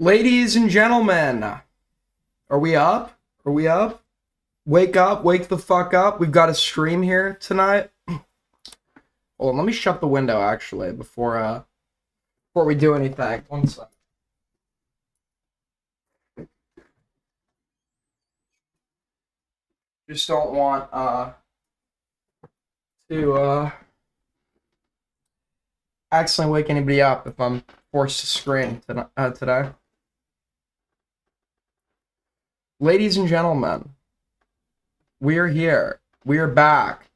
Ladies and gentlemen, are we up? Are we up? Wake up, wake the fuck up. We've got a stream here tonight. Well, let me shut the window actually before we do anything. One sec. Just don't want to accidentally wake anybody up if I'm forced to scream today. Ladies and gentlemen, we're here. We're back.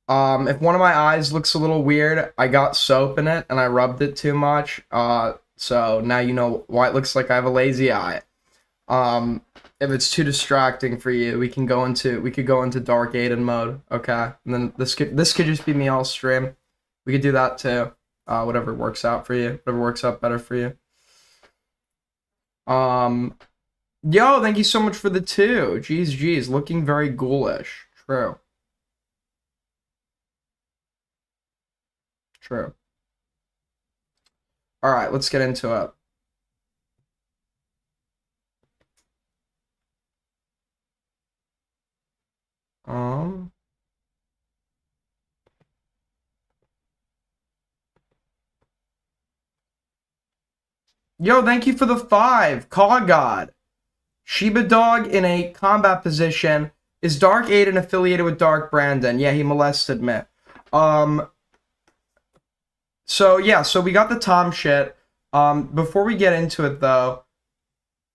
If one of my eyes looks a little weird, I got soap in it and I rubbed it too much. So now you know why it looks like I have a lazy eye. If it's too distracting for you, we could go into Dark Aiden mode, okay? And then this could just be me all stream. We could do that too. Whatever works out for you, whatever works out better for you. Yo, thank you so much for the 2. Jeez, looking very ghoulish. True. All right, let's get into it. Yo, thank you for the 5. Call God. Shiba Dog in a combat position. Is Dark Aiden affiliated with Dark Brandon? Yeah, he molested me. So we got the Tom shit. Before we get into it though,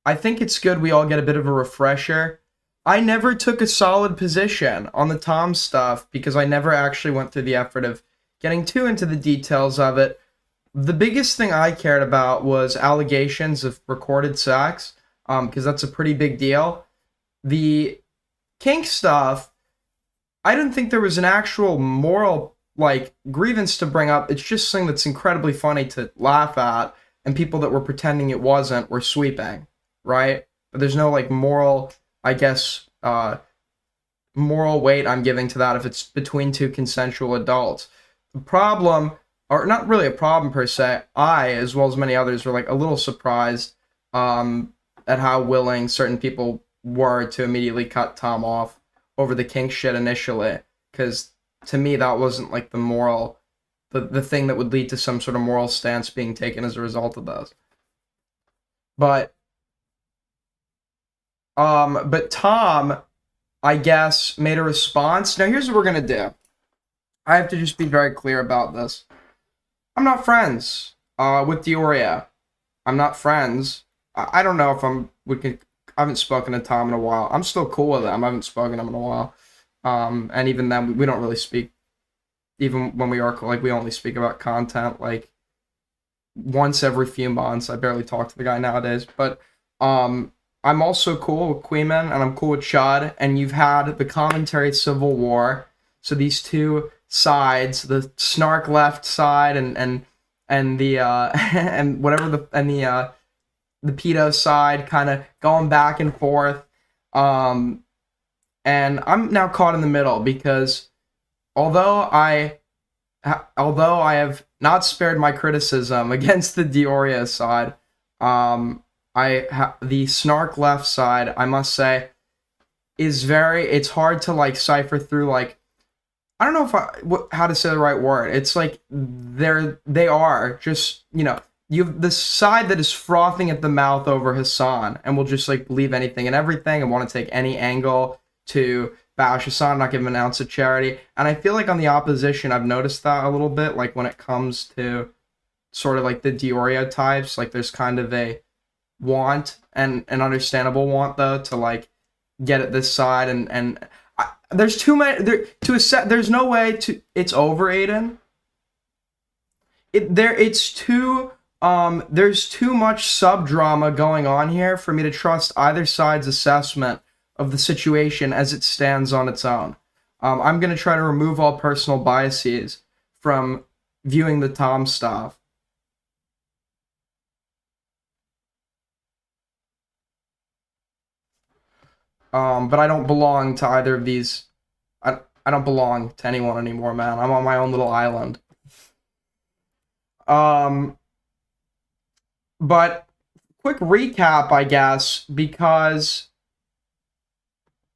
I think it's good we all get a bit of a refresher. I never took a solid position on the Tom stuff because I never actually went through the effort of getting too into the details of it. The biggest thing I cared about was allegations of recorded sex, because that's a pretty big deal. The kink stuff, I didn't think there was an actual moral, grievance to bring up. It's just something that's incredibly funny to laugh at, and people that were pretending it wasn't were sweeping, right? But there's no, moral, I guess, moral weight I'm giving to that if it's between two consensual adults. The problem, or not really a problem per se, I, as well as many others, were a little surprised at how willing certain people were to immediately cut Tom off over the kink shit initially, because to me that wasn't the moral, the thing that would lead to some sort of moral stance being taken as a result of those. But Tom, I guess, made a response. Now here's what we're gonna do. I have to just be very clear about this. I'm not friends with Dioria. I'm not friends. I don't know if I haven't spoken to Tom in a while. I'm still cool with him. I haven't spoken to him in a while. And even then, we don't really speak. Even when we are we only speak about content once every few months. I barely talk to the guy nowadays. But I'm also cool with Queeman and I'm cool with Chad. And you've had the commentary Civil War. So these two sides, the snark left side and the and whatever the pedo side, kind of going back and forth, and I'm now caught in the middle because although I have not spared my criticism against the Dioria side, the snark left side, I must say, it's hard to cipher through. I don't know how to say the right word. It's they are just, you have the side that is frothing at the mouth over Hassan and will just believe anything and everything and want to take any angle to bash Hassan, not give him an ounce of charity. And I feel on the opposition, I've noticed that a little bit, when it comes to sort of the Dioria types, there's kind of a want, and an understandable want though, to get at this side, and there's too many there's no way to, it's over, Aiden. There's too much sub-drama going on here for me to trust either side's assessment of the situation as it stands on its own. I'm going to try to remove all personal biases from viewing the Tom stuff. But I don't belong to either of these. I don't belong to anyone anymore, man. I'm on my own little island. But quick recap, I guess, because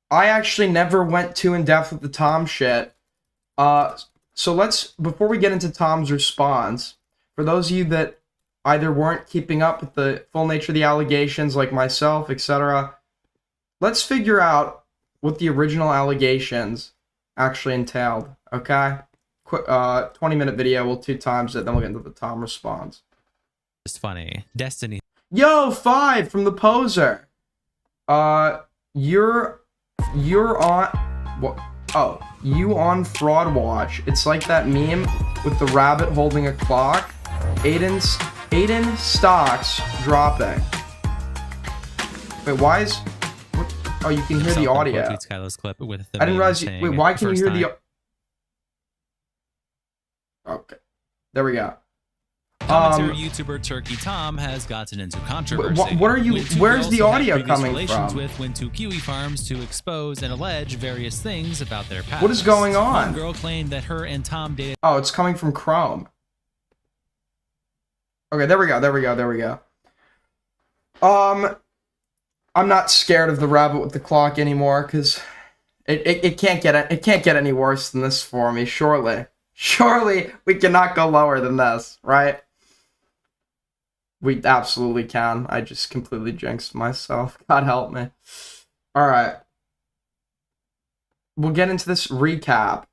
I actually never went too in depth with the Tom shit. So before we get into Tom's response, for those of you that either weren't keeping up with the full nature of the allegations, like myself, etc., let's figure out what the original allegations actually entailed. Okay, quick 20-minute video. We'll 2x it, then we'll get into the Tom response. It's funny. Destiny. Yo, 5 from the Poser. You're on what? Oh, you on Fraud Watch. It's like that meme with the rabbit holding a clock. Aiden stocks dropping. Wait, why is? What? Oh, you can hear the audio. Clip with I didn't realize. Wait, why can you hear the? Okay, there we go. Commentator YouTuber Turkey Tom has gotten into controversy. What are you? Where's the audio coming from? With went to Kiwi Farms to expose and allege various things about their past. What is going on? One girl claimed that her and Tom dated. Oh, it's coming from Chrome. Okay, there we go. I'm not scared of the rabbit with the clock anymore because it can't get any worse than this for me. Surely we cannot go lower than this, right? We absolutely can. I just completely jinxed myself. God help me. All right. We'll get into this recap.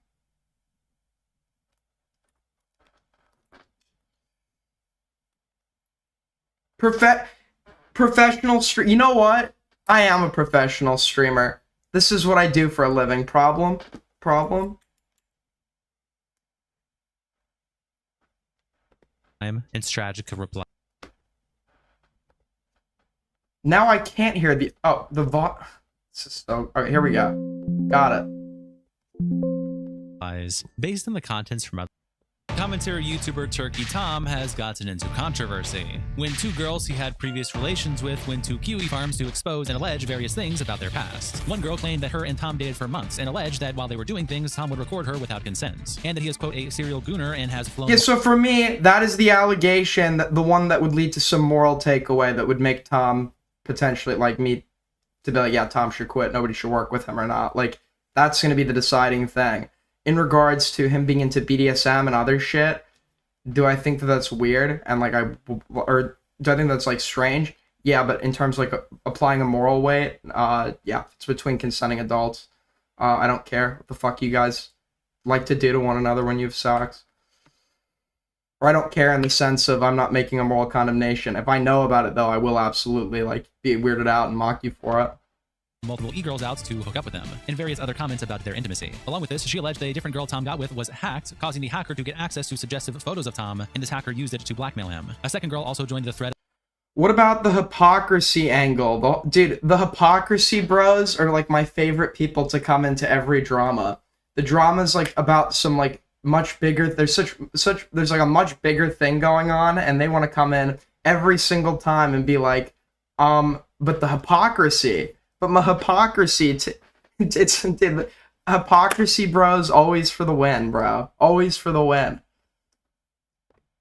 Professional stream. You know what? I am a professional streamer. This is what I do for a living. Problem? And Stragica reply. Now I can't hear the okay, here we go. Got it. Based on the contents from other commentator YouTuber Turkey Tom has gotten into controversy when two girls he had previous relations with went to Kiwi Farms to expose and allege various things about their past. One girl claimed that her and Tom dated for months and alleged that while they were doing things, Tom would record her without consent, and that he is, quote, a serial gooner and has flown. Yeah, so for me, that is the allegation, the one that would lead to some moral takeaway that would make Tom potentially, like, me to be like, yeah, Tom should quit, nobody should work with him or not. Like, that's going to be the deciding thing. In regards to him being into BDSM and other shit, do I think that that's weird? And like, or do I think that's like strange? Yeah, but in terms of like applying a moral weight, yeah, it's between consenting adults. I don't care what the fuck you guys like to do to one another when you have sex. Or I don't care in the sense of I'm not making a moral condemnation. If I know about it though, I will absolutely like be weirded out and mock you for it. Multiple e-girls out to hook up with them, and various other comments about their intimacy. Along with this, she alleged a different girl Tom got with was hacked, causing the hacker to get access to suggestive photos of Tom, and this hacker used it to blackmail him. A second girl also joined the thread. What about the hypocrisy angle? Dude, the hypocrisy bros are like my favorite people to come into every drama. The drama's like about some like much bigger, there's like a much bigger thing going on, and they want to come in every single time and be like, but the hypocrisy. But my hypocrisy, it's hypocrisy, bros, always for the win, bro. Always for the win.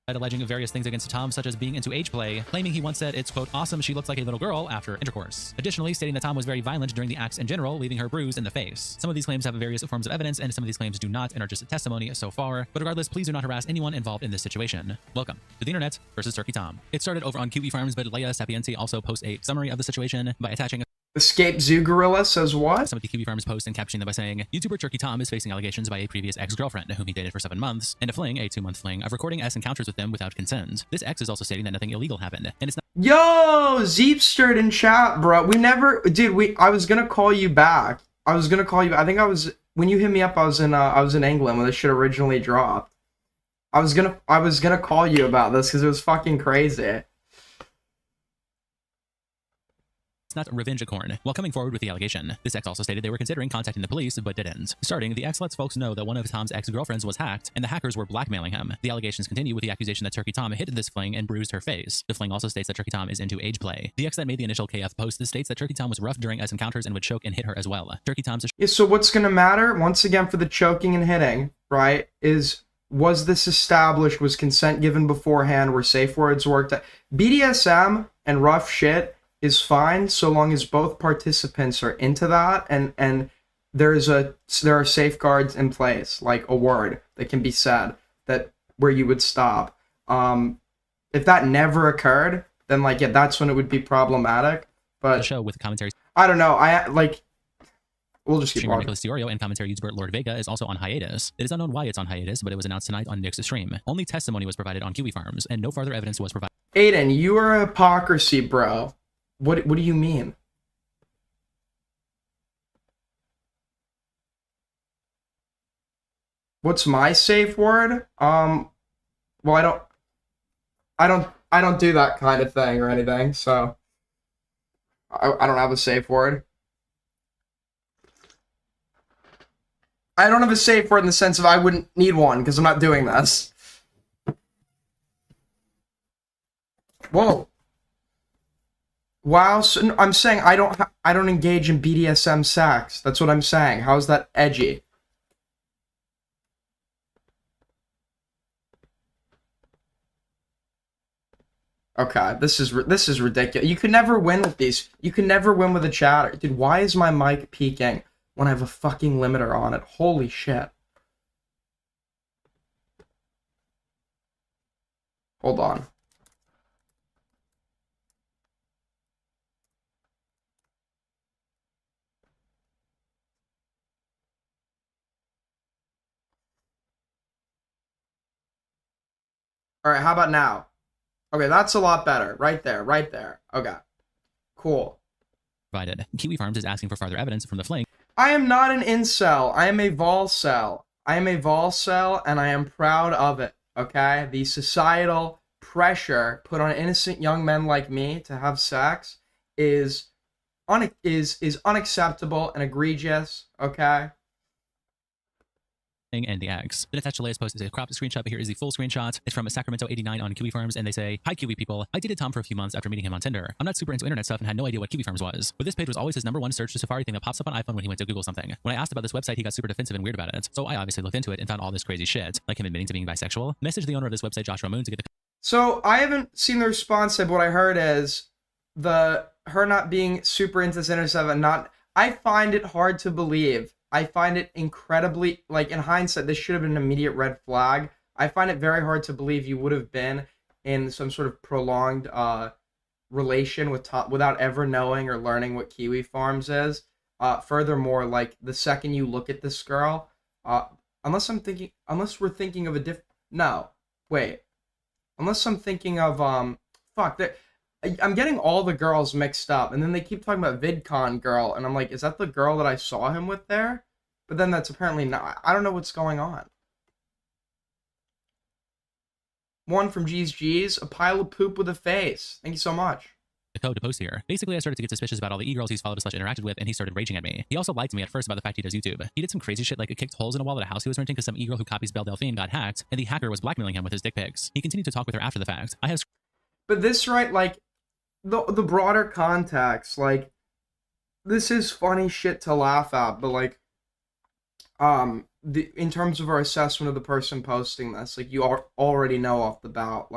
Alleging various things against Tom, such as being into age play, claiming he once said it's, quote, awesome she looks like a little girl after intercourse. Additionally, stating that Tom was very violent during the acts in general, leaving her bruised in the face. Some of these claims have various forms of evidence, and some of these claims do not and are just a testimony so far. But regardless, please do not harass anyone involved in this situation. Welcome to the internet versus Turkey Tom. It started over on Kiwi Farms, but Leia Sapienti also posts a summary of the situation by attaching Escape Zoo Gorilla says what? Some of the Kiwi Farms post and captioning them by saying, YouTuber Turkey Tom is facing allegations by a previous ex-girlfriend whom he dated for 7 months, and a 2-month fling, of recording encounters with them without consent. This ex is also stating that nothing illegal happened, and it's not— Yo, Zeepstered in chat, bro. We never, dude, I was gonna call you back. I think I was, when you hit me up, I was in England when this shit originally dropped. I was gonna call you about this because it was fucking crazy. not revenge-acorn. While coming forward with the allegation, this ex also stated they were considering contacting the police, but didn't. Starting, the ex lets folks know that one of Tom's ex-girlfriends was hacked, and the hackers were blackmailing him. The allegations continue with the accusation that Turkey Tom hit this fling and bruised her face. The fling also states that Turkey Tom is into age play. The ex that made the initial KF post states that Turkey Tom was rough during encounters and would choke and hit her as well. Turkey Tom's— Yeah, so what's gonna matter, once again, for the choking and hitting, right, is Was this established? Was consent given beforehand? Were safe words worked out? BDSM and rough shit is fine so long as both participants are into that, and there are safeguards in place, like a word that can be said that where you would stop. If that never occurred, then like yeah, that's when it would be problematic. The But show with commentary I don't know. We'll just keep streamer walking. Nicholas Diorio and commentary YouTuber Lord Vega is also on hiatus. It is unknown why it's on hiatus, but it was announced tonight on Nick's stream. Only testimony was provided on Kiwi Farms, and no further evidence was provided. Aiden, you are a hypocrisy, bro. What do you mean? What's my safe word? Well, I don't do that kind of thing or anything, so I don't have a safe word. I don't have a safe word in the sense of I wouldn't need one because I'm not doing this. Whoa. Wow, so, I'm saying I don't engage in BDSM sex. That's what I'm saying. How's that edgy? Okay, this is ridiculous. You can never win with these. You can never win with a chatter. Dude, why is my mic peaking when I have a fucking limiter on it? Holy shit. Hold on. All right, how about now? Okay, that's a lot better. Right there, right there. Okay, cool. Kiwi Farms is asking for further evidence from the fling. I am not an incel. I am a volcel. I am a volcel, and I am proud of it. Okay, the societal pressure put on innocent young men like me to have sex is unacceptable and egregious. Okay. And the eggs. The attached to latest post is a cropped screenshot, but here is the full screenshot. It's from Sacramento 89 on Kiwi Farms, and they say, "Hi Kiwi people. I dated Tom for a few months after meeting him on Tinder. I'm not super into internet stuff and had no idea what Kiwi Farms was. But this page was always his #1 search to Safari thing that pops up on iPhone when he went to Google something. When I asked about this website, he got super defensive and weird about it. So I obviously looked into it and found all this crazy shit, like him admitting to being bisexual. Messaged the owner of this website, Joshua Moon, to get the So I haven't seen the response yet, but what I heard is her not being super into this internet stuff and not. I find it hard to believe. I find it incredibly, like in hindsight, this should have been an immediate red flag. I find it very hard to believe you would have been in some sort of prolonged relation with Tom without ever knowing or learning what Kiwi Farms is. Furthermore, like the second you look at this girl, unless we're thinking of a no, wait, unless I'm thinking of I'm getting all the girls mixed up, and then they keep talking about VidCon girl, and I'm like, is that the girl that I saw him with there? But then that's apparently not. I don't know what's going on. One from G's, a pile of poop with a face. Thank you so much. code to post here. Basically, I started to get suspicious about all the e-girls he's followed / interacted with, and he started raging at me. He also lied to me at first about the fact he does YouTube. He did some crazy shit like kicked holes in a wall at a house he was renting because some e-girl who copies Belle Delphine got hacked, and the hacker was blackmailing him with his dick pics. He continued to talk with her after the fact. I have But this, right, like, the broader context, like, this is funny shit to laugh at, but, like, in terms of our assessment of the person posting this, like, already know off the bat,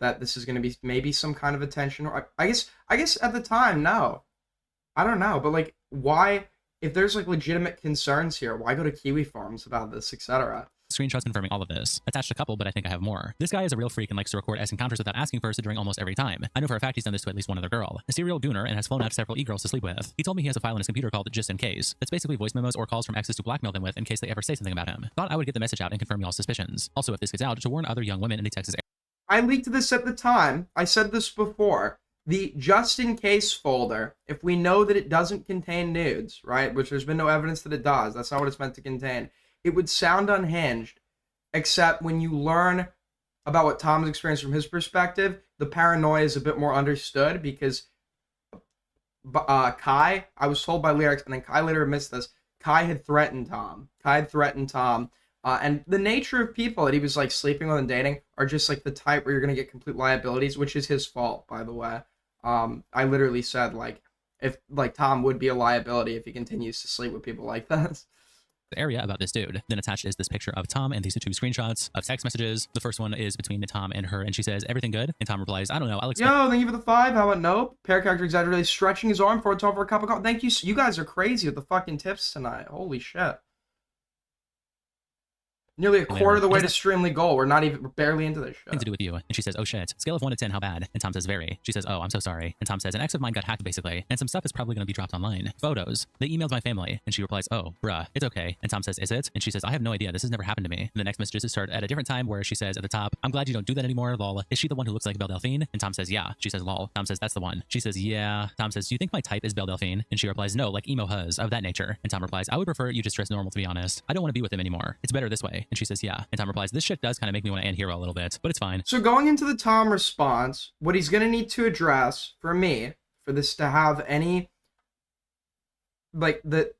that this is going to be maybe some kind of attention, or I guess at the time, no. I don't know, but, like, why, if there's, like, legitimate concerns here, why go to Kiwi Farms about this, etc.? screenshots confirming all of this. Attached a couple, but I think I have more. This guy is a real freak and likes to record S encounters without asking first during almost every time. I know for a fact he's done this to at least one other girl. A serial gooner and has flown out several e-girls to sleep with. He told me he has a file in his computer called Just In Case. That's basically voice memos or calls from exes to blackmail them with in case they ever say something about him. Thought I would get the message out and confirm y'all's suspicions. Also, if this gets out, to warn other young women in the Texas area. I leaked this at the time. I said this before. The Just In Case folder, if we know that it doesn't contain nudes, right, which there's been no evidence that it does, that's not what it's meant to contain, it would sound unhinged. Except when you learn about what Tom's experienced from his perspective, the paranoia is a bit more understood because Kai, I was told by Lyrics, and then Kai later admits this, Kai had threatened Tom. And the nature of people that he was like sleeping with and dating are just like the type where you're going to get complete liabilities, which is his fault, by the way. I literally said, like, if like Tom would be a liability if he continues to sleep with people like this. area about this dude. Then attached is this picture of Tom and these are two screenshots of text messages. The first one is between Tom and her, and she says, "Everything good?" And Tom replies, "I don't know. I'll explain." Yo, thank you for the 5. How about nope? Pair character exaggerated stretching his arm for a cup of coffee. Thank you. You guys are crazy with the fucking tips tonight. Holy shit. Nearly a quarter of the way to Streamly Goal. We're not even, we're barely into this shit. To do with you. And she says, "Oh shit. Scale of 1 to 10, how bad?" And Tom says, "Very." She says, "Oh, I'm so sorry." And Tom says, "An ex of mine got hacked basically, and some stuff is probably going to be dropped online. Photos. They emailed my family." And she replies, "Oh, bruh, it's okay." And Tom says, "Is it?" And she says, "I have no idea. This has never happened to me." And the next messages start at a different time where she says at the top, "I'm glad you don't do that anymore, lol. Is she the one who looks like Belle Delphine?" And Tom says, "Yeah." She says, "Lol." Tom says, "That's the one." She says, "Yeah." Tom says, "Do you think my type is Belle Delphine?" And she replies, "No, like emo huzz, of that nature." And Tom replies, "I would prefer you just dress normal, to be honest. I don't want to be with him anymore. It's better this way." And she says, "Yeah." And Tom replies, "This shit does kind of make me want to end Hero a little bit, but it's fine." So going into the Tom response, what he's going to need to address for me, for this to have any, like, the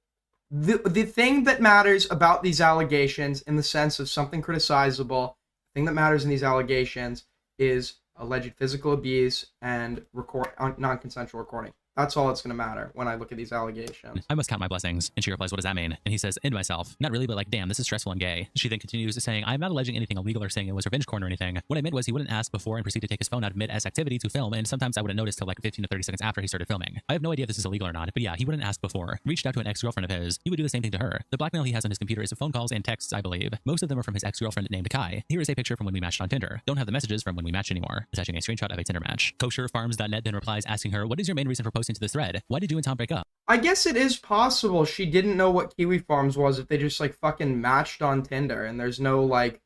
thing that matters about these allegations in the sense of something criticizable, the thing that matters in these allegations is alleged physical abuse and non-consensual recording. That's all that's going to matter when I look at these allegations. "I must count my blessings." And she replies, "What does that mean?" And he says, "End myself. Not really, but like, damn, this is stressful and gay." She then continues saying, "I'm not alleging anything illegal or saying it was revenge porn or anything. What I meant was he wouldn't ask before and proceed to take his phone out of mid-S activity to film, and sometimes I wouldn't notice till like 15 to 30 seconds after he started filming. I have no idea if this is illegal or not, but yeah, he wouldn't ask before. Reached out to an ex-girlfriend of his. He would do the same thing to her. The blackmail he has on his computer is phone calls and texts, I believe. Most of them are from his ex-girlfriend named Kai. Here is a picture from when we matched on Tinder. Don't have the messages from when we matched anymore." Attaching a screenshot of a Tinder match. Kosherfarms.net then replies asking her, "What is your main reason for posting to this thread? Why did you and Tom break up?" I guess it is possible she didn't know what Kiwi Farms was if they just like fucking matched on Tinder and there's no like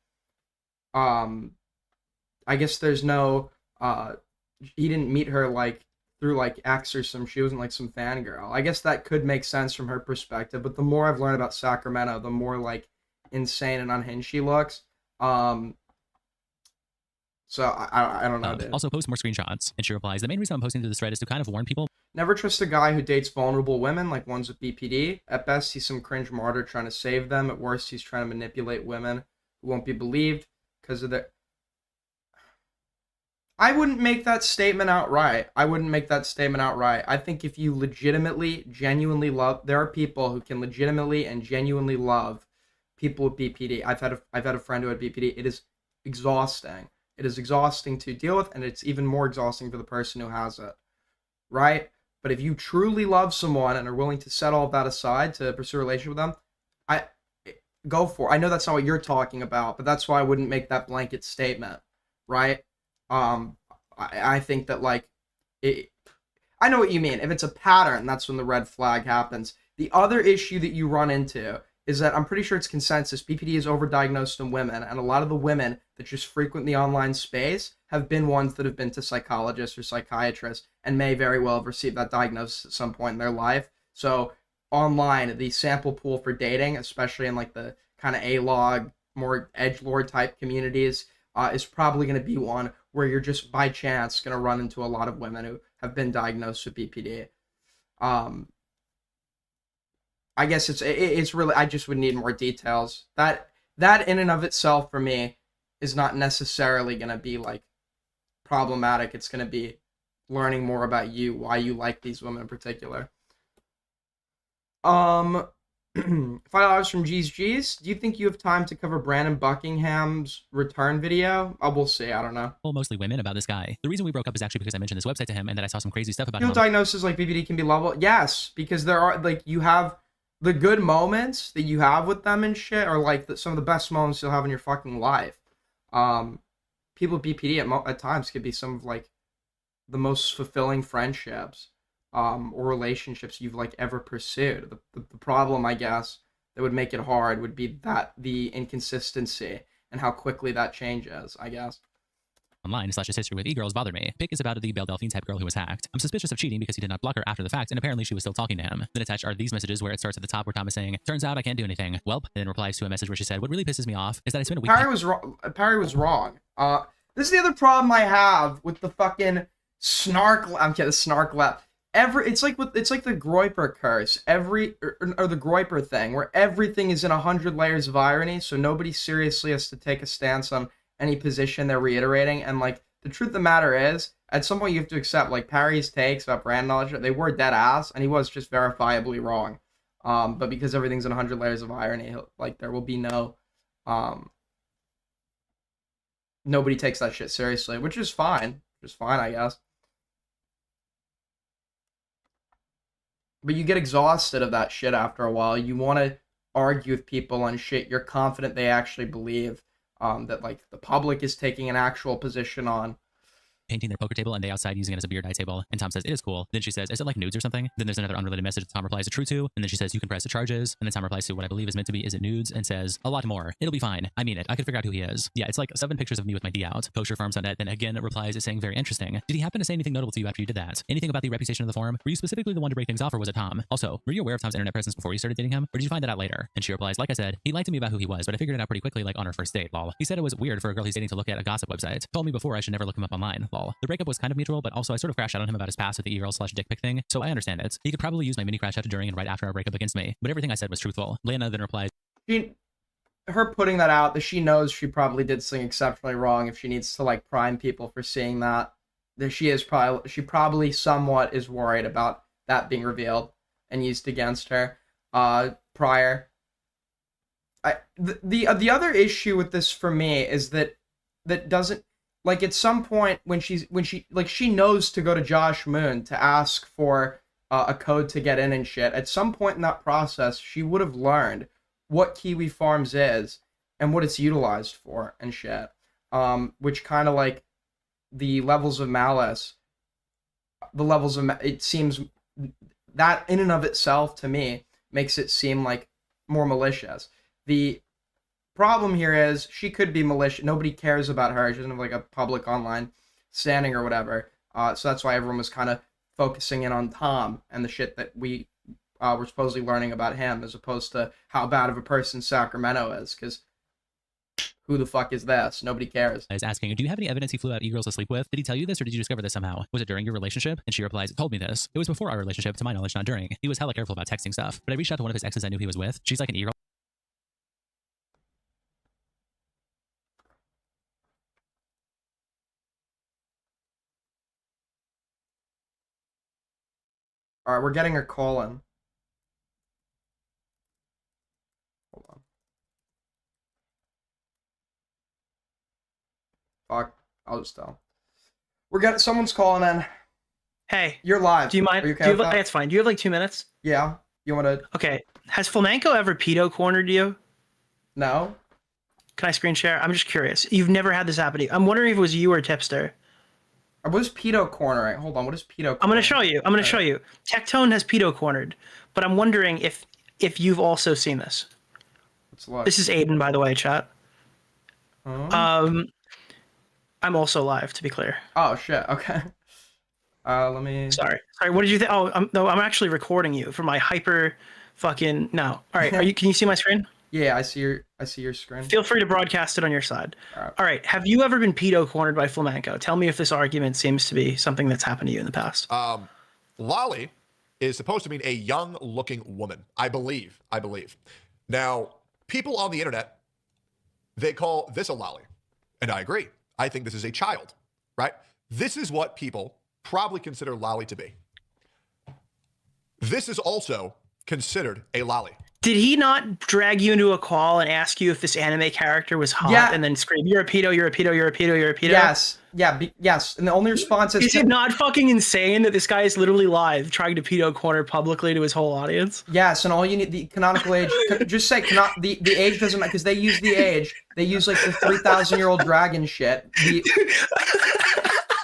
I guess there's no he didn't meet her like through like X or some, she wasn't like some fangirl. I guess that could make sense from her perspective, but the more I've learned about Sacramento, the more like insane and unhinged she looks. So I don't know. Also post more screenshots. And she replies, "The main reason I'm posting to this thread is to kind of warn people. Never trust a guy who dates vulnerable women, like ones with BPD. At best, he's some cringe martyr trying to save them. At worst, he's trying to manipulate women who won't be believed because of their..." I wouldn't make that statement outright. I think if you legitimately, genuinely love... There are people who can legitimately and genuinely love people with BPD. I've had a friend who had BPD. It is exhausting. It is exhausting to deal with, and it's even more exhausting for the person who has it. Right? But if you truly love someone and are willing to set all of that aside to pursue a relationship with them, go for it. I know that's not what you're talking about, but that's why I wouldn't make that blanket statement, right? I think that like I know what you mean. If it's a pattern, that's when the red flag happens. The other issue that you run into is that I'm pretty sure it's consensus. BPD is overdiagnosed in women, and a lot of the women that just frequent the online space have been ones that have been to psychologists or psychiatrists and may very well have received that diagnosis at some point in their life. So online, the sample pool for dating, especially in like the kind of A-log, more edgelord type communities, is probably going to be one where you're just by chance going to run into a lot of women who have been diagnosed with BPD. I guess it's really, I just would need more details. That in and of itself for me is not necessarily going to be like problematic. It's going to be learning more about you, why you like these women in particular. $5 from G's. Do you think you have time to cover Brandon Buckingham's return video? We'll see. I don't know. Well, mostly women about this guy. The reason we broke up is actually because I mentioned this website to him and that I saw some crazy stuff about him. Diagnosis like BPD can be lovable. Yes, because there are like you have the good moments that you have with them and shit are like some of the best moments you'll have in your fucking life. People with BPD at times could be some of like the most fulfilling friendships or relationships you've like ever pursued. The problem, I guess, that would make it hard would be that the inconsistency and how quickly that changes, I guess. Online / his history with e-girls bothered me. Pic is about the Belle Delphine type girl who was hacked. I'm suspicious of cheating because he did not block her after the fact, and apparently she was still talking to him. Then attached are these messages where it starts at the top where Tom is saying, "Turns out I can't do anything. Welp," and then replies to a message where she said, "What really pisses me off is that I spent a week..." Parry was wrong. This is the other problem I have with the fucking snark. I'm kidding. The snark left. It's like the Groyper curse. Or the Groyper thing, where everything is in 100 layers of irony, so nobody seriously has to take a stance on any position they're reiterating. And like the truth of the matter is, at some point you have to accept like Parry's takes about brand knowledge. They were dead ass, and he was just verifiably wrong. But because everything's in 100 layers of irony, like there will be nobody takes that shit seriously, which is fine. I guess. But you get exhausted of that shit after a while. You want to argue with people on shit you're confident they actually believe, that like the public is taking an actual position on. painting their poker table and they outside using it as a beer night table. And Tom says, it is cool. Then she says, is it like nudes or something? Then there's another unrelated message that Tom replies, true to. And then she says, you can press the charges. And then Tom replies to what I believe is meant to be, is it nudes? And says, a lot more. It'll be fine. I mean it. I could figure out who he is. Yeah, it's like 7 pictures of me with my D out. Poster farms on it. Then again, replies saying, very interesting. Did he happen to say anything notable to you after you did that? Anything about the reputation of the forum? Were you specifically the one to break things off, or was it Tom? Also, were you aware of Tom's internet presence before you started dating him? Or did you find that out later? And she replies, like I said, he lied to me about who he was, but I figured it out pretty quickly, like on our first date, lol. He said it was weird for a girl he's dating to look at a gossip website. Told me before I should never look him up online, lol. The breakup was kind of mutual, but also I sort of crashed out on him about his past with the e-girl/dick pic thing, so I understand it. He could probably use my mini crash out during and right after our breakup against me, but everything I said was truthful. Lana then replies, her putting that out, that she knows she probably did something exceptionally wrong if she needs to like prime people for seeing that. That she probably somewhat is worried about that being revealed and used against her prior. The other issue with this for me is that doesn't, like, at some point when she knows to go to Josh Moon to ask for a code to get in and shit. At some point in that process, she would have learned what Kiwi Farms is and what it's utilized for and shit. Which kind of like the levels of malice, it seems that in and of itself to me makes it seem like more malicious. The problem here is she could be malicious. Nobody cares about her. She doesn't have like a public online standing or whatever. So that's why everyone was kind of focusing in on Tom and the shit that we were supposedly learning about him, as opposed to how bad of a person Sacramento is. Because who the fuck is this? Nobody cares. is asking, do you have any evidence he flew out e-girls to sleep with? Did he tell you this, or did you discover this somehow? Was it during your relationship? And she replies, told me this. It was before our relationship, to my knowledge, not during. He was hella careful about texting stuff. But I reached out to one of his exes I knew he was with. She's like an e-girl. All right, we're getting her call in. Hold on. Fuck. I'll just tell. Someone's calling in. Hey, You're live. do you mind? Are you okay with that? That's fine. Do you have like 2 minutes? Yeah. You want to? Okay. Has Flamenco ever pedo cornered you? No. Can I screen share? I'm just curious. You've never had this happen to you. I'm wondering if it was you or Tipster. What is pedo cornering? Hold on. What is pedo cornering? I'm gonna show you. Show you. Tectone has pedo cornered, but I'm wondering if you've also seen this. Let's look. This is Aiden, by the way, chat. I'm also live, to be clear. Oh shit. Okay. Let me. Sorry. What did you think? Oh, I'm actually recording you for my hyper fucking no. All right. Can you see my screen? Yeah, I see your screen. Feel free to broadcast it on your side. All right. Have you ever been pedo cornered by Flamenco? Tell me if this argument seems to be something that's happened to you in the past. Lolly is supposed to mean a young-looking woman, I believe. Now, people on the internet, they call this a lolly, and I agree. I think this is a child, right? This is what people probably consider lolly to be. This is also considered a lolly. Did he not drag you into a call and ask you if this anime character was hot, Yeah. and then scream, you're a pedo, you're a pedo, you're a pedo, you're a pedo? Yes. Yeah. Yes. And the only response is. Is it not fucking insane that this guy is literally live trying to pedo corner publicly to his whole audience? Yes, and all you need, the canonical age. Just say the age doesn't matter, because they use the age. They use like the 3,000-year-old dragon shit.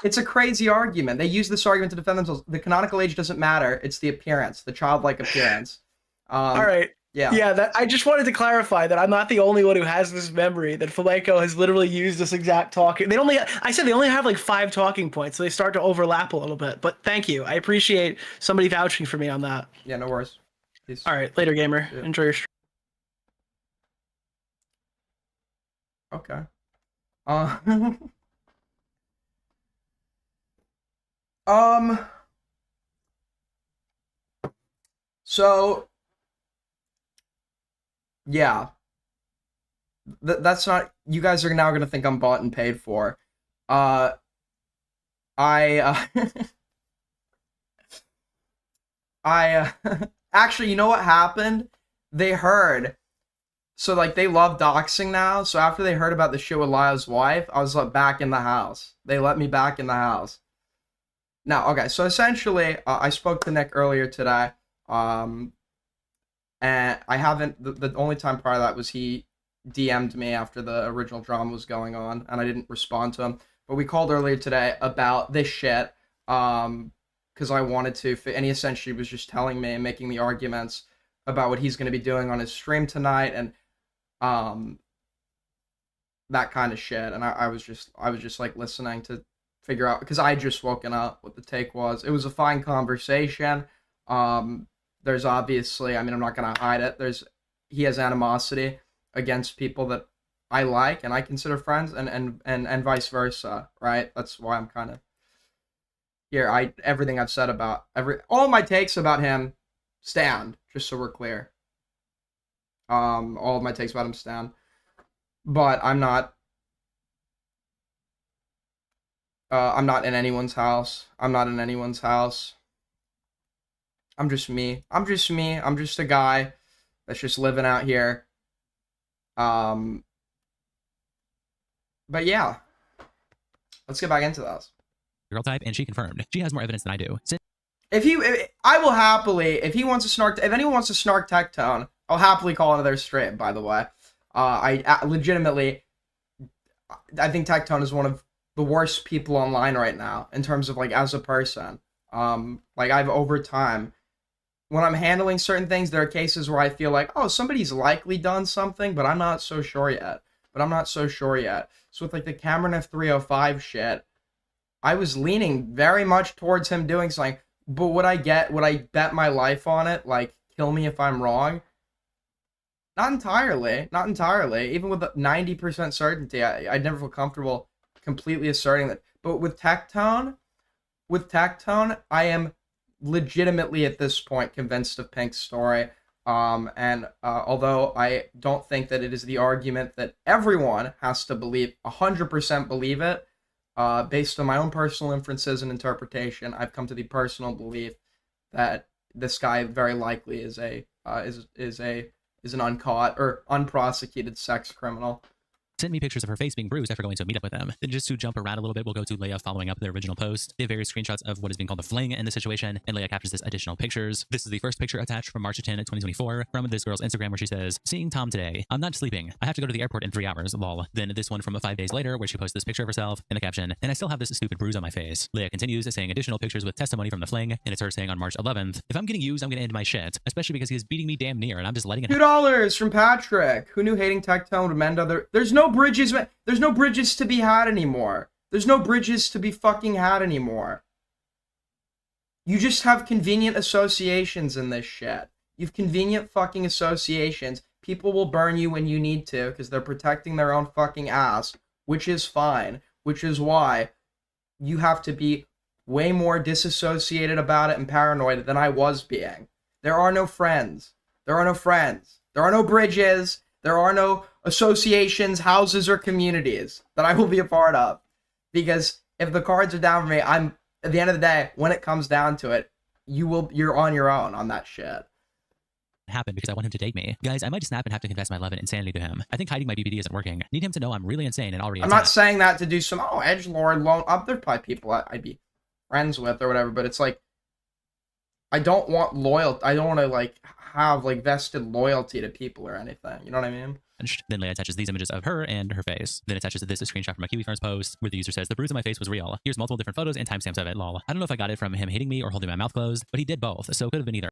It's a crazy argument. They use this argument to defend themselves. The canonical age doesn't matter. It's the appearance, the childlike appearance. All right. Yeah. Yeah, I just wanted to clarify that I'm not the only one who has this memory, that Flamenco has literally used this exact talking. I said they only have like 5 talking points, so they start to overlap a little bit. But thank you. I appreciate somebody vouching for me on that. Yeah, no worries. Peace. All right, later, gamer. Yeah. Enjoy your stream. Okay. So yeah, that's not. You guys are now gonna think I'm bought and paid for. I I Actually, you know what happened? They heard. So, like, they love doxing now. So, after they heard about the shit with Lyle's wife, I was, like, back in the house. They let me back in the house. Now, okay, so essentially, I spoke to Nick earlier today. And I haven't, the only time prior to that was he DM'd me after the original drama was going on, and I didn't respond to him. But we called earlier today about this shit, because I wanted to, and he essentially was just telling me and making the arguments about what he's going to be doing on his stream tonight, and that kind of shit. And I was just like listening to figure out, because I had just woken up, what the take was. It was a fine conversation. There's obviously, I mean, I'm not going to hide it. He has animosity against people that I like and I consider friends, and vice versa, right? That's why I'm kind of here. Everything I've said about all my takes about him stand, just so we're clear. All of my takes about him stand. But I'm not in anyone's house. I'm not in anyone's house. I'm just me. I'm just a guy that's just living out here. But yeah. Let's get back into this. Girl type, and she confirmed she has more evidence than I do. I will happily, if anyone wants to snark Tectone, I'll happily call another stream, by the way. I legitimately, I think Tectone is one of the worst people online right now, in terms of, like, as a person. Like, I've, over time, when I'm handling certain things, there are cases where I feel like, oh, somebody's likely done something, but I'm not so sure yet. So with, like, the Cameron F305 shit, I was leaning very much towards him doing something, but would I bet my life on it? Like, kill me if I'm wrong? Not entirely. Even with 90% certainty, I'd never feel comfortable completely asserting that. But with Tectone, I am legitimately at this point convinced of Pink's story. And although I don't think that it is the argument that everyone has to believe, 100% believe it, based on my own personal inferences and interpretation, I've come to the personal belief that this guy very likely is an uncaught or unprosecuted sex criminal. Sent me pictures of her face being bruised after going to a meetup with them. Then, just to jump around a little bit, we'll go to Leia following up their original post. They have various screenshots of what is being called the fling in the situation, and Leia captures this additional pictures. This is the first picture attached from March 10, 2024, from this girl's Instagram, where she says, "Seeing Tom today. I'm not sleeping. I have to go to the airport in 3 hours, lol." Then this one from 5 days later, where she posts this picture of herself, and the caption, "And I still have this stupid bruise on my face." Leia continues, saying additional pictures with testimony from the fling, and it's her saying on March 11th, "If I'm getting used, I'm gonna end my shit, especially because he is beating me damn near, and I'm just letting it $2 from Patrick. Who knew hating Tectone would mend other... There's no bridges to be had anymore. There's no bridges to be fucking had anymore. You just have convenient associations in this shit. You've convenient fucking associations. People will burn you when you need to, because they're protecting their own fucking ass, which is fine. Which is why you have to be way more disassociated about it and paranoid than I was being. There are no friends. There are no bridges. There are no associations, houses, or communities that I will be a part of. Because if the cards are down for me, I'm, at the end of the day, when it comes down to it, you're on your own on that shit. happen because I want him to date me. Guys, I might snap and have to confess my love and insanity to him. I think hiding my BBD isn't working. Need him to know I'm really insane and already I'm not saying that to do some, edgelord loan. There's probably people I'd be friends with or whatever, but it's like, I don't want I don't want to, like, have, like, vested loyalty to people or anything. You know what I mean? Then Leia attaches these images of her and her face. Then attaches this a screenshot from a Kiwi Farms post where the user says, "The bruise on my face was real. Here's multiple different photos and timestamps of it, lol." I don't know if I got it from him hitting me or holding my mouth closed, but he did both, so it could have been either.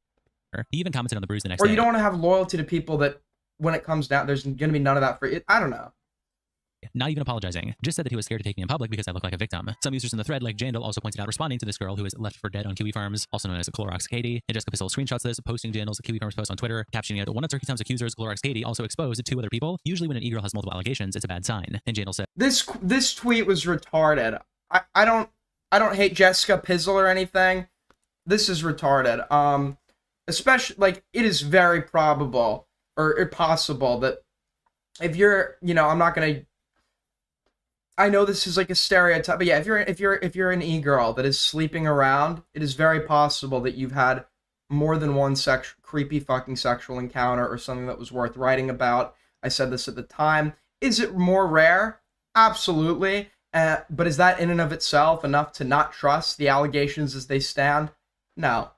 He even commented on the bruise the next day. Or you don't want to have loyalty to people that, when it comes down, there's going to be none of that for it. I don't know. Not even apologizing. Just said that he was scared to take me in public because I look like a victim. Some users in the thread, like Jandal, also pointed out responding to this girl who is left for dead on Kiwi Farms, also known as Clorox Katie. And Jessica Pistol screenshots this, posting Jandal's Kiwi Farms post on Twitter, captioning it, "One of Turkey Tom's accusers, Clorox Katie, also exposed 2 other people. Usually when an e-girl has multiple allegations, it's a bad sign." And Jandal said, This tweet was retarded. I don't hate Jessica Pizzle or anything. This is retarded. Especially, like, it is very probable or possible that if you're, I'm not gonna. I know this is like a stereotype, but yeah, if you're an e-girl that is sleeping around, it is very possible that you've had more than one creepy fucking sexual encounter or something that was worth writing about. I said this at the time. Is it more rare? Absolutely. But is that in and of itself enough to not trust the allegations as they stand? No.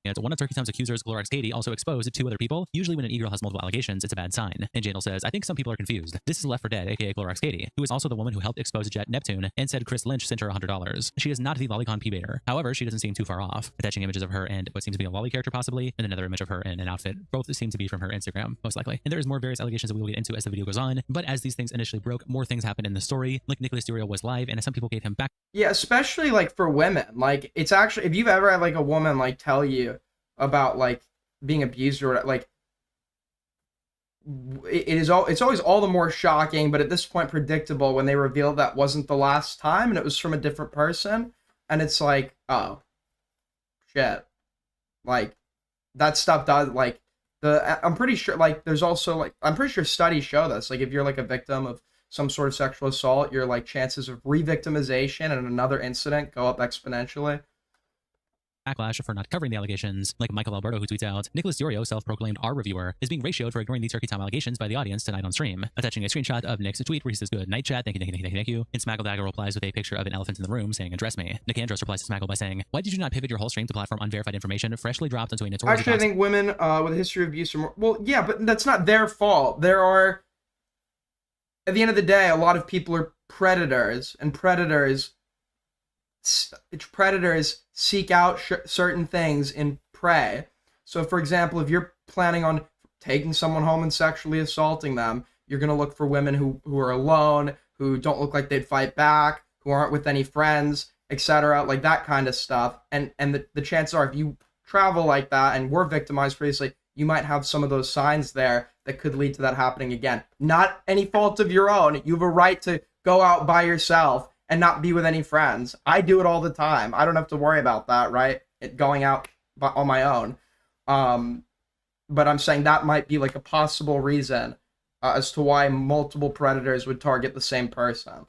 And one of Turkey Tom's accusers, Glorax Katie, also exposed two other people. Usually when an e-girl has multiple allegations, it's a bad sign. And Jandal says, I think some people are confused. This is Left 4 Dead, aka Glorax Katie, who is also the woman who helped expose Jet Neptune and said Chris Lynch sent her $100. She is not the lolicon p-baiter. However, she doesn't seem too far off. Attaching images of her and what seems to be a lolly character possibly, and another image of her in an outfit. Both seem to be from her Instagram, most likely. And there is more various allegations that we will get into as the video goes on. But as these things initially broke, more things happened in the story. Like Nicholas Durio was live, and some people gave him back. Yeah, especially like for women. Like, it's actually, if you've ever had like a woman like tell you about like being abused or like, it's always all the more shocking, but at this point predictable when they reveal that wasn't the last time and it was from a different person. And it's like, oh shit, like that stuff does, like, I'm pretty sure, like, there's also like, I'm pretty sure studies show this, like if you're like a victim of some sort of sexual assault, your like chances of re-victimization and another incident go up exponentially. Backlash for not covering the allegations, like Michael Alberto, who tweets out, Nicholas Durio, self-proclaimed R reviewer, is being ratioed for ignoring the Turkey Tom allegations by the audience tonight on stream, attaching a screenshot of Nick's tweet where he says, good night chat, thank you, and Smackledagger replies with a picture of an elephant in the room saying, address me. Nick Andros replies to Smackle by saying, why did you not pivot your whole stream to platform unverified information freshly dropped onto a notorious... Actually, I think women with a history of abuse are more... Well, yeah, but that's not their fault. There are... At the end of the day, a lot of people are predators, and predators seek out certain things in prey. So, for example, if you're planning on taking someone home and sexually assaulting them, you're going to look for women who are alone, who don't look like they'd fight back, who aren't with any friends, etc., like that kind of stuff. And the chances are, if you travel like that and were victimized previously, you might have some of those signs there that could lead to that happening again. Not any fault of your own. You have a right to go out by yourself and not be with any friends. I do it all the time. I don't have to worry about that, right? Going out on my own. But I'm saying that might be like a possible reason as to why multiple predators would target the same person.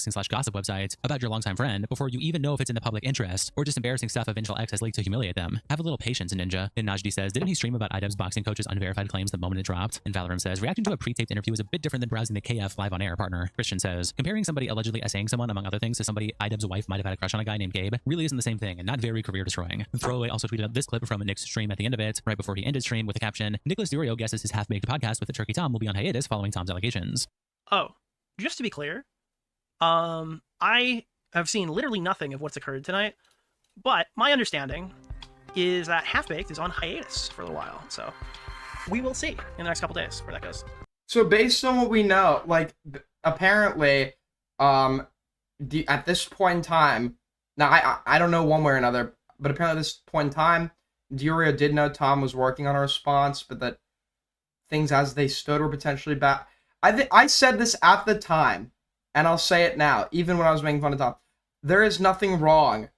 /gossip website about your longtime friend before you even know if it's in the public interest or just embarrassing stuff a vengeful ex has leaked to humiliate them. Have a little patience, Ninja. And Najdi says, didn't he stream about IDEB's boxing coach's unverified claims the moment it dropped? And Valorum says, reacting to a pre-taped interview is a bit different than browsing the KF live on air, partner. Christian says, comparing somebody allegedly essaying someone, among other things, to somebody IDEB's wife might have had a crush on a guy named Gabe really isn't the same thing and not very career destroying. Throwaway also tweeted out this clip from Nick's stream at the end of it, right before he ended stream, with the caption, Nicholas Durio guesses his half-baked podcast with the Turkey Tom will be on hiatus following Tom's allegations. Oh, just to be clear, I have seen literally nothing of what's occurred tonight, but my understanding is that Half-Baked is on hiatus for a little while, so we will see in the next couple days where that goes. So based on what we know, like, apparently, at this point in time, now I don't know one way or another, but apparently at this point in time, Durio did know Tom was working on a response, but that things as they stood were potentially bad. I said this at the time, and I'll say it now, even when I was making fun of Tom. There is nothing wrong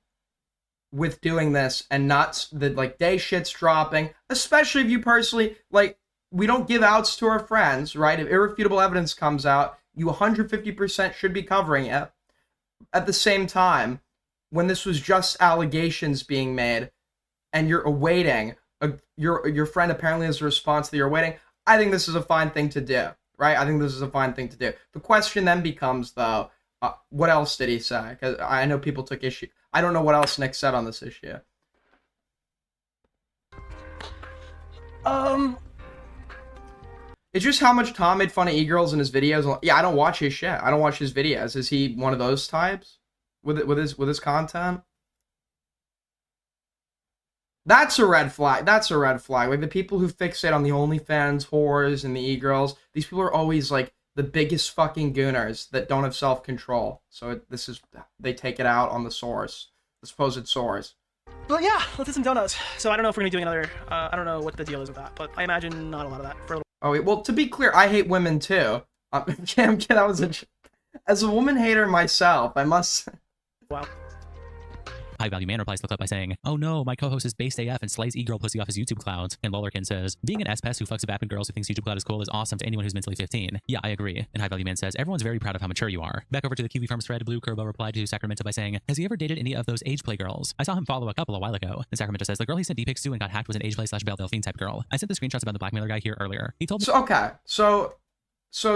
with doing this and not the, like, day shit's dropping, especially if you personally, like, we don't give outs to our friends, right? If irrefutable evidence comes out, you 150% should be covering it. At the same time, when this was just allegations being made and you're awaiting, your friend apparently has a response that you're awaiting, I think this is a fine thing to do. Right? I think this is a fine thing to do. The question then becomes, though, what else did he say? Because I know people took issue. I don't know what else Nick said on this issue. It's just how much Tom made fun of e-girls in his videos. Yeah, I don't watch his shit. I don't watch his videos. Is he one of those types with his content? That's a red flag. That's a red flag. Like, the people who fixate on the OnlyFans whores and the e-girls, these people are always, like, the biggest fucking gooners that don't have self-control. So they take it out on the source, the supposed source. But yeah, let's hit some donuts. So I don't know if we're going to be doing another, I don't know what the deal is with that, but I imagine not a lot of that for a little. Oh, wait, well, to be clear, I hate women, too. I'm kidding, that was as a woman hater myself, I must... Wow. High Value Man replies to the clip by saying, "Oh no, my co-host is based AF and slays e-girl pussy off his YouTube clout." And Lollerkin says, "Being an S-Pest who fucks a vapid girls who thinks YouTube clout is cool is awesome to anyone who's mentally 15. Yeah, I agree." And High Value Man says, "Everyone's very proud of how mature you are." Back over to the Kiwi Farms thread, Blue Curbo replied to Sacramento by saying, "Has he ever dated any of those age play girls? I saw him follow a couple a while ago." And Sacramento says, "The girl he sent D-pics to and got hacked was an age play / Belle Delphine type girl. I sent the screenshots about the blackmailer guy here earlier. He told me." So okay, so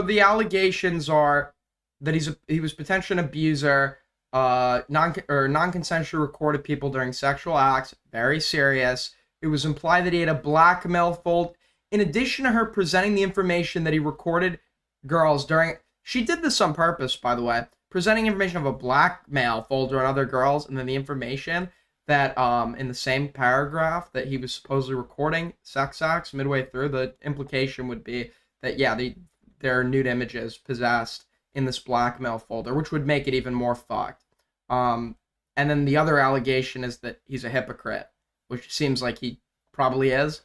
the allegations are that he was potentially an abuser, non-consensual recorded people during sexual acts, very serious. It was implied that he had a blackmail fold. In addition to her presenting the information that he recorded girls during, she did this on purpose, by the way, presenting information of a blackmail folder on other girls, and then the information that in the same paragraph that he was supposedly recording sex acts midway through, the implication would be that there are nude images possessed in this blackmail folder, which would make it even more fucked. And then the other allegation is that he's a hypocrite, which seems like he probably is.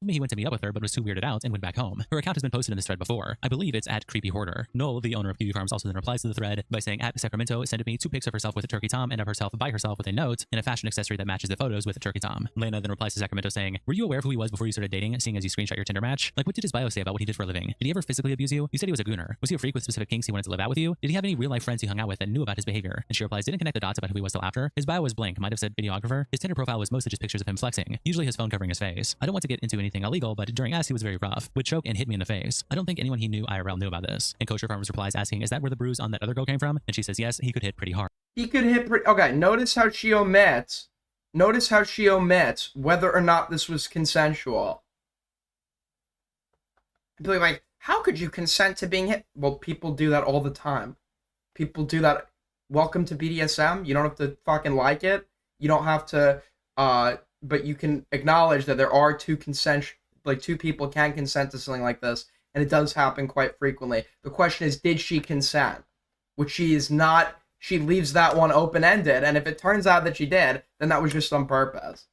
He went to meet up with her, but was too weirded out and went back home. Her account has been posted in this thread before. I believe it's at Creepy Hoarder. Noel, the owner of Kiwi Farms, also then replies to the thread by saying, "At Sacramento sent me 2 pics of herself with a Turkey Tom and of herself by herself with a note and a fashion accessory that matches the photos with a Turkey Tom." Lena then replies to Sacramento saying, "Were you aware of who he was before you started dating, seeing as you screenshot your Tinder match? Like, what did his bio say about what he did for a living? Did he ever physically abuse you? You said he was a gooner. Was he a freak with specific kinks he wanted to live out with you? Did he have any real-life friends he hung out with that knew about his behavior?" And she replies, "Didn't connect the dots about who he was till after. His bio was blank, might have said videographer. His Tinder profile was mostly just pictures of him flexing, usually his phone covering his face. I don't want to get into anything illegal, but during us he was very rough, would choke and hit me in the face. I don't think anyone he knew IRL knew about this." And Kosher Farmers replies asking, "Is that where the bruise on that other girl came from?" And she says, "Yes, he could hit pretty hard." He could hit okay, notice how she omits whether or not this was consensual. People are like, how could you consent to being hit? Well, people do that all the time. People do that. Welcome to BDSM. You don't have to fucking like it. You don't have to, but you can acknowledge that there are two people can consent to something like this, and it does happen quite frequently. The question is, did she consent? Which she is not. She leaves that one open-ended, and if it turns out that she did, then that was just on purpose.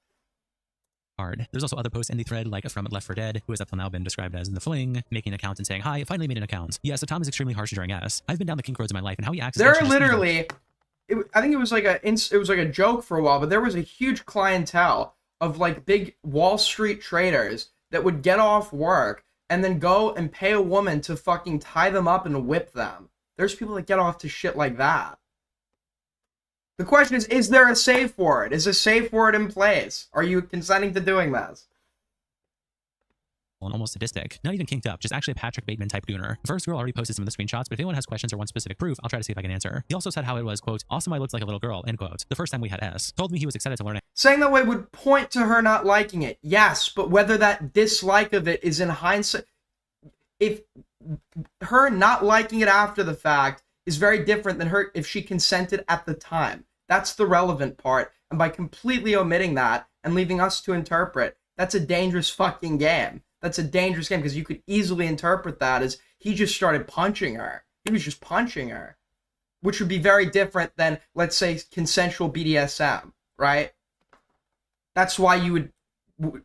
There's also other posts in the thread, like from Left 4 Dead, who has up till now been described as the fling, making an account and saying, "Hi, I finally made an account. Yeah, so Tom is extremely harsh during S. I've been down the kink roads in my life, and how he acts." There are literally, I think it was like a joke for a while, but there was a huge clientele of like big Wall Street traders that would get off work and then go and pay a woman to fucking tie them up and whip them. There's people that get off to shit like that. The question is there a safe word? Is a safe word in place? Are you consenting to doing this? And almost sadistic, not even kinked up, just actually a Patrick Bateman type gooner. The first girl already posted some of the screenshots, but if anyone has questions or wants specific proof, I'll try to see if I can answer. He also said how it was, quote, "Awesome, I looked like a little girl," end quote, the first time we had S. Told me he was excited to learn it. Saying that way would point to her not liking it. Yes, but whether that dislike of it is in hindsight, if her not liking it after the fact is very different than her if she consented at the time. That's the relevant part. And by completely omitting that and leaving us to interpret, that's a dangerous fucking game. That's a dangerous game because you could easily interpret that as he just started punching her. He was just punching her, which would be very different than, let's say, consensual BDSM, right? That's why you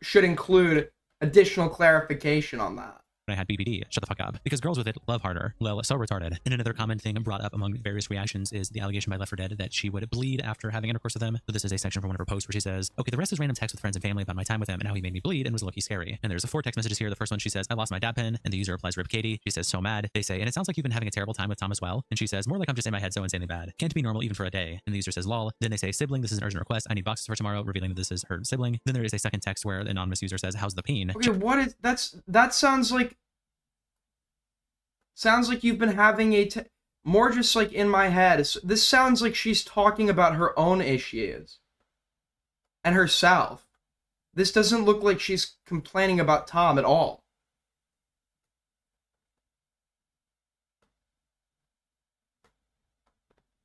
should include additional clarification on that. I had BBD, shut the fuck up. Because girls with it love harder. Lol, so retarded. And another common thing brought up among various reactions is the allegation by Left 4 Dead that she would bleed after having intercourse with him. So this is a section from one of her posts where she says, "Okay, the rest is random text with friends and family about my time with him and how he made me bleed and was low-key scary." And there's 4 text messages here. The first one, she says, "I lost my dab pen," and the user replies, "Rip Katie." She says, "So mad." They say, "And it sounds like you've been having a terrible time with Tom as well." And she says, "More like I'm just in my head so insanely bad. Can't be normal even for a day." And the user says, "Lol." Then they say, "Sibling, this is an urgent request. I need boxes for tomorrow," revealing that this is her sibling. Then there is a second text where the anonymous user says, "How's the peen?" Okay, what is that sounds like you've been having more just like in my head. This sounds like she's talking about her own issues and herself. This doesn't look like she's complaining about Tom at all.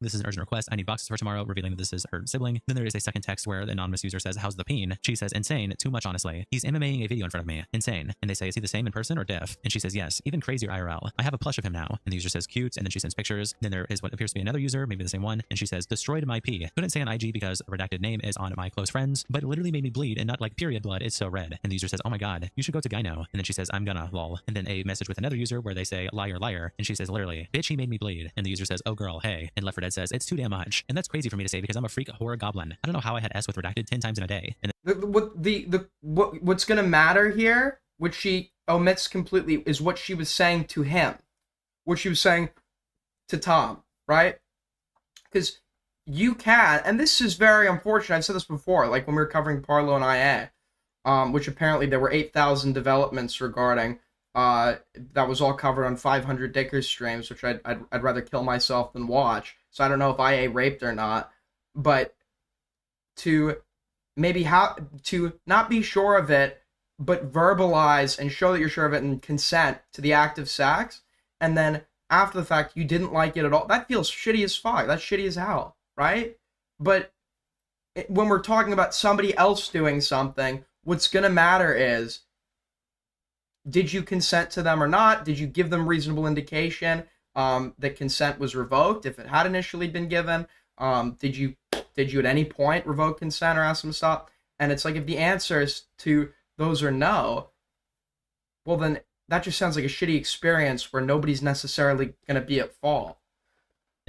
This is an urgent request. I need boxes for tomorrow, revealing that this is her sibling. Then there is a second text where the anonymous user says, "How's the peen?" She says, "Insane. Too much, honestly. He's MMAing a video in front of me. Insane." And they say, "Is he the same in person or diff?" And she says, "Yes. Even crazier IRL. I have a plush of him now." And the user says, "Cute." And then she sends pictures. Then there is what appears to be another user, maybe the same one. And she says, "Destroyed my pee. Couldn't say on IG because a redacted name is on my close friends, but it literally made me bleed and not like period blood. It's so red." And the user says, "Oh my God, you should go to gyno." And then she says, "I'm gonna, lol." And then a message with another user where they say, "Liar, liar." And she says, literally, "Bitch, he made me bleed." And the user says, "Oh girl, hey." And Left 4 Dead Ed says, it's too damn much. And that's crazy for me to say because I'm a freak horror goblin. I don't know how I had S with redacted 10 times in a day. And What's gonna matter here, which she omits completely, is what she was saying to him, what she was saying to Tom, right? Because you can, and this is very unfortunate. I've said this before, like when we were covering Parlo and IA, which apparently there were 8,000 developments regarding. That was all covered on 500 Dickers streams, which I'd rather kill myself than watch. So I don't know if IA raped or not, but to maybe to not be sure of it, but verbalize and show that you're sure of it and consent to the act of sex, and then after the fact you didn't like it at all. That feels shitty as fuck. That's shitty as hell, right? But when we're talking about somebody else doing something, what's gonna matter is, did you consent to them or not? Did you give them reasonable indication that consent was revoked if it had initially been given? Did you at any point revoke consent or ask them to stop? And it's like, if the answers to those are no, well then that just sounds like a shitty experience where nobody's necessarily going to be at fault.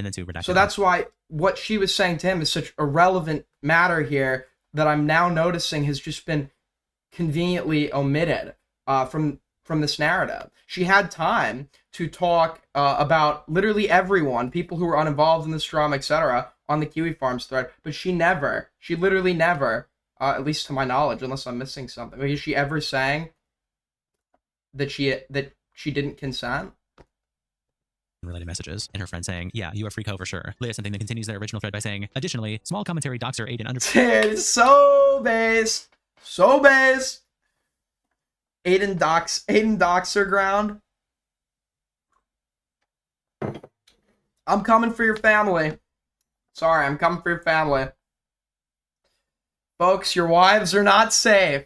then to redacted. So that's why what she was saying to him is such a relevant matter here that I'm now noticing has just been conveniently omitted from this narrative. She had time to talk about literally everyone, people who were uninvolved in this drama, etc., on the Kiwi Farms thread, but she literally never, at least to my knowledge, unless I'm missing something, is she ever saying that she didn't consent? Related messages, and her friend saying, yeah, you are freako for sure. Leah something that continues their original thread by saying, additionally, small commentary doxer Aiden under... Dude, so base. Aiden doxer ground. I'm coming for your family. Sorry, I'm coming for your family. Folks, your wives are not safe.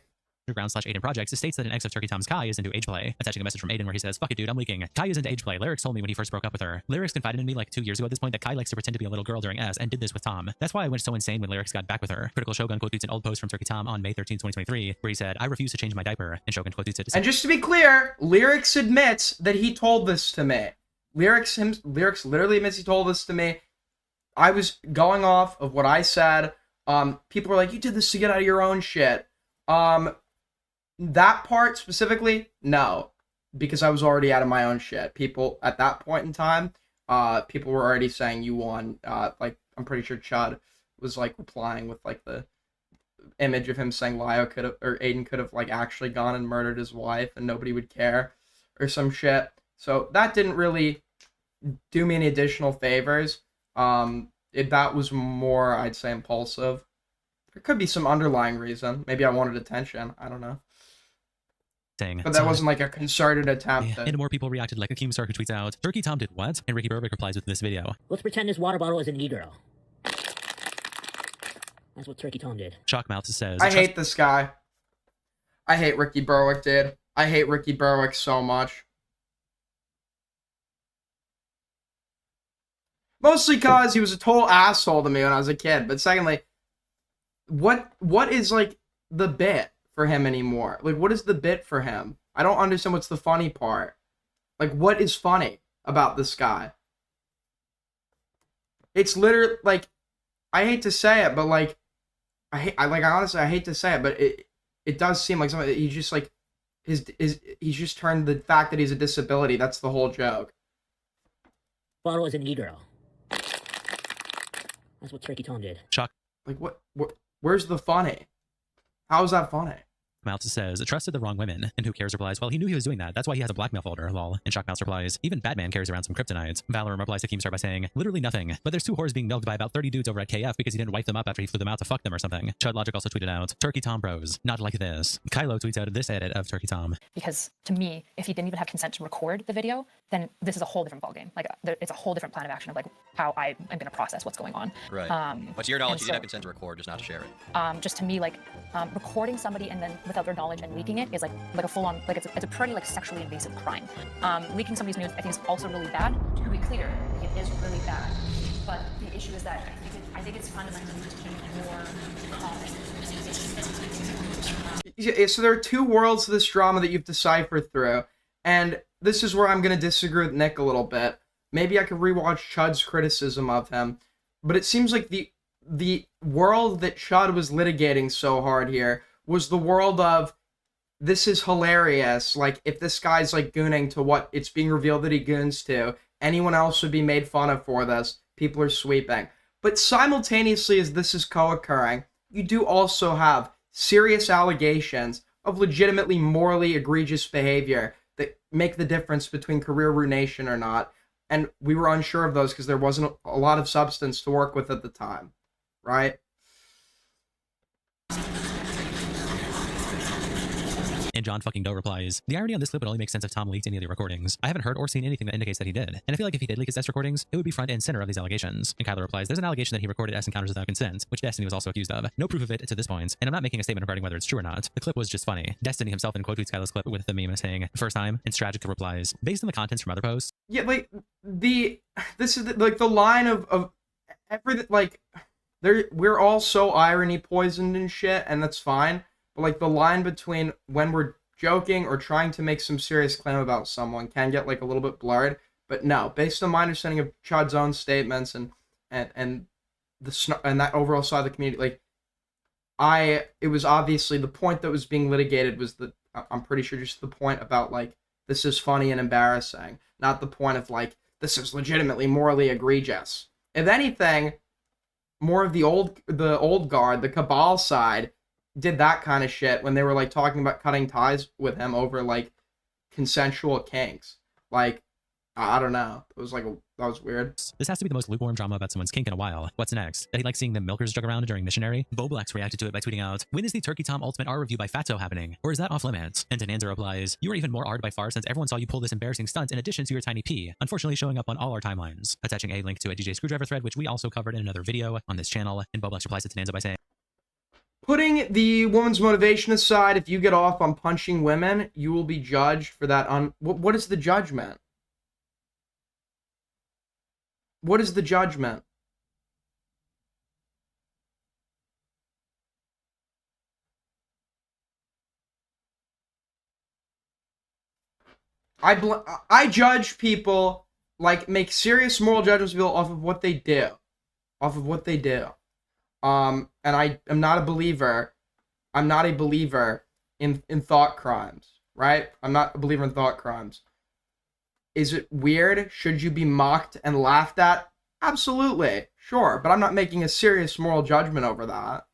Underground/Aiden Projects states that an ex of Turkey Tom's Kai is into age play, attaching a message from Aiden where he says, fuck it dude, I'm leaking. Kai is into age play. Lyrics told me when he first broke up with her. Lyrics confided in me like 2 years ago at this point that Kai likes to pretend to be a little girl during S and did this with Tom. That's why I went so insane when Lyrics got back with her. Critical Shogun quote tweets an old post from Turkey Tom on May 13, 2023, where he said, I refuse to change my diaper, and Shogun quote tweets it. And just to be clear, Lyrics admits that he told this to me. Lyrics literally admits he told this to me. I was going off of what I said. People were like, you did this to get out of your own shit. That part specifically, no, because I was already out of my own shit. People at that point in time, people were already saying you won. Like, I'm pretty sure Chud was like replying with like the image of him saying Aiden could have like actually gone and murdered his wife and nobody would care or some shit. So that didn't really do me any additional favors. That was more, I'd say, impulsive. There could be some underlying reason. Maybe I wanted attention. I don't know. But that wasn't like a concerted attempt. Yeah. And more people reacted, like Akeem Star, who tweets out, Turkey Tom did what? And Ricky Berwick replies with this video. Let's pretend this water bottle is an e-girl. That's what Turkey Tom did. Shockmouth says, I hate this guy. I hate Ricky Berwick, dude. I hate Ricky Berwick so much. Mostly because he was a total asshole to me when I was a kid. But secondly, what is like the bit for him anymore? Like, what is the bit for him? I don't understand what's the funny part. Like, what is funny about this guy? It's literally like, I hate to say it, but like, honestly, I hate to say it, but it does seem like something that he just like he's just turned the fact that he's a disability. That's the whole joke. Bottle is an e-girl. That's what Turkey Tom did. Like, what? Where's the funny? How is that funny? Shockmouth says, trusted the wrong women. And Who Cares replies, well, he knew he was doing that. That's why he has a blackmail folder, lol. And Shockmouth replies, even Batman carries around some kryptonite. Valorum replies to Keemstar by saying, literally nothing. But there's 2 whores being milked by about 30 dudes over at KF because he didn't wipe them up after he flew them out to fuck them or something. Chud Logic also tweeted out, Turkey Tom bros, not like this. Kylo tweets out this edit of Turkey Tom. Because to me, if he didn't even have consent to record the video, then this is a whole different ballgame. Like, it's a whole different plan of action of like how I am going to process what's going on. Right. But to your knowledge, you did have consent to record, just not to share it. Just to me, like, recording somebody and then without their knowledge and leaking it is like a full-on, like it's a pretty like sexually invasive crime. Leaking somebody's news, I think, is also really bad. To be clear, it is really bad. But the issue is that I think it's fundamentally more common. So there are 2 worlds to this drama that you've deciphered through, and this is where I'm going to disagree with Nick a little bit. Maybe I could rewatch Chud's criticism of him, but it seems like the world that Chud was litigating so hard here was the world of, this is hilarious. Like, if this guy's like gooning to what it's being revealed that he goons to, anyone else would be made fun of for this. People are sweeping. But simultaneously as this is co-occurring, you do also have serious allegations of legitimately morally egregious behavior that make the difference between career ruination or not. And we were unsure of those because there wasn't a lot of substance to work with at the time, right? And John fucking Doe replies, the irony on this clip would only make sense if Tom leaked any of the recordings. I haven't heard or seen anything that indicates that he did. And I feel like if he did leak his test recordings, it would be front and center of these allegations. And Kyler replies, there's an allegation that he recorded S encounters without consent, which Destiny was also accused of. No proof of it to this point, and I'm not making a statement regarding whether it's true or not. The clip was just funny. Destiny himself in quote tweets Kyler's clip with the meme saying, first time, and Stragic replies, based on the contents from other posts. Yeah, like, this is like the line of everything, like, we're all so irony poisoned and shit, and that's fine. But like the line between when we're joking or trying to make some serious claim about someone can get like a little bit blurred. But no, based on my understanding of Chud's own statements and that overall side of the community, like, it was obviously the point that was being litigated was I'm pretty sure just the point about like, this is funny and embarrassing, not the point of like, this is legitimately morally egregious. If anything, more of the old guard, the Cabal side, did that kind of shit when they were like talking about cutting ties with him over like consensual kinks. Like, I don't know. It was like, that was weird. This has to be the most lukewarm drama about someone's kink in a while. What's next? That he likes seeing the milkers jug around during Missionary? Boblax reacted to it by tweeting out, when is the Turkey Tom Ultimate R review by Fatso happening? Or is that off limits? And Tenanza replies, you are even more R'd by far since everyone saw you pull this embarrassing stunt in addition to your tiny P, unfortunately showing up on all our timelines. Attaching a link to a DJ Screwdriver thread, which we also covered in another video on this channel. And Boblax replies to Tenanza by saying, putting the woman's motivation aside, if you get off on punching women, you will be judged for that. What is the judgment? What is the judgment? I judge people, like, make serious moral judgments of people off of what they do. Off of what they do. And I am not a believer. I'm not a believer in thought crimes, right? I'm not a believer in thought crimes. Is it weird? Should you be mocked and laughed at? Absolutely, sure. But I'm not making a serious moral judgment over that.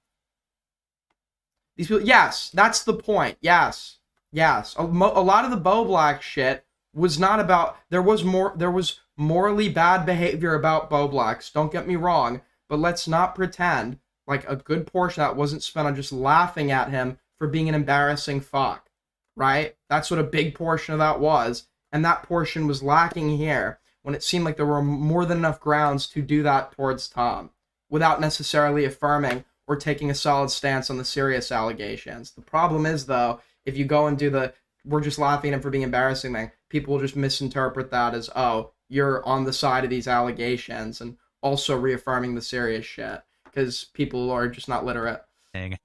These people, yes, that's the point. Yes. A lot of the Boblax shit was not about, there was morally bad behavior about Boblax, don't get me wrong, but let's not pretend like a good portion of that wasn't spent on just laughing at him for being an embarrassing fuck, right? That's what a big portion of that was, and that portion was lacking here when it seemed like there were more than enough grounds to do that towards Tom without necessarily affirming or taking a solid stance on the serious allegations. The problem is, though, if you go and do we're just laughing at him for being embarrassing thing, people will just misinterpret that as, oh, you're on the side of these allegations and also reaffirming the serious shit because people are just not literate.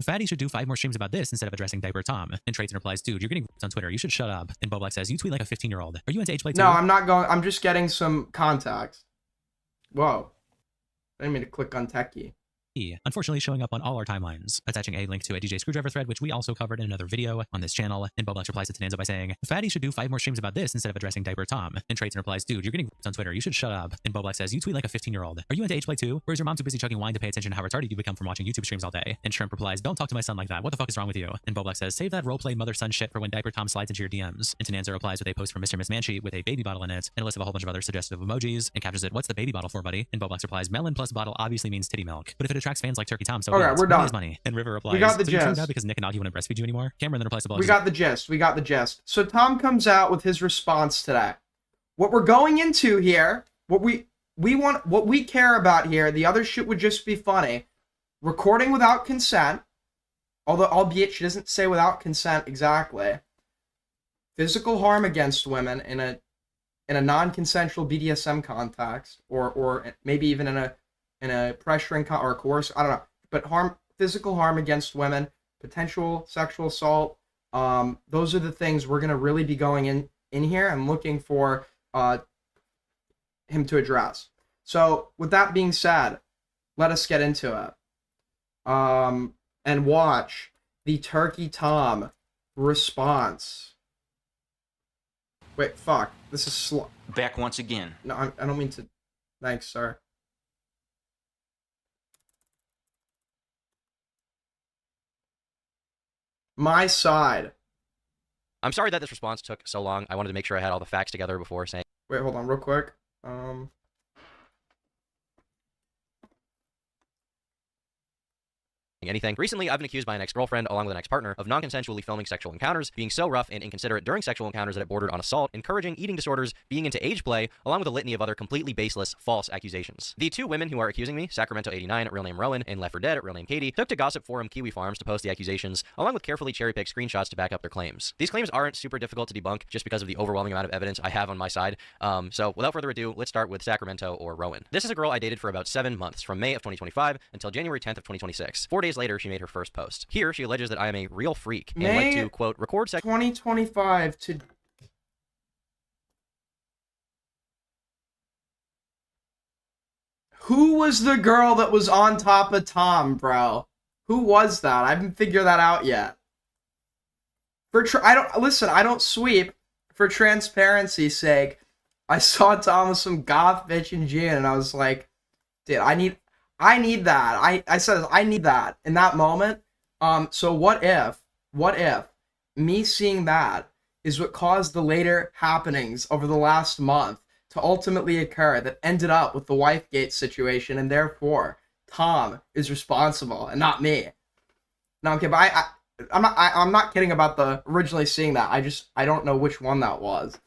Fatty should do 5 more streams about this instead of addressing Diaper Tom. And Trayton replies, dude, you're getting on Twitter. You should shut up. And Boblax says, you tweet like a 15-year-old. Are you into age play too? No, I'm not going. I'm just getting some context. Whoa. I didn't mean to click on Techie. Unfortunately showing up on all our timelines. Attaching a link to a DJ Screwdriver thread, which we also covered in another video on this channel. And Boblax replies to Tenanza by saying, Fatty should do 5 more streams about this instead of addressing Diaper Tom. And Trayton replies, dude, you're getting on Twitter. You should shut up. And Boblax says, you tweet like a 15-year-old. Are you into age play too? Or is your mom too busy chugging wine to pay attention to how retarded you become from watching YouTube streams all day? And Shrimp replies, don't talk to my son like that. What the fuck is wrong with you? And Boblax says, save that roleplay mother-son shit for when Diaper Tom slides into your DMs. And Tenanza replies with a post from Mr. Miss Manchi with a baby bottle in it and a list of a whole bunch of other suggestive emojis and captures it, what's the baby bottle for, buddy? And Boblax replies, melon plus bottle obviously means titty milk. But if it attracts fans like Turkey Tom, so okay, we're done. Money. And River replies, we got the so gist. You that because Nick and Augie want to breastfeed you anymore? Cameron then replies to Boblax, we got the gist. So Tom comes out with his response today. What we're going into here, what we care about here, the other shit would just be funny. Recording without consent, although albeit she doesn't say without consent exactly. Physical harm against women in a non-consensual BDSM context, or maybe even in a pressuring or coerce, I don't know, but physical harm against women, potential sexual assault. Those are the things we're gonna really be going in here. I'm looking for him to address. So with that being said, let us get into it. And watch the Turkey Tom response. Wait, fuck. This is Back once again. No, I don't mean to. Thanks, sir. My side. I'm sorry that this response took so long. I wanted to make sure I had all the facts together before saying Wait, hold on, real quick. anything. Recently, I've been accused by an ex-girlfriend, along with an ex-partner, of non-consensually filming sexual encounters, being so rough and inconsiderate during sexual encounters that it bordered on assault, encouraging eating disorders, being into age play, along with a litany of other completely baseless, false accusations. The two women who are accusing me, Sacramento89, real name Rowan, and Left 4 Dead, real name Katie, took to gossip forum Kiwi Farms to post the accusations, along with carefully cherry-picked screenshots to back up their claims. These claims aren't super difficult to debunk just because of the overwhelming amount of evidence I have on my side. So without further ado, let's start with Sacramento or Rowan. This is a girl I dated for about 7 months, from May of 2025 until January 10th of 2026. 4 days later, she made her first post. Here, she alleges that I am a real freak and like to, quote, record sex 2025 to... Who was the girl that was on top of Tom, bro? Who was that? I haven't figured that out yet. I don't sweep. For transparency's sake, I saw Tom with some goth bitch in June, and I was like, dude, I need that. I said, I need that in that moment. So what if me seeing that is what caused the later happenings over the last month to ultimately occur that ended up with the Wifegate situation, and therefore Tom is responsible and not me. No, I'm kidding, but I'm not kidding about the originally seeing that. I don't know which one that was.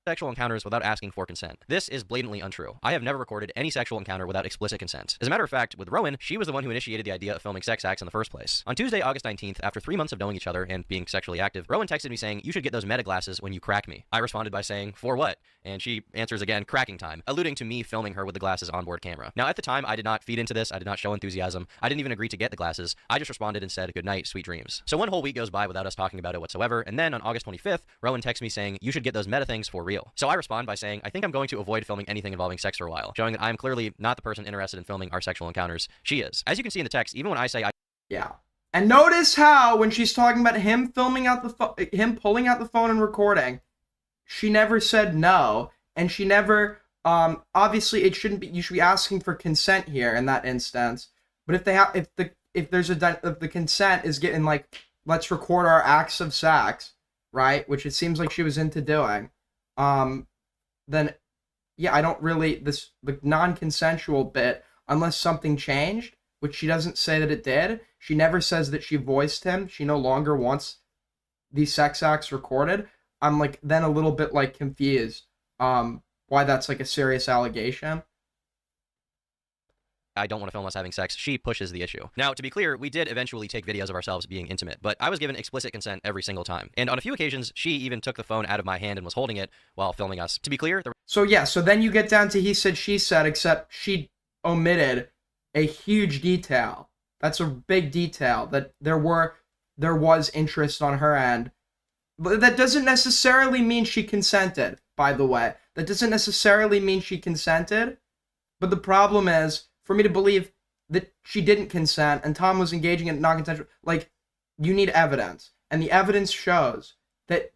sexual encounters without asking for consent. This is blatantly untrue. I have never recorded any sexual encounter without explicit consent. As a matter of fact, with Rowan, she was the one who initiated the idea of filming sex acts in the first place. On Tuesday, August 19th, after 3 months of knowing each other and being sexually active, Rowan texted me saying, "You should get those meta glasses when you crack me." I responded by saying, "For what?" And she answers again, "Cracking time," alluding to me filming her with the glasses onboard camera. Now, at the time, I did not feed into this. I did not show enthusiasm. I didn't even agree to get the glasses. I just responded and said, "Good night, sweet dreams." So 1 whole week goes by without us talking about it whatsoever, and then on August 25th, Rowan texts me saying, "You should get those meta things for real." So I respond by saying, "I think I'm going to avoid filming anything involving sex for a while," showing that I'm clearly not the person interested in filming our sexual encounters. She is. As you can see in the text, even when I say Yeah. And notice how when she's talking about him filming out him pulling out the phone and recording, she never said no, and she never obviously it shouldn't be, you should be asking for consent here in that instance. But if they have if the consent is getting like, let's record our acts of sex, right? Which it seems like she was into doing. Then yeah, I don't really, the non-consensual bit, unless something changed, which she doesn't say that it did. She never says that she voiced him. She no longer wants these sex acts recorded. I'm like then a little bit like confused why that's like a serious allegation. I don't want to film us having sex, she pushes the issue. Now, to be clear, we did eventually take videos of ourselves being intimate, but I was given explicit consent every single time. And on a few occasions, she even took the phone out of my hand and was holding it while filming us. To be clear, So yeah, so then you get down to he said, she said, except she omitted a huge detail. That's a big detail, that there was interest on her end. But that doesn't necessarily mean she consented, by the way. That doesn't necessarily mean she consented. But the problem is, for me to believe that she didn't consent and Tom was engaging in non-consensual, like, you need evidence. And the evidence shows that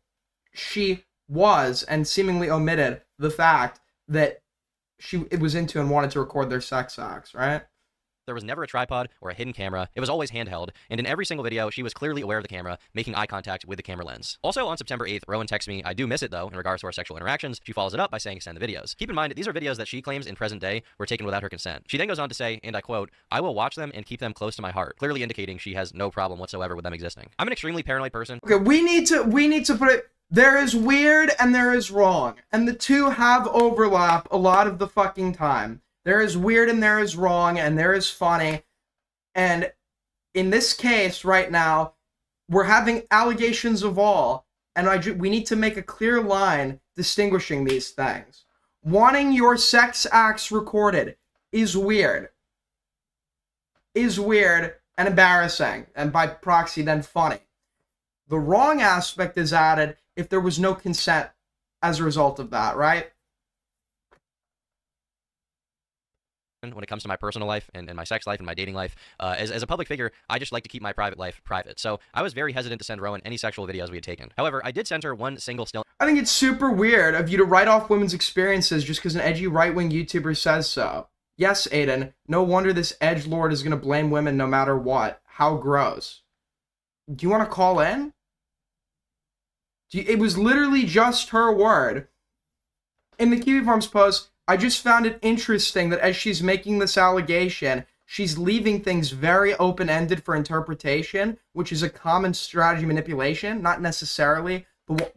she was, and seemingly omitted the fact that it was into and wanted to record their sex acts, right? there was never a tripod or a hidden camera. It was always handheld, and in every single video, she was clearly aware of the camera, making eye contact with the camera lens. Also, on September 8th, Rowan texts me, "I do miss it though," in regards to our sexual interactions. She follows it up by saying, "Send the videos." Keep in mind, these are videos that she claims in present day were taken without her consent. She then goes on to say, and I quote, "I will watch them and keep them close to my heart," clearly indicating she has no problem whatsoever with them existing. I'm an extremely paranoid person. Okay, we need to put it, there is weird and there is wrong, and the two have overlap a lot of the fucking time. There is weird and there is wrong, and there is funny. And in this case right now, we're having allegations of all, and we need to make a clear line distinguishing these things. Wanting your sex acts recorded is weird. And embarrassing, and by proxy then funny. The wrong aspect is added if there was no consent as a result of that, right? when it comes to my personal life and my sex life and my dating life. As a public figure, I just like to keep my private life private. So I was very hesitant to send Rowan any sexual videos we had taken. However, I did send her one single still I think it's super weird of you to write off women's experiences just because an edgy right-wing YouTuber says so. Yes, Aiden, no wonder this edgelord is going to blame women no matter what. How gross. Do you want to call in? It was literally just her word. In the Kiwi Farms post, I just found it interesting that as she's making this allegation, she's leaving things very open-ended for interpretation, which is a common strategy manipulation, not necessarily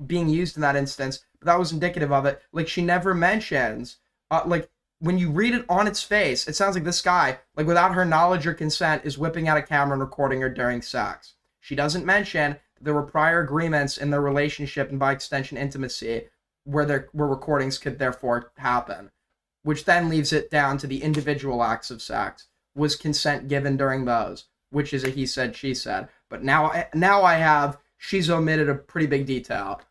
being used in that instance, but that was indicative of it. Like, she never mentions, like, when you read it on its face, it sounds like this guy, like, without her knowledge or consent, is whipping out a camera and recording her during sex. She doesn't mention that there were prior agreements in their relationship and by extension intimacy where recordings could therefore happen, which then leaves it down to the individual acts of sex. Was consent given during those? Which is a he said, she said. But now I have, she's omitted a pretty big detail.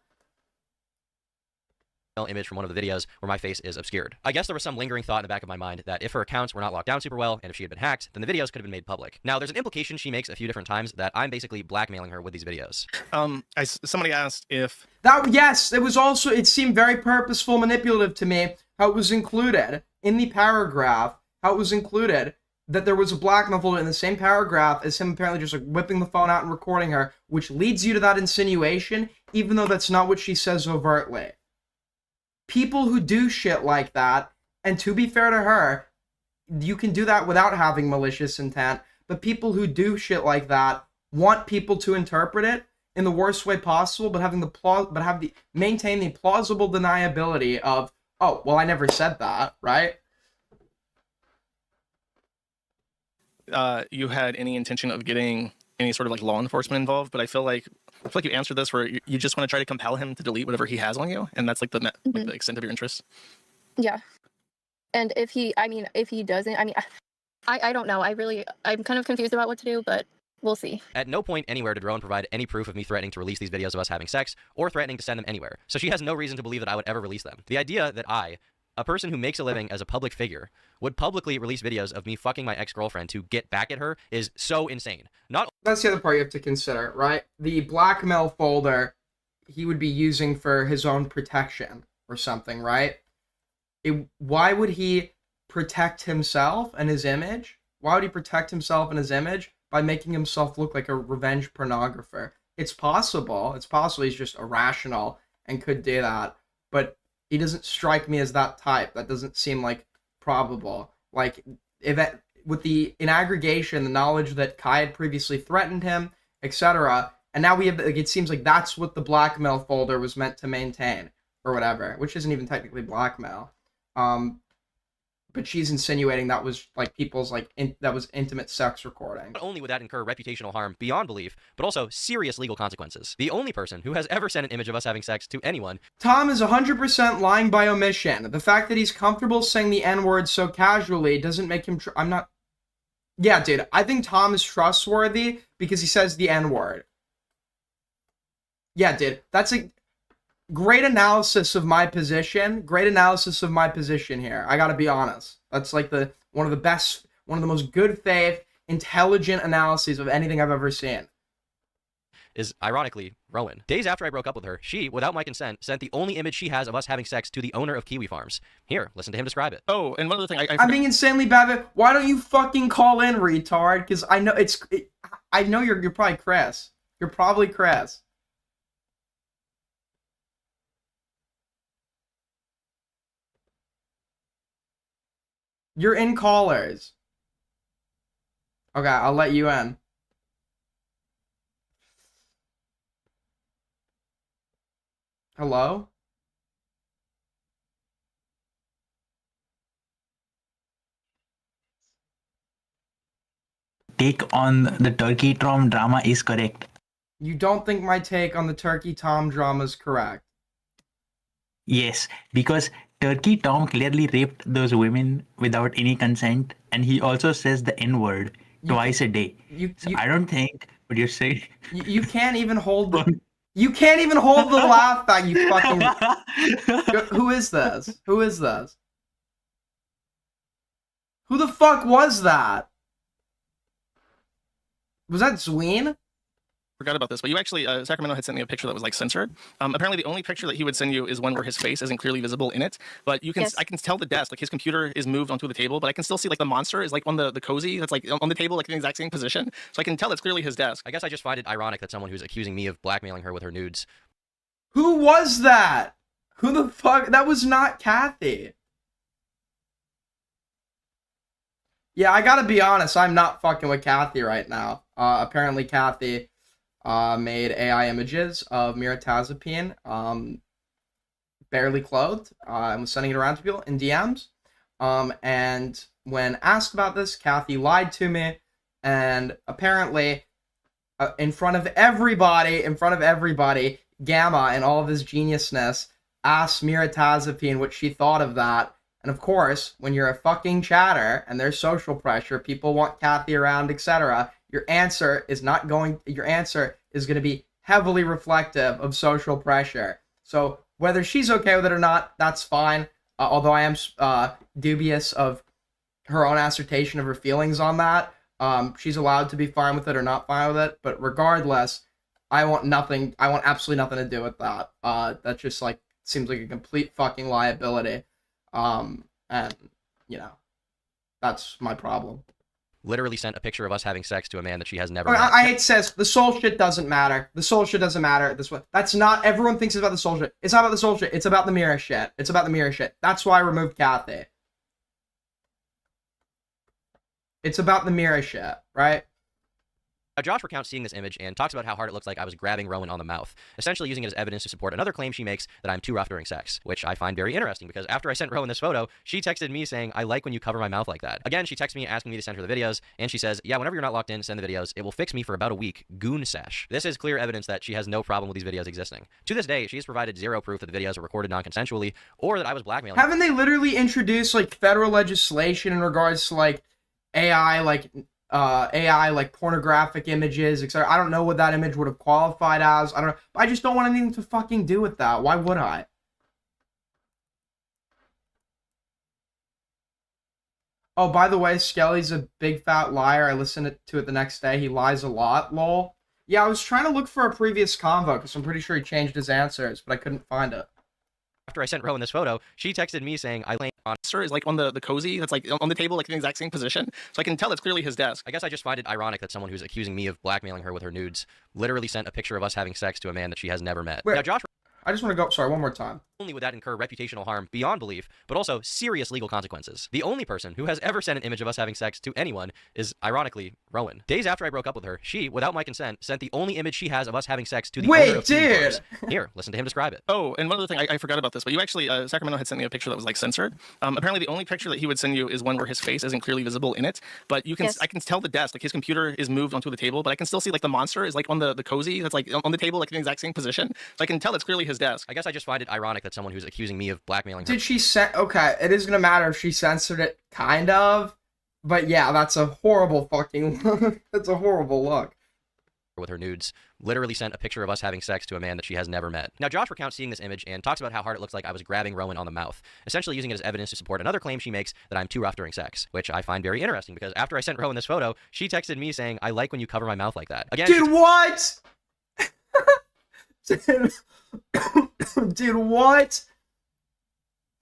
image from one of the videos where my face is obscured. I guess there was some lingering thought in the back of my mind that if her accounts were not locked down super well, and if she had been hacked, then the videos could have been made public. Now, there's an implication she makes a few different times that I'm basically blackmailing her with these videos. Somebody asked if... Yes, it was also, it seemed very purposeful, manipulative to me, how it was included in the paragraph, how it was included that there was a blackmail folder in the same paragraph as him apparently just like whipping the phone out and recording her, which leads you to that insinuation, even though that's not what she says overtly. People who do shit like that, and to be fair to her, you can do that without having malicious intent, but people who do shit like that want people to interpret it in the worst way possible, but maintain the plausible deniability of, oh, well, I never said that, right? You had any intention of getting any sort of like law enforcement involved, but I feel like you answered this where you just want to try to compel him to delete whatever he has on you, and that's like the like the extent of your interest. Yeah, and if he doesn't, I don't know. I'm kind of confused about what to do, but we'll see. At no point anywhere did Rowan provide any proof of me threatening to release these videos of us having sex, or threatening to send them anywhere, so she has no reason to believe that I would ever release them. The idea that I, a person who makes a living as a public figure, would publicly release videos of me fucking my ex-girlfriend to get back at her is so insane. That's the other part you have to consider, right? The blackmail folder he would be using for his own protection or something, right? Why would he protect himself and his image? Why would he protect himself and his image? By making himself look like a revenge pornographer. It's possible he's just irrational and could do that, but he doesn't strike me as that type. That doesn't seem like probable. Like, in aggregation, the knowledge that Kai had previously threatened him, etc., and now we have, like, it seems like that's what the blackmail folder was meant to maintain, or whatever, which isn't even technically blackmail. But she's insinuating that was like people's that was intimate sex recording. Not only would that incur reputational harm beyond belief, but also serious legal consequences. The only person who has ever sent an image of us having sex to anyone. Tom is 100% lying by omission. The fact that he's comfortable saying the N-word so casually doesn't make him Yeah, dude, I think Tom is trustworthy because he says the N-word. Yeah, dude, that's a great analysis of my position. Great analysis of my position here. I gotta be honest. That's like one of the most good faith, intelligent analyses of anything I've ever seen. Is ironically Rowan. Days after I broke up with her, she, without my consent, sent the only image she has of us having sex to the owner of Kiwi Farms. Here, listen to him describe it. Oh, and one other thing, I'm being insanely bad. Why don't you fucking call in, retard? Because I know I know you're probably Chris. You're probably Chris. You're in callers. Okay, I'll let you in. Hello? Take on the Turkey Tom drama is correct. You don't think my take on the Turkey Tom drama is correct? Yes, because Turkey Tom clearly raped those women without any consent, and he also says the N-word twice a day. I don't think what you're saying. You can't even hold the. You can't even hold the laugh back. You fucking. Who is this? Who is this? Who the fuck was that? Was that Zween? Forgot about this, but you actually, Sacramento had sent me a picture that was like censored. Apparently, the only picture that he would send you is one where his face isn't clearly visible in it. But you can, Yes. I can tell the desk, like his computer is moved onto the table, but I can still see like the monster is like on the cozy that's like on the table, like in the exact same position. So I can tell it's clearly his desk. I guess I just find it ironic that someone who's accusing me of blackmailing her with her nudes. Who was that? Who the fuck? That was not Kathy. Yeah, I gotta be honest, I'm not fucking with Kathy right now. Apparently Kathy made AI images of Miratazapine, barely clothed, and was sending it around to people in DMs. And when asked about this, Kathy lied to me, and apparently, in front of everybody, Gamma and all of his geniusness asked Miratazapine what she thought of that. And of course, when you're a fucking chatter and there's social pressure, people want Kathy around, etc., your answer is going to be heavily reflective of social pressure. So whether she's okay with it or not, that's fine. Although I am dubious of her own assertion of her feelings on that. She's allowed to be fine with it or not fine with it. But regardless, I want absolutely nothing to do with that. That just like seems like a complete fucking liability. And you know, that's my problem. Literally sent a picture of us having sex to a man that she has never Okay, met. I hate says the soul shit doesn't matter. The soul shit doesn't matter. That's not, everyone thinks it's about the soul shit. It's not about the soul shit. It's about the mirror shit. It's about the mirror shit. That's why I removed Kathy. It's about the mirror shit, right? Now, Josh recounts seeing this image and talks about how hard it looks like I was grabbing Rowan on the mouth, essentially using it as evidence to support another claim she makes that I'm too rough during sex, which I find very interesting because after I sent Rowan this photo, she texted me saying, I like when you cover my mouth like that. Again, she texts me asking me to send her the videos, and she says, yeah, whenever you're not locked in, send the videos. It will fix me for about a week. Goon sesh. This is clear evidence that she has no problem with these videos existing. To this day, she has provided zero proof that the videos are recorded non-consensually or that I was blackmailing. Haven't they literally introduced like federal legislation in regards to like AI, like pornographic images, etc. I don't know what that image would have qualified as. I don't know. I just don't want anything to fucking do with that. Why would I? Oh, by the way, Skelly's a big fat liar. I listened to it the next day. He lies a lot, lol. Yeah, I was trying to look for a previous convo because I'm pretty sure he changed his answers, but I couldn't find it. After I sent Rowan this photo, she texted me saying, I Monster is like on the cozy that's like on the table, like in the exact same position. So I can tell it's clearly his desk. I guess I just find it ironic that someone who's accusing me of blackmailing her with her nudes literally sent a picture of us having sex to a man that she has never met. Wait. Now, Josh, I just want to go, sorry, one more time. only would that incur reputational harm beyond belief, but also serious legal consequences. The only person who has ever sent an image of us having sex to anyone is, ironically, Rowan. Days after I broke up with her, she, without my consent, sent the only image she has of us having sex to the owner of Team Bars. Here, listen to him describe it. Oh, and one other thing, I forgot about this, but you actually, Sacramento had sent me a picture that was like censored. Apparently, the only picture that he would send you is one where his face isn't clearly visible in it. But you can, Yes. I can tell the desk, like his computer is moved onto the table, but I can still see like the monster is like on the cozy that's like on the table, like in the exact same position. So I can tell it's clearly his desk. I guess I just find it ironic that someone who's accusing me of blackmailing her. Did she okay, it is gonna matter if she censored it, kind of. But yeah, that's a horrible fucking that's a horrible look. With her nudes, literally sent a picture of us having sex to a man that she has never met. Now, Josh recounts seeing this image and talks about how hard it looks like I was grabbing Rowan on the mouth, essentially using it as evidence to support another claim she makes that I'm too rough during sex, which I find very interesting because after I sent Rowan this photo, she texted me saying, I like when you cover my mouth like that. Again, Dude, what? Dude, what?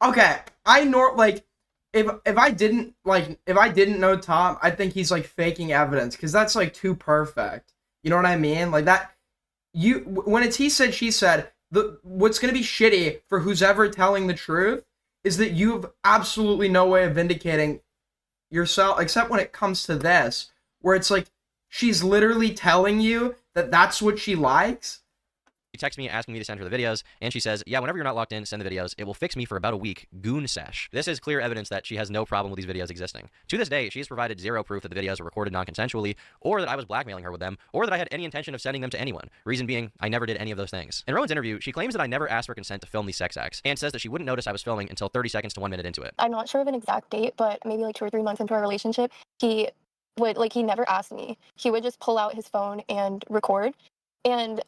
Okay, if I didn't know Tom, I think he's like faking evidence because that's like too perfect. You know what I mean? Like that. When it's he said, she said. What's gonna be shitty for who's ever telling the truth is that you have absolutely no way of vindicating yourself, except when it comes to this, where it's like she's literally telling you that that's what she likes. She texts me asking me to send her the videos, and she says, yeah, whenever you're not locked in, send the videos. It will fix me for about a week. Goon sesh. This is clear evidence that she has no problem with these videos existing. To this day, she has provided zero proof that the videos are recorded non-consensually, or that I was blackmailing her with them, or that I had any intention of sending them to anyone. Reason being, I never did any of those things. In Rowan's interview, she claims that I never asked for consent to film these sex acts, and says that she wouldn't notice I was filming until 30 seconds to 1 minute into it. I'm not sure of an exact date, but maybe like 2 or 3 months into our relationship, he would he never asked me. He would just pull out his phone and record. And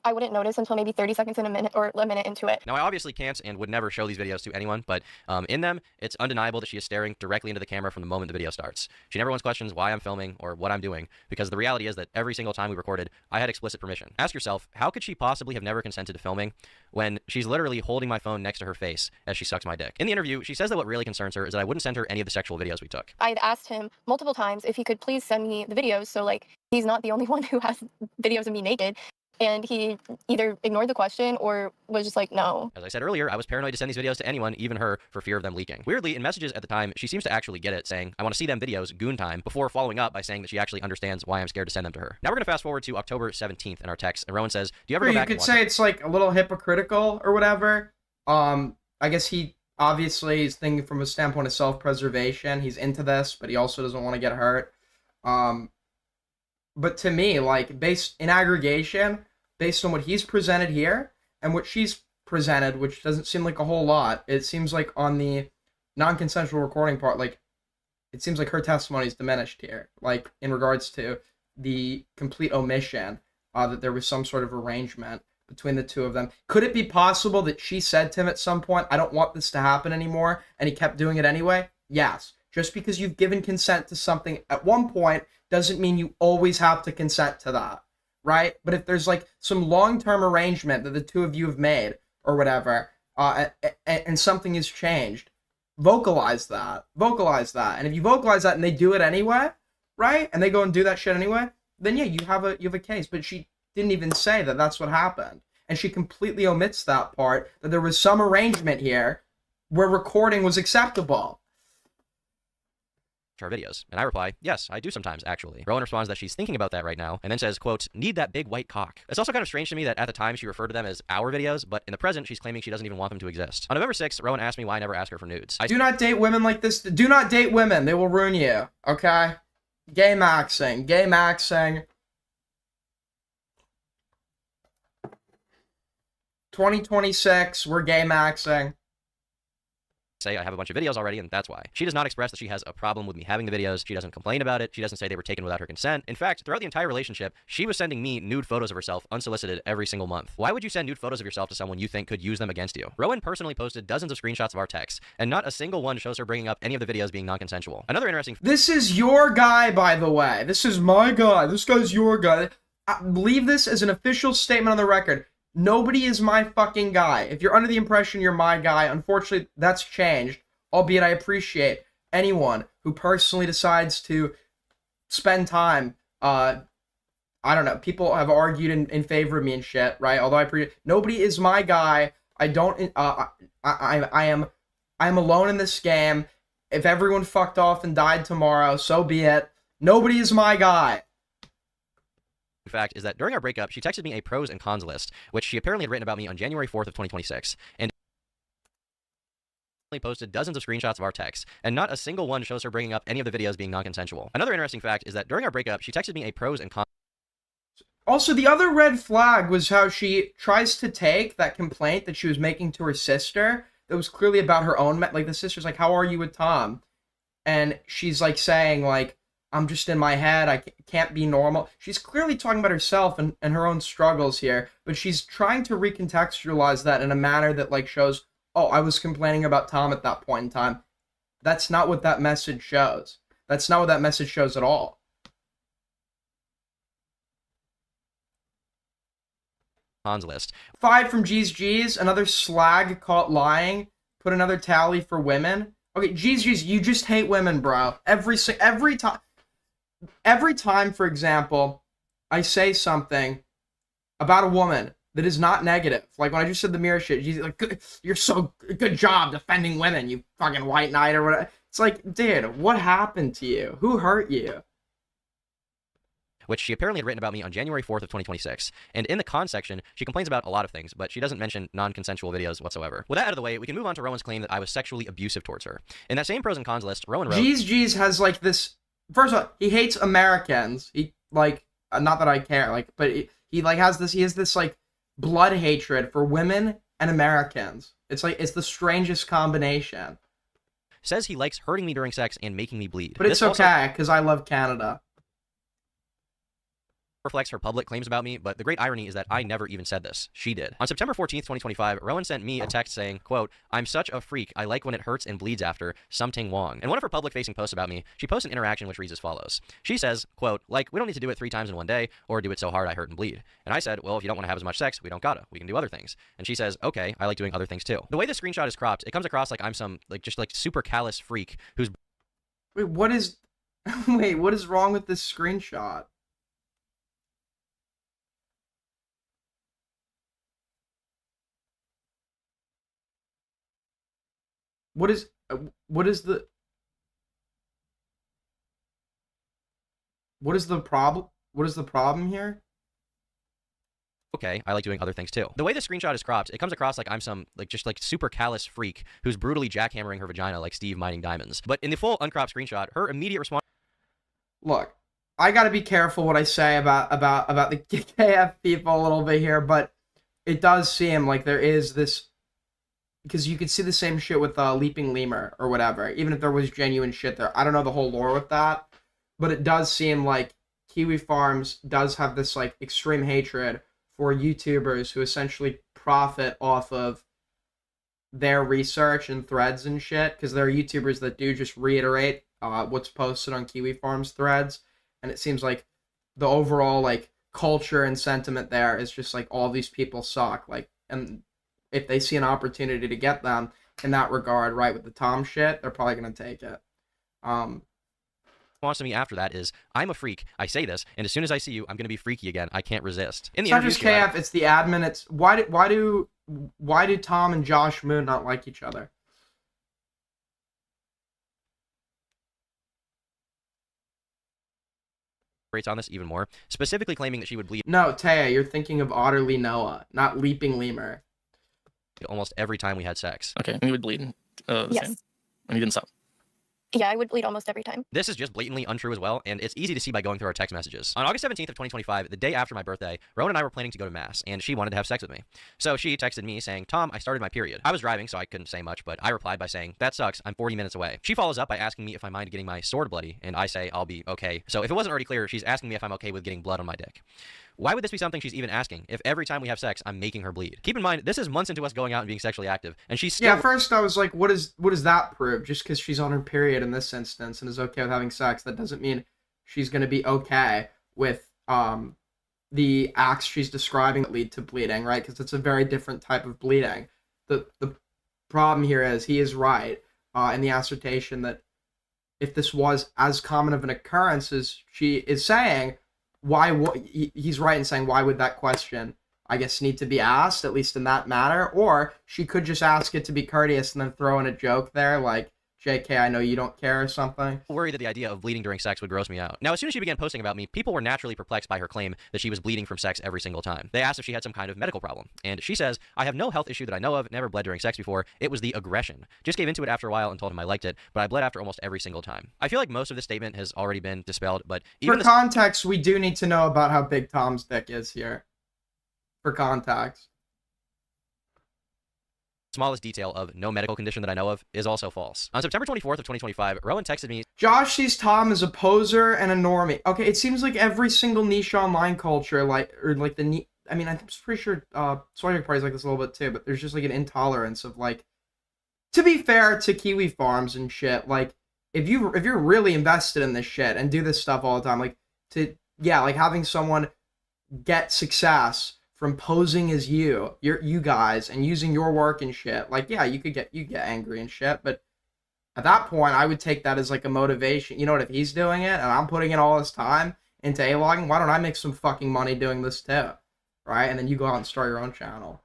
I wouldn't notice until maybe 30 seconds in a minute or a minute into it. Now, I obviously can't and would never show these videos to anyone, but in them, it's undeniable that she is staring directly into the camera from the moment the video starts. She never once questions why I'm filming or what I'm doing, because the reality is that every single time we recorded, I had explicit permission. Ask yourself, how could she possibly have never consented to filming when she's literally holding my phone next to her face as she sucks my dick? In the interview, she says that what really concerns her is that I wouldn't send her any of the sexual videos we took. I had asked him multiple times if he could please send me the videos, so like he's not the only one who has videos of me naked. And he either ignored the question or was just like, no. As I said earlier, I was paranoid to send these videos to anyone, even her, for fear of them leaking. Weirdly, in messages at the time, she seems to actually get it, saying, I want to see them videos, goon time, before following up by saying that she actually understands why I'm scared to send them to her. Now we're going to fast forward to October 17th in our text, and Rowan says, do you ever go back You could say it's like a little hypocritical or whatever. I guess he obviously is thinking from a standpoint of self-preservation. He's into this, but he also doesn't want to get hurt. But to me, like, based in aggregation, based on what he's presented here and what she's presented, which doesn't seem like a whole lot, it seems like on the non-consensual recording part, like, it seems like her testimony is diminished here, like, in regards to the complete omission that there was some sort of arrangement between the two of them. Could it be possible that she said to him at some point, I don't want this to happen anymore, and he kept doing it anyway? Yes. Just because you've given consent to something at one point doesn't mean you always have to consent to that. Right? But if there's like some long-term arrangement that the two of you have made or whatever, and something has changed, vocalize that. And if you vocalize that and they do it anyway, right? And they go and do that shit anyway, then yeah, you have a case. But she didn't even say that that's what happened. And she completely omits that part, that there was some arrangement here where recording was acceptable. Our videos. And I reply, yes, I do sometimes, actually. Rowan responds that she's thinking about that right now, and then says, quote, need that big white cock. It's also kind of strange to me that at the time she referred to them as our videos, but in the present she's claiming she doesn't even want them to exist. On November 6th, Rowan asked me why I never ask her for nudes. Do not date women like this. Do not date women. They will ruin you. Okay? Gay maxing. 2026, we're gay maxing. Say I have a bunch of videos already, and that's why. She does not express that she has a problem with me having the videos. She doesn't complain about it. She doesn't say they were taken without her consent. In fact, throughout the entire relationship, she was sending me nude photos of herself unsolicited every single month. Why would you send nude photos of yourself to someone you think could use them against you? Rowan personally posted dozens of screenshots of our texts, and not a single one shows her bringing up any of the videos being non-consensual. Another interesting... This is your guy, by the way. This is my guy. This guy's your guy. Leave this as an official statement on the record. Nobody is my fucking guy. If you're under the impression you're my guy, unfortunately, that's changed. Albeit I appreciate anyone who personally decides to spend time. I don't know. People have argued in favor of me and shit, right? Although I appreciate, nobody is my guy. I don't. I am alone in this game. If everyone fucked off and died tomorrow, so be it. Nobody is my guy. Fact is that during our breakup, she texted me a pros and cons list, which she apparently had written about me on January 4th of 2026, and posted dozens of screenshots of our texts, and not a single one shows her bringing up any of the videos being non-consensual. Another interesting fact is that during our breakup, she texted me a pros and cons. Also, the other red flag was how she tries to take that complaint that she was making to her sister that was clearly about her own, like the sister's like, how are you with Tom? And she's like saying like, I'm just in my head, I can't be normal. She's clearly talking about herself and her own struggles here, but she's trying to recontextualize that in a manner that like shows, oh, I was complaining about Tom at that point in time. That's not what that message shows. That's not what that message shows at all. Cons list. 5 from G's, another slag caught lying. Put another tally for women. Okay, G's, you just hate women, bro. Every time, for example, I say something about a woman that is not negative. Like when I just said the mirror shit, she's like, you're so good job defending women, you fucking white knight or whatever. It's like, dude, what happened to you? Who hurt you? Which she apparently had written about me on January 4th of 2026. And in the con section, she complains about a lot of things, but she doesn't mention non-consensual videos whatsoever. With that out of the way, we can move on to Rowan's claim that I was sexually abusive towards her. In that same pros and cons list, Rowan wrote... G's has like this... First of all, he hates Americans. He, like, not that I care, like, but he like has this like blood hatred for women and Americans. It's like, it's the strangest combination. Says he likes hurting me during sex and making me bleed. But it's okay, because I love Canada. reflects her public claims about me, but the great irony is that I never even said this. She did. On September 14th, 2025, Rowan sent me a text saying, quote, "I'm such a freak. I like when it hurts and bleeds after. Something Wong." In one of her public-facing posts about me, she posts an interaction which reads as follows. She says, quote, "Like, we don't need to do it 3 times in one day or do it so hard I hurt and bleed." And I said, well, if you don't want to have as much sex, we don't gotta. We can do other things. And she says, okay, I like doing other things too. The way this screenshot is cropped, it comes across like I'm some, just super callous freak who's... Wait, what is... Wait, what is wrong with this screenshot? What is the problem? What is the problem here? Okay, I like doing other things too. The way this screenshot is cropped, it comes across like I'm some, super callous freak who's brutally jackhammering her vagina like Steve mining diamonds. But in the full uncropped screenshot, her immediate response... Look, I gotta be careful what I say about the KF people a little bit here, but it does seem like there is this... Because you could see the same shit with Leaping Lemur or whatever, even if there was genuine shit there. I don't know the whole lore with that, but it does seem like Kiwi Farms does have this, like, extreme hatred for YouTubers who essentially profit off of their research and threads and shit, because there are YouTubers that do just reiterate what's posted on Kiwi Farms threads, and it seems like the overall, like, culture and sentiment there is just, like, all these people suck, like, and if they see an opportunity to get them in that regard, right, with the Tom shit, they're probably going to take it. Response to me after that is, I'm a freak. I say this, and as soon as I see you, I'm going to be freaky again. I can't resist. In the it's not just KF, it's the admin. It's why do Tom and Josh Moon not like each other? On this even more, specifically claiming that she would bleed... No, Taya, you're thinking of Otterly Noah, not Leaping Lemur. Almost every time we had sex. Okay, and you would bleed the Yes. same. And you didn't stop. Yeah, I would bleed almost every time. This is just blatantly untrue as well, and it's easy to see by going through our text messages. On August 17th of 2025, the day after my birthday, Rowan and I were planning to go to Mass, and she wanted to have sex with me. So she texted me saying, Tom, I started my period. I was driving, so I couldn't say much, but I replied by saying, that sucks, I'm 40 minutes away. She follows up by asking me if I mind getting my sword bloody, and I say I'll be okay. So if it wasn't already clear, she's asking me if I'm okay with getting blood on my dick. Why would this be something she's even asking if every time we have sex, I'm making her bleed? Keep in mind, this is months into us going out and being sexually active, and she's still... Yeah, first I was like, what does that prove? Just because she's on her period in this instance and is okay with having sex, that doesn't mean she's going to be okay with the acts she's describing that lead to bleeding, right? Because it's a very different type of bleeding. The problem here is he is right in the assertion that if this was as common of an occurrence as she is saying, he's right in saying, why would that question, I guess, need to be asked, at least in that matter? Or she could just ask it to be courteous and then throw in a joke there, like, JK, I know you don't care or something. Worried that the idea of bleeding during sex would gross me out. Now, as soon as she began posting about me, people were naturally perplexed by her claim that she was bleeding from sex every single time. They asked if she had some kind of medical problem. And she says, I have no health issue that I know of, never bled during sex before. It was the aggression. Just gave into it after a while and told him I liked it, but I bled after almost every single time. I feel like most of this statement has already been dispelled, but even for context, we do need to know about how big Tom's dick is here. For context. Smallest detail of no medical condition that I know of is also false. On September 24th of 2025, Rowan texted me, Josh sees Tom as a poser and a normie. Okay, it seems like every single niche online culture, I'm pretty sure Sawyer Party's like this a little bit too, but there's just like an intolerance of like, to be fair to Kiwi Farms and shit, like if you're really invested in this shit and do this stuff all the time, like having someone get success from posing as you guys and using your work and shit, like, yeah, you get angry and shit, but at that point, I would take that as like a motivation. You know what, if he's doing it and I'm putting in all this time into A-logging, why don't I make some fucking money doing this too, right? And then you go out and start your own channel.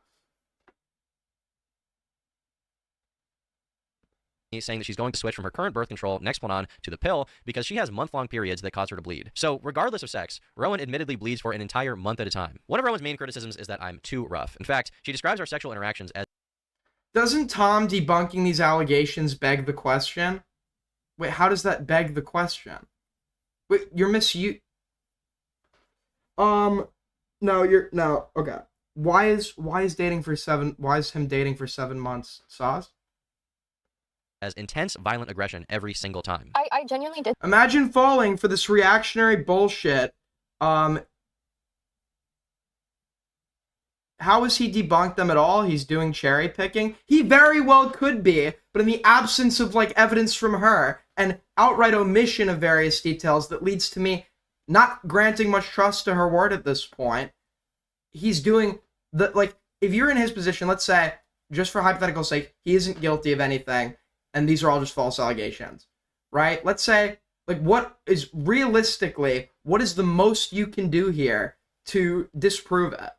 saying that she's going to switch from her current birth control, Nexplanon, to the pill because she has month-long periods that cause her to bleed. So, regardless of sex, Rowan admittedly bleeds for an entire month at a time. One of Rowan's main criticisms is that I'm too rough. In fact, she describes our sexual interactions as... Doesn't Tom debunking these allegations beg the question? Wait, how does that beg the question? Wait, you're okay. Why is him dating for 7 months, Sauce? As intense, violent aggression every single time. I genuinely did. Imagine falling for this reactionary bullshit, how has he debunked them at all? He's doing cherry picking. He very well could be, but in the absence of like evidence from her and outright omission of various details that leads to me not granting much trust to her word at this point, he's doing the, like, if you're in his position, let's say, just for hypothetical sake, he isn't guilty of anything, and these are all just false allegations, right? Let's say, like, what is realistically, what is the most you can do here to disprove it?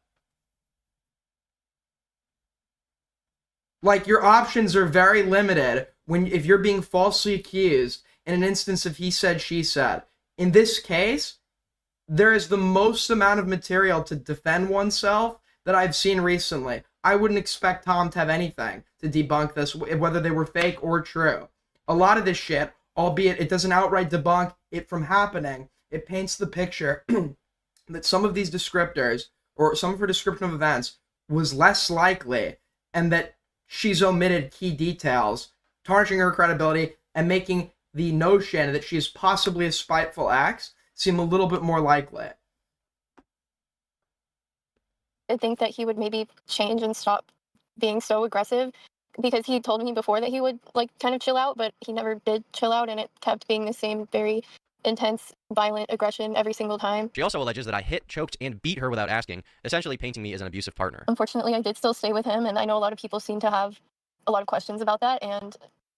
Like, your options are very limited if you're being falsely accused in an instance of he said, she said. In this case, there is the most amount of material to defend oneself that I've seen recently. I wouldn't expect Tom to have anything to debunk this, whether they were fake or true. A lot of this shit, albeit it doesn't outright debunk it from happening, it paints the picture that some of these descriptors, or some of her description of events, was less likely, and that she's omitted key details, tarnishing her credibility and making the notion that she is possibly a spiteful ex seem a little bit more likely. I think that he would maybe change and stop being so aggressive, because he told me before that he would like kind of chill out, but he never did chill out, and it kept being the same very intense, violent aggression every single time. She also alleges that I hit, choked, and beat her without asking, essentially painting me as an abusive partner. Unfortunately, I did still stay with him, and I know a lot of people seem to have a lot of questions about that, and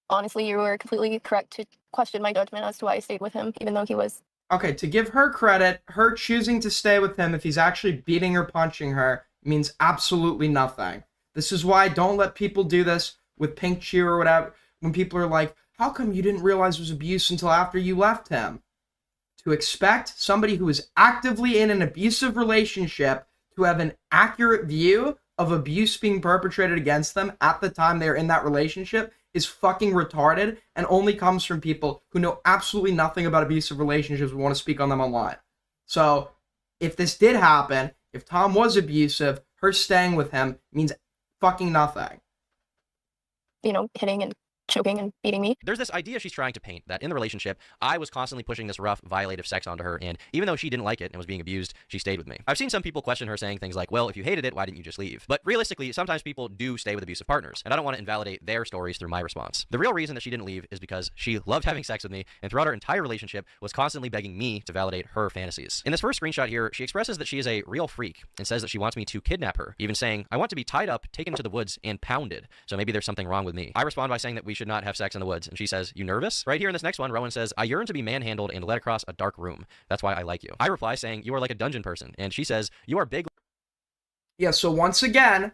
honestly, you were completely correct to question my judgment as to why I stayed with him, even though he was... Okay, to give her credit, her choosing to stay with him if he's actually beating or punching her means absolutely nothing. This is why I don't let people do this with Pink Chew or whatever, when people are like, how come you didn't realize it was abuse until after you left him? To expect somebody who is actively in an abusive relationship to have an accurate view of abuse being perpetrated against them at the time they're in that relationship is fucking retarded, and only comes from people who know absolutely nothing about abusive relationships and want to speak on them online. So, if this did happen, if Tom was abusive, her staying with him means fucking nothing. You know, hitting and choking and beating me. There's this idea she's trying to paint that in the relationship, I was constantly pushing this rough, violative sex onto her, and even though she didn't like it and was being abused, she stayed with me. I've seen some people question her saying things like, well, if you hated it, why didn't you just leave? But realistically, sometimes people do stay with abusive partners, and I don't want to invalidate their stories through my response. The real reason that she didn't leave is because she loved having sex with me, and throughout our entire relationship was constantly begging me to validate her fantasies. In this first screenshot here, she expresses that she is a real freak and says that she wants me to kidnap her, even saying, I want to be tied up, taken to the woods, and pounded, so maybe there's something wrong with me. I respond by saying that we should not have sex in the woods, and she says, you nervous? Right here in this next one, Rowan says, I yearn to be manhandled and led across a dark room. That's why I like you. I reply saying, you are like a dungeon person, and she says, you are big. Yeah, so once again,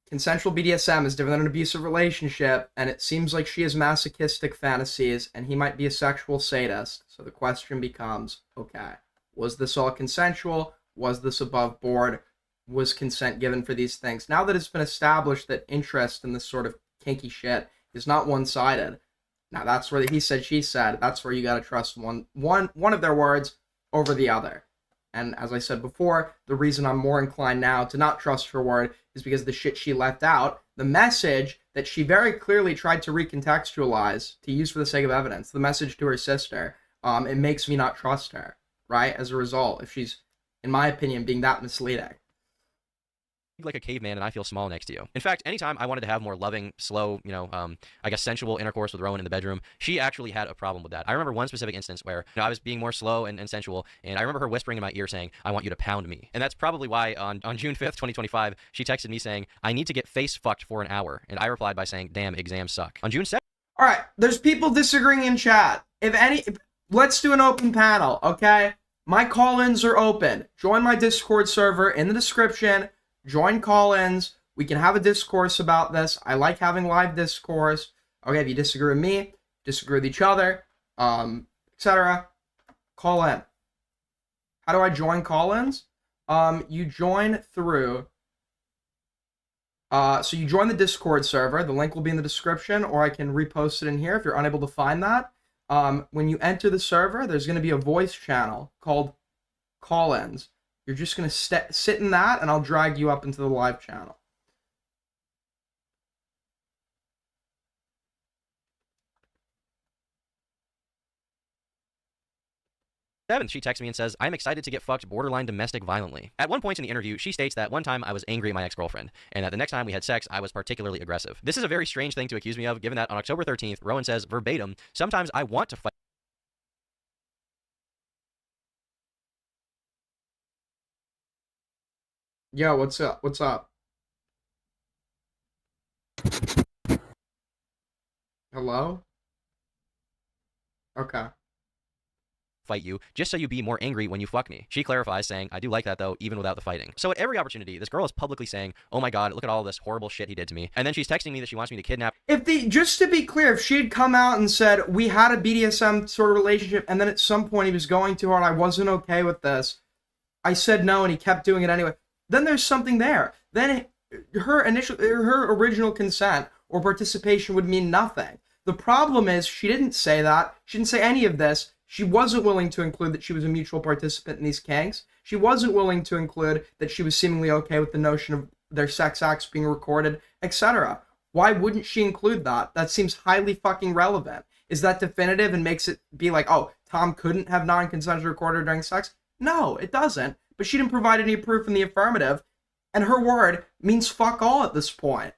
consensual BDSM is different than an abusive relationship, and it seems like she has masochistic fantasies, and he might be a sexual sadist. So the question becomes, okay, was this all consensual? Was this above board? Was consent given for these things? Now that it's been established that interest in this sort of kinky shit is not one-sided, now that's where the he said, she said, that's where you gotta trust one of their words over the other. And as I said before, the reason I'm more inclined now to not trust her word is because the shit she left out, the message that she very clearly tried to recontextualize, to use for the sake of evidence, the message to her sister, it makes me not trust her, right? As a result, if she's, in my opinion, being that misleading. Like a caveman, and I feel small next to you. In fact, anytime I wanted to have more loving, slow, I guess sensual intercourse with Rowan in the bedroom, she actually had a problem with that. I remember one specific instance where I was being more slow and sensual, and I remember her whispering in my ear saying, I want you to pound me. And that's probably why on June 5th, 2025, she texted me saying, I need to get face fucked for an hour. And I replied by saying, damn, exams suck. On June 2nd. All right, there's people disagreeing in chat. Let's do an open panel, okay? My call-ins are open. Join my Discord server in the description. Join call-ins. We can have a discourse about this. I like having live discourse. Okay, if you disagree with me, disagree with each other, etc., call in. How do I join call-ins? You join through... so you join the Discord server. The link will be in the description, or I can repost it in here if you're unable to find that. When you enter the server, there's going to be a voice channel called call-ins. You're just going to sit in that, and I'll drag you up into the live channel. 7th, she texts me and says, I'm excited to get fucked borderline domestic violently. At one point in the interview, she states that one time I was angry at my ex-girlfriend, and that the next time we had sex, I was particularly aggressive. This is a very strange thing to accuse me of, given that on October 13th, Rowan says, verbatim, sometimes I want to fight. Yo, what's up? What's up? Hello? Okay. Fight you just so you be more angry when you fuck me. She clarifies saying, I do like that though, even without the fighting. So at every opportunity, this girl is publicly saying, oh my god, look at all this horrible shit he did to me. And then she's texting me that she wants me to kidnap. Just to be clear, if she had come out and said, we had a BDSM sort of relationship, and then at some point he was going too hard, I wasn't okay with this, I said no, and he kept doing it anyway, then there's something there. Then her original consent or participation would mean nothing. The problem is she didn't say that. She didn't say any of this. She wasn't willing to include that she was a mutual participant in these kinks. She wasn't willing to include that she was seemingly okay with the notion of their sex acts being recorded, etc. Why wouldn't she include that? That seems highly fucking relevant. Is that definitive and makes it be like, oh, Tom couldn't have non-consensual recorded during sex? No, it doesn't. But she didn't provide any proof in the affirmative, and her word means fuck all at this point.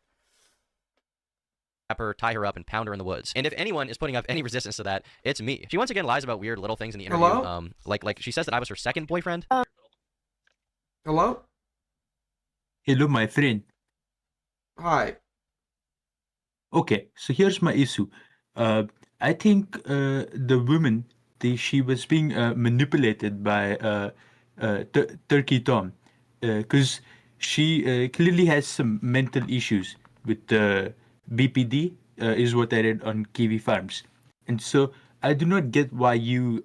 Her, tie her up, and pound her in the woods. And if anyone is putting up any resistance to that, it's me. She once again lies about weird little things in the interview. Hello? Like she says that I was her second boyfriend. Hello? Hello, my friend. Hi. Okay, so here's my issue. I think the woman, she was being manipulated by Turkey Tom, because she clearly has some mental issues with BPD, is what I read on Kiwi Farms. And so I do not get why you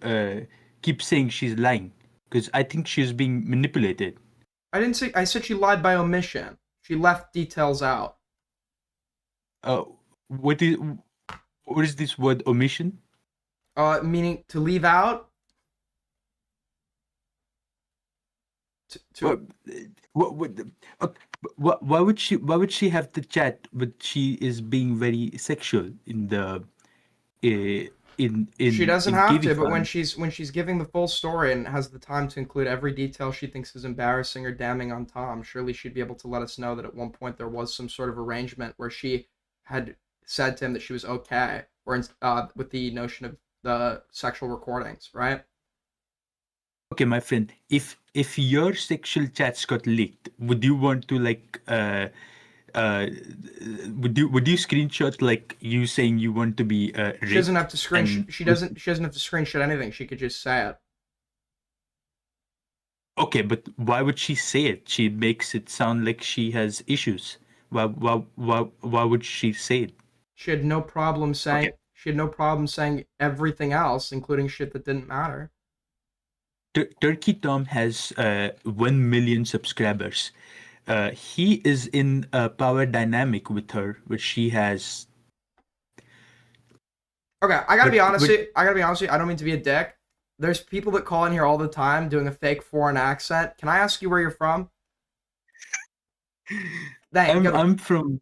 keep saying she's lying, because I think she's being manipulated. I said she lied by omission. She left details out. What is this word omission? Meaning to leave out? Why would she have the chat, but she is being very sexual in the she doesn't have to, but when Farm. she's giving the full story and has the time to include every detail she thinks is embarrassing or damning on Tom, surely she'd be able to let us know that at one point there was some sort of arrangement where she had said to him that she was okay, or with the notion of the sexual recordings, right? Okay, my friend, if your sexual chats got leaked, would you want to would you screenshot like you saying you want to be raped? She doesn't have to she doesn't have to screenshot anything. She could just say it. Okay, but why would she say it? She makes it sound like she has issues. Why would she say it? She had no problem saying Okay. She had no problem saying everything else, including shit that didn't matter. Turkey Tom has 1 million subscribers. He is in a power dynamic with her, where she has. Okay, I gotta be But- honest but- with you. I don't mean to be a dick. There's people that call in here all the time doing a fake foreign accent. Can I ask you where you're from? Thank you. I'm from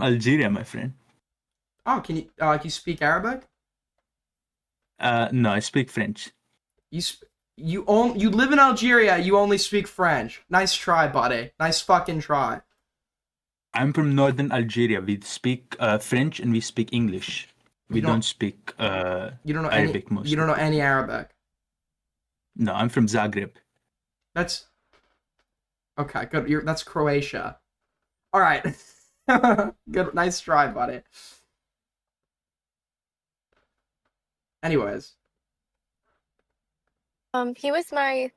Algeria, my friend. Oh, can you speak Arabic? No, I speak French. You live in Algeria. You only speak French. Nice try, buddy. Nice fucking try. I'm from northern Algeria. We speak French and we speak English. We don't- don't speak You don't know Arabic any. mostly. You don't know any Arabic. No, I'm from Zagreb. That's okay. Good. That's Croatia. All right. Good. Nice try, buddy. Anyways, He was my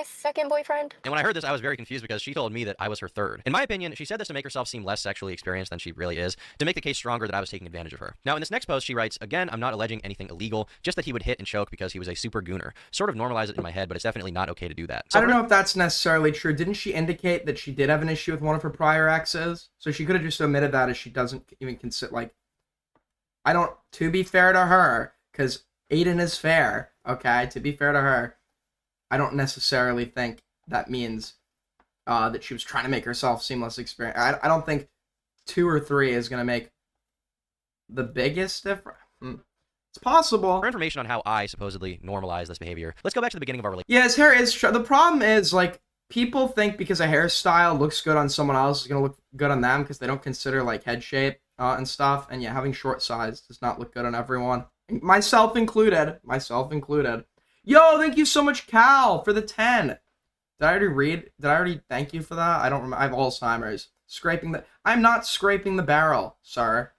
second boyfriend. And when I heard this, I was very confused because she told me that I was her third. In my opinion, she said this to make herself seem less sexually experienced than she really is, to make the case stronger that I was taking advantage of her. Now, in this next post, she writes, again, I'm not alleging anything illegal, just that he would hit and choke because he was a super gooner. Sort of normalize it in my head, but it's definitely not okay to do that. So I don't know if that's necessarily true. Didn't she indicate that she did have an issue with one of her prior exes? So she could have just omitted that, as she doesn't even consider, like, I don't, to be fair to her, because Aiden is fair, okay? To be fair to her, I don't necessarily think that means that she was trying to make herself seem less experienced. I don't think 2 or 3 is going to make the biggest difference. It's possible. For information on how I supposedly normalize this behavior, let's go back to the beginning of our relationship. Yeah, his hair is. The problem is, like, people think because a hairstyle looks good on someone else is gonna look good on them because they don't consider like head shape and stuff. And yeah, having short sides does not look good on everyone, myself included. Myself included. Yo, thank you so much, Cal, for the 10. Did I already read? Did I already thank you for that? I don't remember. I have Alzheimer's. I'm not scraping the barrel, sir.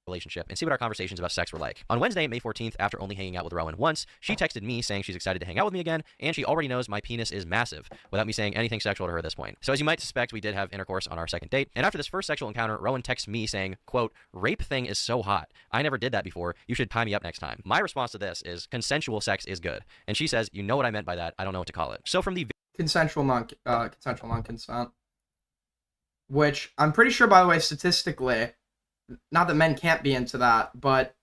Relationship and see what our conversations about sex were like. On Wednesday, May 14th, after only hanging out with Rowan once, she texted me saying she's excited to hang out with me again, and she already knows my penis is massive, without me saying anything sexual to her at this point. So as you might suspect, we did have intercourse on our second date, and after this first sexual encounter, Rowan texts me saying, quote, "Rape thing is so hot. I never did that before. You should tie me up next time." My response to this is, consensual sex is good. And she says, you know what I meant by that. I don't know what to call it. So from the Consensual non-consent. Which, I'm pretty sure, by the way, statistically, not that men can't be into that, but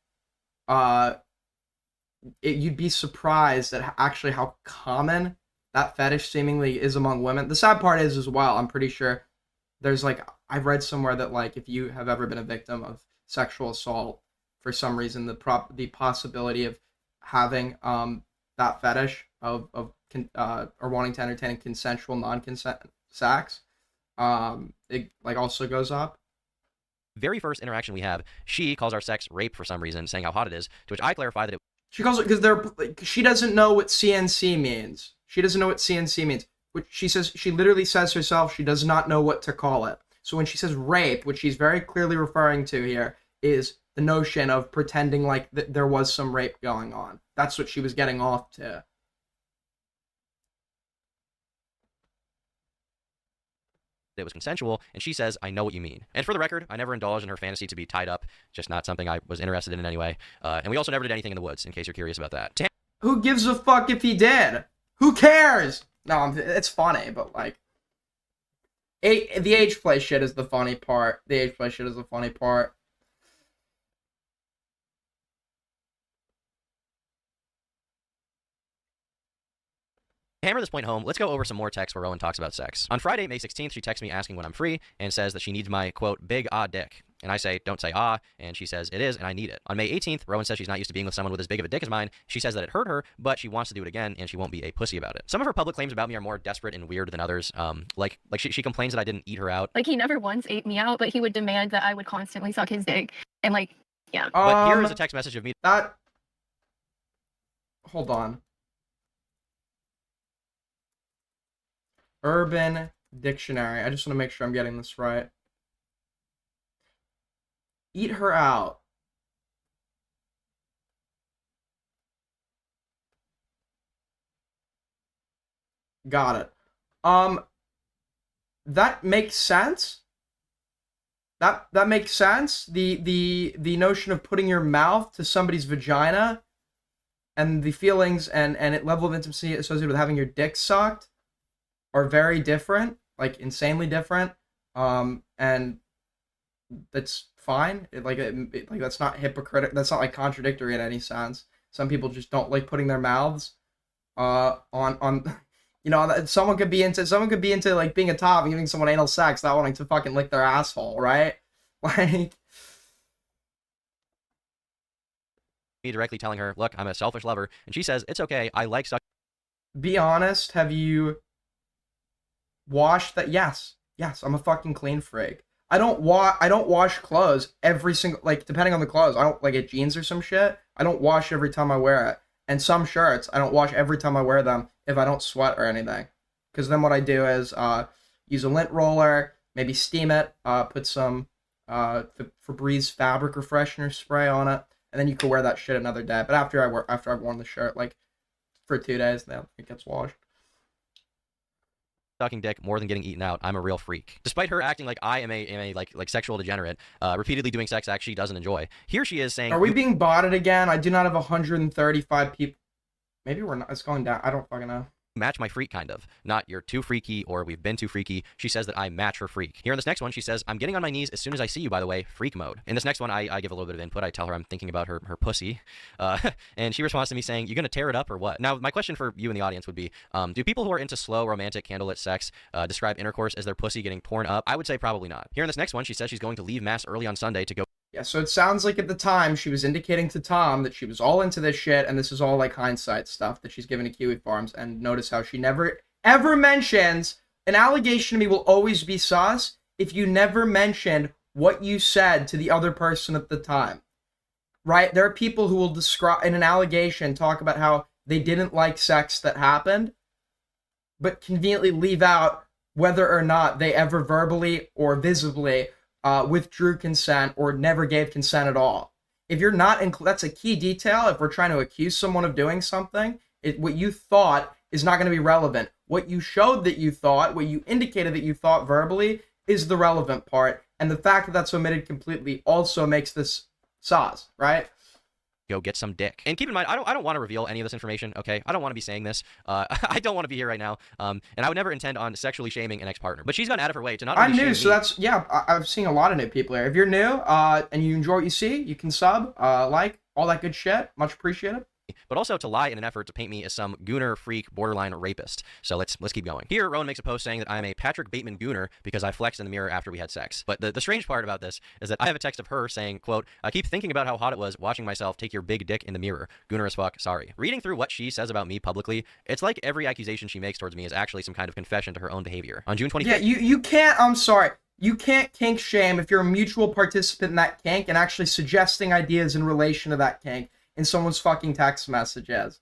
you'd be surprised at actually how common that fetish seemingly is among women. The sad part is, as well, I'm pretty sure there's like, I've read somewhere that like if you have ever been a victim of sexual assault for some reason, the possibility of having that fetish of or wanting to entertain consensual non-consent sex it like also goes up. very first interaction we have, she calls our sex rape for some reason, saying how hot it is, to which I clarify that she calls it because she doesn't know what CNC means. She doesn't know what CNC means. Which she says, she literally says herself, she does not know what to call it. So when she says rape, which she's very clearly referring to here, is the notion of pretending like there was some rape going on. That's what she was getting off to. it was consensual, and she says, I know what you mean. And for the record, I never indulged in her fantasy to be tied up, just not something I was interested in anyway. And we also never did anything in the woods, in case you're curious about that. Who gives a fuck if he did? Who cares? No, it's funny, but like, the age play shit is the funny part. The age play shit is the funny part. To hammer this point home, let's go over some more texts where Rowan talks about sex. On Friday, May 16th, she texts me asking when I'm free and says that she needs my, quote, big dick. And I say, don't say and she says, it is, and I need it. On May 18th, Rowan says she's not used to being with someone with as big of a dick as mine. She says that it hurt her, but she wants to do it again, and she won't be a pussy about it. Some of her public claims about me are more desperate and weird than others. Like she complains that I didn't eat her out. Like, he never once ate me out, but he would demand that I would constantly suck his dick. And, like, yeah. But here is a text message of me. Hold on. Urban Dictionary. I just want to make sure I'm getting this right. Eat her out. Got it. That makes sense. That makes sense. The notion of putting your mouth to somebody's vagina and the feelings and level of intimacy associated with having your dick sucked are very different, like insanely different. And that's fine. Like that's not hypocritical. That's not like contradictory in any sense. Some people just don't like putting their mouths on you know, someone could be into like being a top and giving someone anal sex, not wanting to fucking lick their asshole, right? Like, me directly telling her, look, I'm a selfish lover, and she says, it's okay, I like sucking. Be honest, have you washed that? Yes, I'm a fucking clean freak. I don't wash clothes every single, like, depending on the clothes. I don't, like, get jeans or some shit, I don't wash every time I wear it. And some shirts, I don't wash every time I wear them if I don't sweat or anything. Because then what I do is use a lint roller, maybe steam it, put some Febreze fabric refreshener spray on it, and then you can wear that shit another day. But after I've worn the shirt, like, for 2 days, then it gets washed. Sucking dick more than getting eaten out. I'm a real freak. Despite her acting like I am a like sexual degenerate, repeatedly doing sex acts she doesn't enjoy. Here she is saying, are we being botted again? I do not have 135 people. Maybe we're not. It's going down. I don't fucking know. Match my freak, kind of. Not you're too freaky or we've been too freaky. She says that I match her freak. Here in this next one, she says, I'm getting on my knees as soon as I see you, by the way, freak mode. In this next one, I give a little bit of input. I tell her I'm thinking about her pussy. And she responds to me saying, you gonna tear it up or what? Now, my question for you in the audience would be, do people who are into slow, romantic, candlelit sex describe intercourse as their pussy getting torn up? I would say probably not. Here in this next one, she says she's going to leave mass early on Sunday to go Yeah, so it sounds like at the time she was indicating to Tom that she was all into this shit, and this is all like hindsight stuff that she's given to Kiwi Farms. And notice how she never ever mentions an allegation to me will always be sus if you never mentioned what you said to the other person at the time. Right? There are people who will describe in an allegation talk about how they didn't like sex that happened, but conveniently leave out whether or not they ever verbally or visibly withdrew consent or never gave consent at all. If you're not that's a key detail. If we're trying to accuse someone of doing something, what you thought is not going to be relevant. What you showed that you thought, what you indicated that you thought verbally, is the relevant part. And the fact that that's omitted completely also makes this sus, right? Go get some dick. And keep in mind, I don't want to reveal any of this information, okay? I don't want to be saying this. I don't want to be here right now. And I would never intend on sexually shaming an ex-partner. But she's gone out of her way to not only I'm new, shame so me, that's, yeah, I've seen a lot of new people here. If you're new and you enjoy what you see, you can sub, like, all that good shit. Much appreciated. but also to lie in an effort to paint me as some gooner, freak, borderline rapist. So let's keep going. Here, Rowan makes a post saying that I'm a Patrick Bateman gooner because I flexed in the mirror after we had sex. But the strange part about this is that I have a text of her saying, quote, I keep thinking about how hot it was watching myself take your big dick in the mirror. Gooner as fuck, sorry. Reading through what she says about me publicly, it's like every accusation she makes towards me is actually some kind of confession to her own behavior. On June 25th... Yeah, you can't, I'm sorry. You can't kink shame if you're a mutual participant in that kink and actually suggesting ideas in relation to that kink in someone's fucking text messages.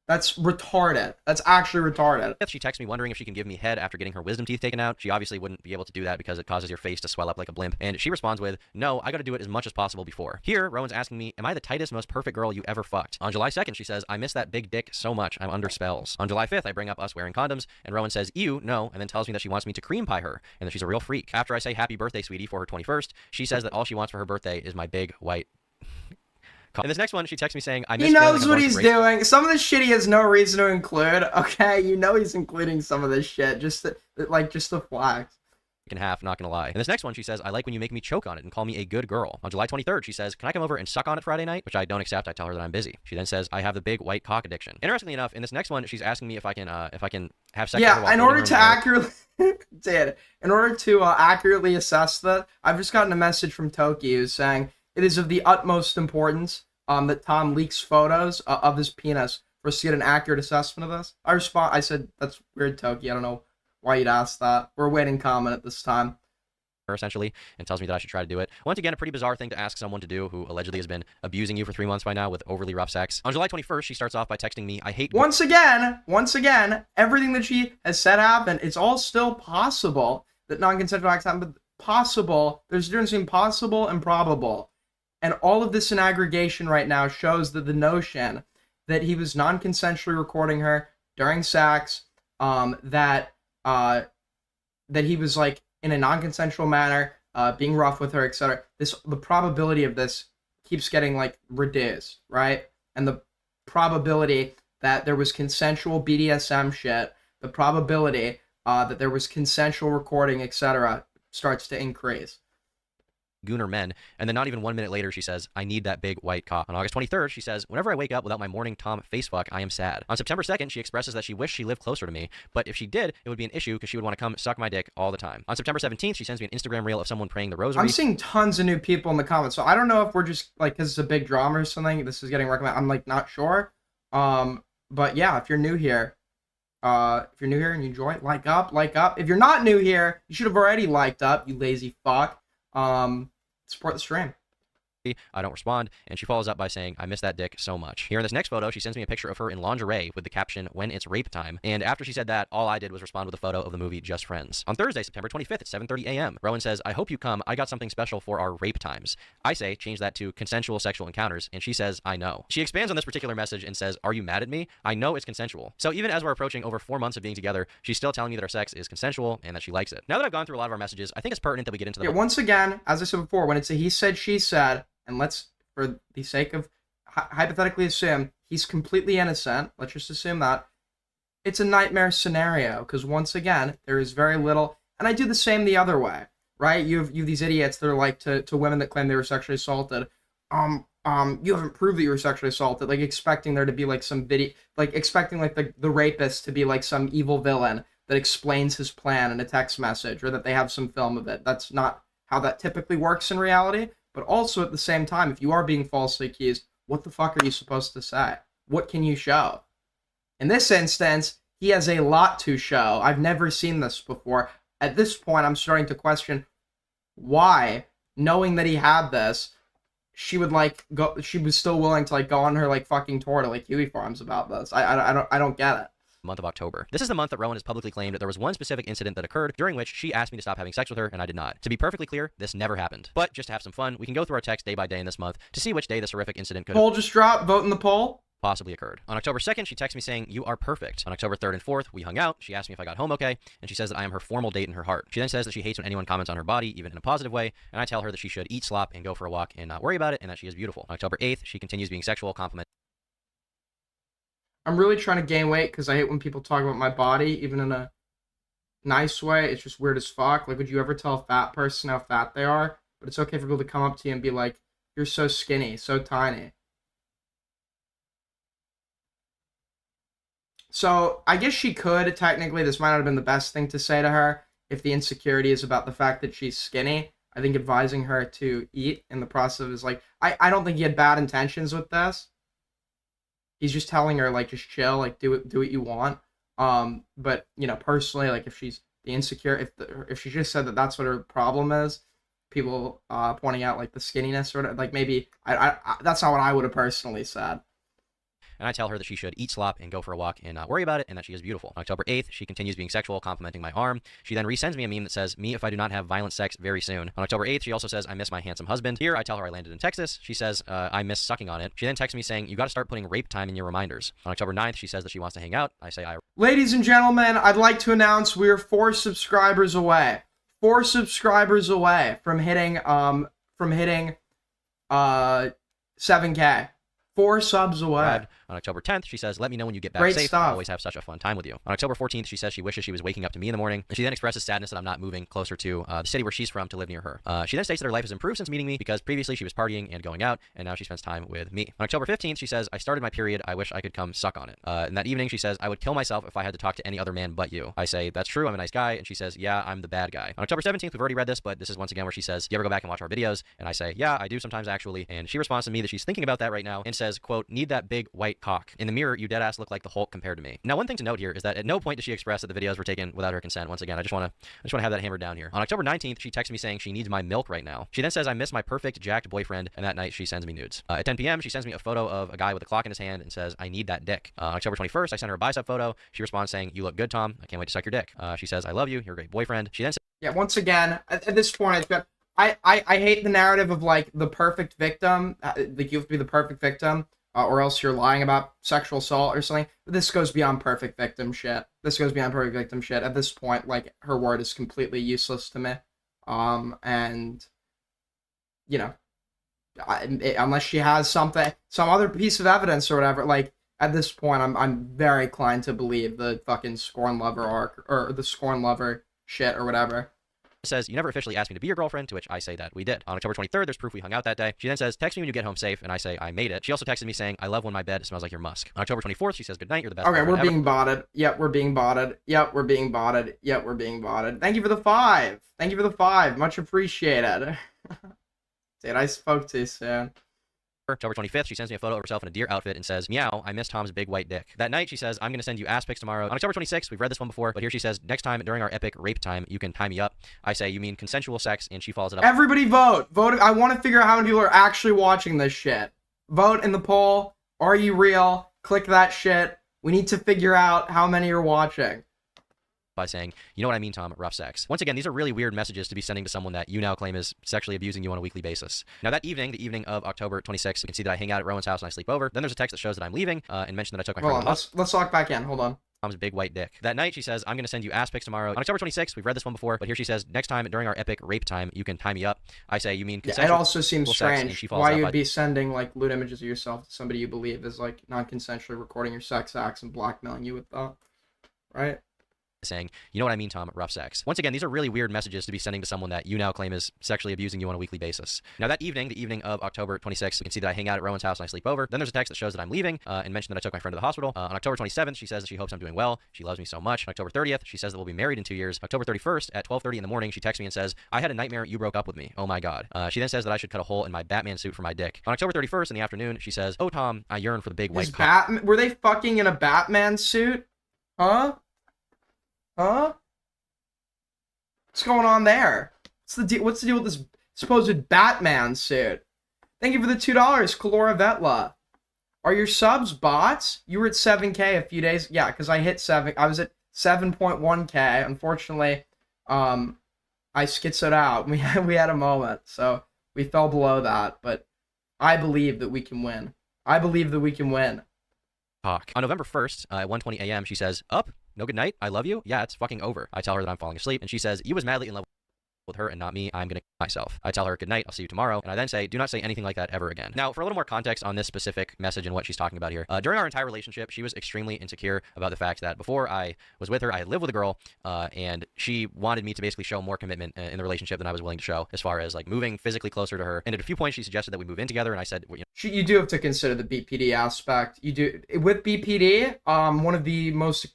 That's retarded. That's actually retarded. She texts me wondering if she can give me head after getting her wisdom teeth taken out. She obviously wouldn't be able to do that because it causes your face to swell up like a blimp. And she responds with, no, I gotta do it as much as possible before. Here, Rowan's asking me, am I the tightest, most perfect girl you ever fucked? On July 2nd, she says, I miss that big dick so much, I'm under spells. On July 5th, I bring up us wearing condoms, and Rowan says, ew, no, and then tells me that she wants me to cream pie her, and that she's a real freak. After I say happy birthday, sweetie, for her 21st, she says that all she wants for her birthday is my big, white... In this next one, she texts me saying, I miss He knows feeling what I'm he's going to doing. Some of this shit he has no reason to include, okay? You know he's including some of this shit, just to flex. in half, not gonna lie. In this next one, she says, I like when you make me choke on it and call me a good girl. On July 23rd, she says, can I come over and suck on it Friday night? Which I don't accept. I tell her that I'm busy. She then says, I have the big white cock addiction. Interestingly enough, in this next one, she's asking me if I can have sex with her Yeah, while in holding order her to accurately assess that, I've just gotten a message from Toki who's saying it is of the utmost importance that Tom leaks photos of his penis for us to get an accurate assessment of this. I said, that's weird, Toki. I don't know why you'd ask that. We're waiting comment at this time. Essentially, and tells me that I should try to do it. Once again, a pretty bizarre thing to ask someone to do who allegedly has been abusing you for 3 months by now with overly rough sex. On July 21st, she starts off by texting me, I hate... Once again, everything that she has said happened, it's all still possible that non-consensual acts happen, but possible, there's a difference between possible and probable. And all of this in aggregation right now shows that the notion that he was non-consensually recording her during sex, that he was like in a non-consensual manner, being rough with her, etc. The probability of this keeps getting like reduced, right? And the probability that there was consensual BDSM shit, the probability that there was consensual recording, etc., starts to increase. Gooner men, and then not even 1 minute later she says, I need that big white cock. On August 23rd, she says, whenever I wake up without my morning Tom face fuck, I am sad. On September 2nd, she expresses that she wished she lived closer to me, but if she did, it would be an issue because she would want to come suck my dick all the time. On September 17th, she sends me an Instagram reel of someone praying the rosary. I'm seeing tons of new people in the comments, so I don't know if we're just like, because it's a big drama or something, this is getting recommended. I'm like not sure. But yeah, if you're new here, and you enjoy it, like up. If you're not new here, you should have already liked up, you lazy fuck. Support the stream. I don't respond, and she follows up by saying, I miss that dick so much. Here in this next photo, she sends me a picture of her in lingerie with the caption, when it's rape time. And after she said that, all I did was respond with a photo of the movie Just Friends. On Thursday, September 25th at 7:30 a.m., Rowan says, I hope you come. I got something special for our rape times. I say, change that to consensual sexual encounters, and she says, I know. She expands on this particular message and says, are you mad at me? I know it's consensual. So even as we're approaching over 4 months of being together, she's still telling me that our sex is consensual and that she likes it. Now that I've gone through a lot of our messages, I think it's pertinent that we get into the... Yeah, once again, as I said before, when it's a he said, she said, and let's, for the sake of hypothetically assume he's completely innocent, let's just assume that, it's a nightmare scenario, because once again, there is very little, and I do the same the other way, right? You have these idiots that are like to women that claim they were sexually assaulted, you haven't proved that you were sexually assaulted, like expecting there to be like some video, like expecting like the rapist to be like some evil villain that explains his plan in a text message, or that they have some film of it. That's not how that typically works in reality. But also at the same time, if you are being falsely accused, what the fuck are you supposed to say? What can you show? In this instance, he has a lot to show. I've never seen this before. At this point, I'm starting to question why, knowing that he had this, she would like go. She was still willing to like go on her like fucking tour to like Huey Farms about this. I don't get it. Month of October. This is the month that Rowan has publicly claimed that there was one specific incident that occurred during which she asked me to stop having sex with her and I did not. To be perfectly clear, this never happened. But just to have some fun, we can go through our text day by day in this month to see which day this horrific incident could Poll just dropped. Vote in the poll. possibly occurred. On October 2nd, she texted me saying, "You are perfect." On October 3rd and 4th, we hung out. She asked me if I got home okay, and she says that I am her formal date in her heart. She then says that she hates when anyone comments on her body, even in a positive way, and I tell her that she should eat slop and go for a walk and not worry about it, and that she is beautiful. On October 8th, she continues being sexual, complimenting I'm really trying to gain weight because I hate when people talk about my body, even in a nice way. It's just weird as fuck. Like, would you ever tell a fat person how fat they are? But it's okay for people to come up to you and be like, "You're so skinny, so tiny." So I guess she could, technically, this might not have been the best thing to say to her if the insecurity is about the fact that she's skinny. I think advising her to eat in the process is like, I don't think he had bad intentions with this. He's just telling her, like, just chill, like, do what you want. But, you know, personally, like, if she's the insecure, if she just said that that's what her problem is, people pointing out, like, the skinniness or whatever, like, maybe, I that's not what I would have personally said. And I tell her that she should eat slop and go for a walk and not worry about it, and that she is beautiful. On October 8th, she continues being sexual, complimenting my arm. She then resends me a meme that says, "Me if I do not have violent sex very soon." On October 8th, she also says, "I miss my handsome husband." Here, I tell her I landed in Texas. She says, "I miss sucking on it." She then texts me saying, "You got to start putting rape time in your reminders." On October 9th, she says that she wants to hang out. I say, Ladies and gentlemen, I'd like to announce we're 4 subscribers away. 4 subscribers away from hitting 7K. 4 subs away. On October 10th, she says, "Let me know when you get back Great safe. stuff. I always have such a fun time with you." On October 14th, she says she wishes she was waking up to me in the morning. She then expresses sadness that I'm not moving closer to the city where she's from to live near her. She then states that her life has improved since meeting me because previously she was partying and going out, and now she spends time with me. On October 15th, she says, "I started my period. I wish I could come suck on it." And that evening, she says, "I would kill myself if I had to talk to any other man but you." I say, "That's true. I'm a nice guy." And she says, "Yeah, I'm the bad guy." On October 17th, we've already read this, but this is once again where she says, "Do you ever go back and watch our videos?" And I say, "Yeah, I do sometimes actually." And she responds to me that she's thinking about that right now and says, quote, "Need that big white cock. In the mirror, you deadass look like the Hulk compared to me." Now, one thing to note here is that at no point does she express that the videos were taken without her consent. Once again, I just want to have that hammered down here. On October 19th, she texts me saying she needs my milk right now. She then says, "I miss my perfect jacked boyfriend," and that night she sends me nudes. At 10 p.m., she sends me a photo of a guy with a clock in his hand and says, "I need that dick." On October 21st, I send her a bicep photo. She responds saying, "You look good, Tom. I can't wait to suck your dick." She says, "I love you. You're a great boyfriend." She then says, Yeah, once again, at this point, it's got, I hate the narrative of, like, the perfect victim. Like, you have to be the perfect victim, or else you're lying about sexual assault or something. But this goes beyond perfect victim shit. At this point, like, her word is completely useless to me. And, you know, unless she has some other piece of evidence or whatever, like, at this point, I'm very inclined to believe the fucking Scorn Lover arc, or the Scorn Lover shit or whatever. says, "You never officially asked me to be your girlfriend," to which I say that we did. On October 23rd, there's proof we hung out that day. She then says, "Text me when you get home safe," and I say, "I made it." She also texted me saying, "I love when my bed smells like your musk." On October 24th, she says, "Good night, you're the best." Okay, we're boyfriend being botted. Yep, we're being botted. Yep, we're being botted. Yep, we're being botted. Thank you for the 5. Thank you for the 5. Much appreciated. Dude, I spoke too soon. October 25th, she sends me a photo of herself in a deer outfit and says, "Meow, I miss Tom's big white dick." That night, she says, "I'm going to send you ass pics tomorrow." On October 26th, we've read this one before, but here she says, "Next time during our epic rape time, you can tie me up." I say, "You mean consensual sex?" And she follows it up. Everybody vote. Vote. I want to figure out how many people are actually watching this shit. Vote in the poll. Are you real? Click that shit. We need to figure out how many are watching. By saying, "You know what I mean, Tom, rough sex." Once again, these are really weird messages to be sending to someone that you now claim is sexually abusing you on a weekly basis. Now, that evening, the evening of October 26th, you can see that I hang out at Rowan's house and I sleep over. Then there's a text that shows that I'm leaving, and mention that I took my friend to the hospital. Let's lock back in. Hold on. Tom's big white dick. That night, she says, "I'm going to send you ass pics tomorrow." On October 26th, we've read this one before, but here she says, "Next time during our epic rape time, you can tie me up." I say, "You mean consensual?" It also seems sex," and strange she follows why up you'd by- be sending, like, lewd images of yourself to somebody you believe is, like, non-consensually recording your sex acts and blackmailing you with that. Right? saying, you know what I mean, Tom, rough sex. Once again, these are really weird messages to be sending to someone that you now claim is sexually abusing you on a weekly basis. Now that evening, the evening of October 26th, you can see that I hang out at Rowan's house and I sleep over. Then there's a text that shows that I'm leaving and mention that I took my friend to the hospital. On October 27th, she says that she hopes I'm doing well. She loves me so much. On October 30th, she says that we'll be married in 2 years. October 31st at 12:30 in the morning, she texts me and says, I had a nightmare you broke up with me. Oh my God. She then says that I should cut a hole in my Batman suit for my dick. On October 31st in the afternoon, she says, oh Tom, I yearn for the big white cock. Were they fucking in a Batman suit? Huh? What's going on there? What's the deal with this supposed Batman suit? Thank you for the $2, Kalora Vetla. Are your subs bots? You were at 7K a few days. Yeah, because I hit 7. I was at 7.1K. Unfortunately, I schizoed out. We had a moment, so we fell below that. But I believe that we can win. I believe that we can win. Cock. On November 1st at 1:20 a.m., she says, up? No good night? I love you? Yeah, it's fucking over. I tell her that I'm falling asleep, and she says, you was madly in love with her and not me. I'm gonna kill myself. I tell her good night, I'll see you tomorrow, and I then say, do not say anything like that ever again. Now, for a little more context on this specific message and what she's talking about here, during our entire relationship, she was extremely insecure about the fact that before I was with her, I had lived with a girl, and she wanted me to basically show more commitment in the relationship than I was willing to show, as far as like moving physically closer to her. And at a few points, she suggested that we move in together, and I said, well, you do have to consider the BPD aspect. You do with BPD. One of the most,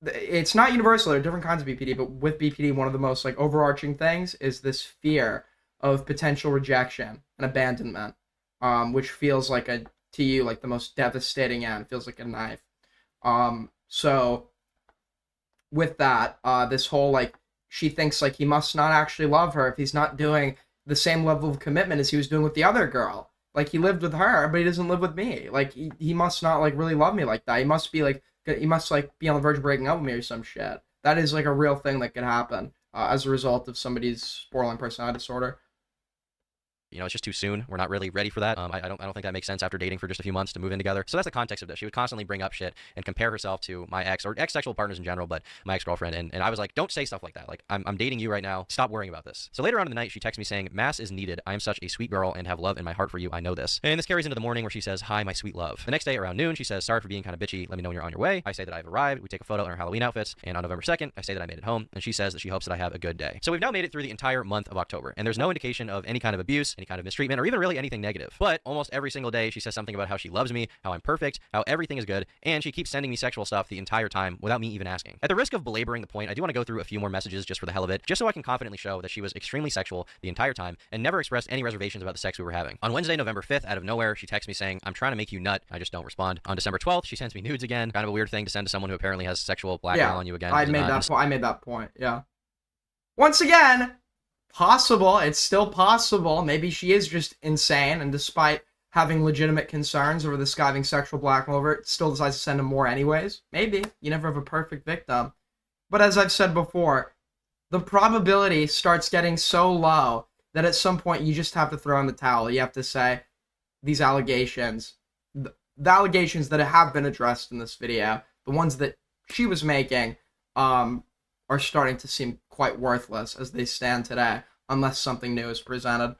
it's not universal, there are different kinds of BPD, but with BPD, one of the most like overarching things is this fear of potential rejection and abandonment, which feels like to you like the most devastating end. It feels like a knife. So with that, this whole like, she thinks like he must not actually love her if he's not doing the same level of commitment as he was doing with the other girl. Like, he lived with her, but he doesn't live with me. Like, he must not like really love me like that. He must be like be on the verge of breaking up with me or some shit. That is like a real thing that can happen as a result of somebody's borderline personality disorder. you know, it's just too soon. We're not really ready for that. I don't think that makes sense after dating for just a few months to move in together. So that's the context of this. She would constantly bring up shit and compare herself to my ex or ex-sexual partners in general, but my ex-girlfriend. And I was like, don't say stuff like that. Like, I'm dating you right now. Stop worrying about this. So later on in the night, she texts me saying, mass is needed. I am such a sweet girl and have love in my heart for you. I know this. And this carries into the morning where she says, hi, my sweet love. The next day around noon, she says, sorry for being kind of bitchy. Let me know when you're on your way. I say that I've arrived. We take a photo in our Halloween outfits. And on November 2nd, I say that I made it home. And she says that she hopes that I have a good day. So we've now made it through the entire month of October. And there's no indication of any kind of abuse, any kind of mistreatment, or even really anything negative. But almost every single day, she says something about how she loves me, how I'm perfect, how everything is good, and she keeps sending me sexual stuff the entire time without me even asking. At the risk of belaboring the point, I do want to go through a few more messages just for the hell of it, just so I can confidently show that she was extremely sexual the entire time and never expressed any reservations about the sex we were having. On Wednesday, November 5th, out of nowhere, she texts me saying, I'm trying to make you nut. I just don't respond. On December 12th, she sends me nudes again. Kind of a weird thing to send to someone who apparently has sexual blackmail on you again. I made that point, yeah. Once again, possible. It's still possible. Maybe she is just insane, and despite having legitimate concerns over this guy having sexual blackmail over it, still decides to send him more anyways. Maybe. You never have a perfect victim. But as I've said before, the probability starts getting so low that at some point you just have to throw in the towel. You have to say, these allegations, the allegations that have been addressed in this video, the ones that she was making, are starting to seem quite worthless as they stand today, unless something new is presented.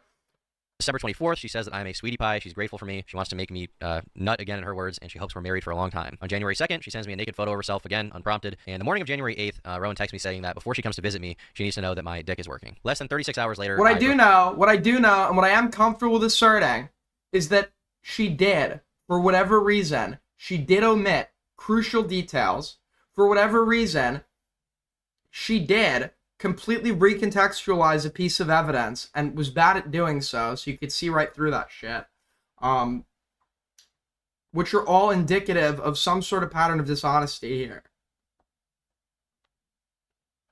December 24th, she says that I'm a sweetie pie. She's grateful for me. She wants to make me nut again in her words, and she hopes we're married for a long time. On January 2nd, she sends me a naked photo of herself again, unprompted. And the morning of January 8th, Rowan texts me saying that before she comes to visit me, she needs to know that my dick is working. Less than 36 hours later, what I do know, and what I am comfortable with asserting, is that she did, for whatever reason, she did omit crucial details. For whatever reason, she did completely recontextualize a piece of evidence and was bad at doing so you could see right through that shit. Which are all indicative of some sort of pattern of dishonesty here.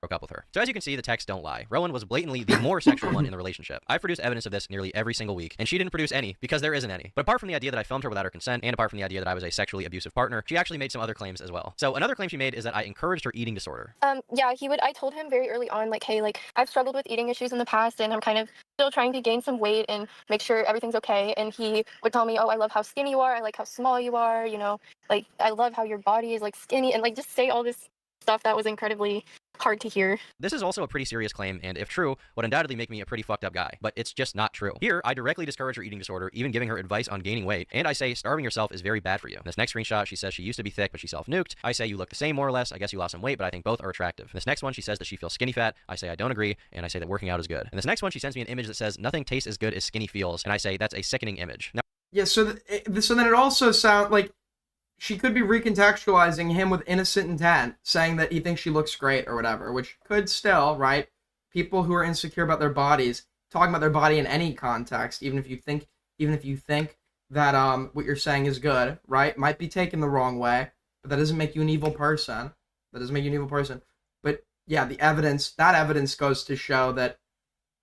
Broke up with her. So as you can see, the texts don't lie. Rowan was blatantly the more sexual one in the relationship. I've produced evidence of this nearly every single week, and she didn't produce any because there isn't any. But apart from the idea that I filmed her without her consent, and apart from the idea that I was a sexually abusive partner, she actually made some other claims as well. So another claim she made is that I encouraged her eating disorder. Yeah, I told him very early on, like, hey, like, I've struggled with eating issues in the past, and I'm kind of still trying to gain some weight and make sure everything's okay. And he would tell me, oh, I love how skinny you are, I like how small you are, you know, like, I love how your body is, like, skinny, and, like, just say all this stuff that was incredibly hard to hear. This is also a pretty serious claim, and if true, would undoubtedly make me a pretty fucked up guy. But it's just not true. Here, I directly discourage her eating disorder, even giving her advice on gaining weight, and I say starving yourself is very bad for you. In this next screenshot, she says she used to be thick, but she self-nuked. I say you look the same more or less. I guess you lost some weight, but I think both are attractive. In this next one, she says that she feels skinny fat. I say I don't agree, and I say that working out is good. In this next one, she sends me an image that says nothing tastes as good as skinny feels, and I say that's a sickening image. Now, Yeah, so so then it also sounds like she could be recontextualizing him with innocent intent, saying that he thinks she looks great or whatever, which could still, right? People who are insecure about their bodies, talking about their body in any context, even if you think that what you're saying is good, right? Might be taken the wrong way, but that doesn't make you an evil person. That doesn't make you an evil person. But yeah, that evidence goes to show that,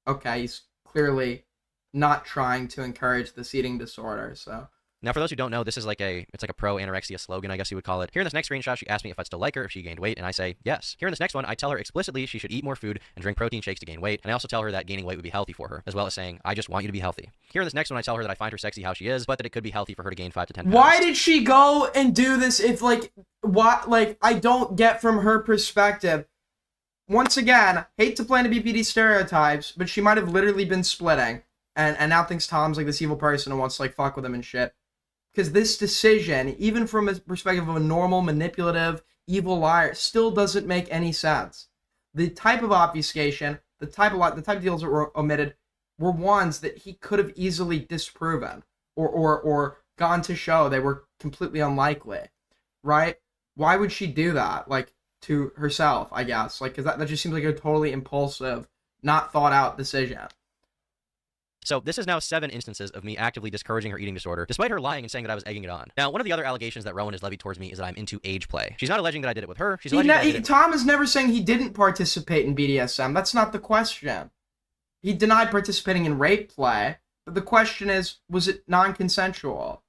okay, he's clearly not trying to encourage this eating disorder, so. Now, for those who don't know, this is it's like a pro-anorexia slogan, I guess you would call it. Here in this next screenshot, she asked me if I'd still like her if she gained weight, and I say yes. Here in this next one, I tell her explicitly she should eat more food and drink protein shakes to gain weight, and I also tell her that gaining weight would be healthy for her, as well as saying, I just want you to be healthy. Here in this next one, I tell her that I find her sexy how she is, but that it could be healthy for her to gain 5 to 10 pounds. Why did she go and do this if, I don't get from her perspective. Once again, hate to play into BPD stereotypes, but she might have literally been splitting, and now thinks Tom's like this evil person and wants to fuck with him and shit. Because this decision, even from a perspective of a normal, manipulative, evil liar, still doesn't make any sense. The type of obfuscation, the type of deals that were omitted, were ones that he could have easily disproven, or gone to show they were completely unlikely, right? Why would she do that, to herself, I guess? Because that just seems like a totally impulsive, not thought out decision. So this is now 7 instances of me actively discouraging her eating disorder, despite her lying and saying that I was egging it on. Now, one of the other allegations that Rowan has levied towards me is that I'm into age play. She's not alleging that I did it with her. She's alleging that I did it... Tom is never saying he didn't participate in BDSM. That's not the question. He denied participating in rape play, but the question is, was it non-consensual?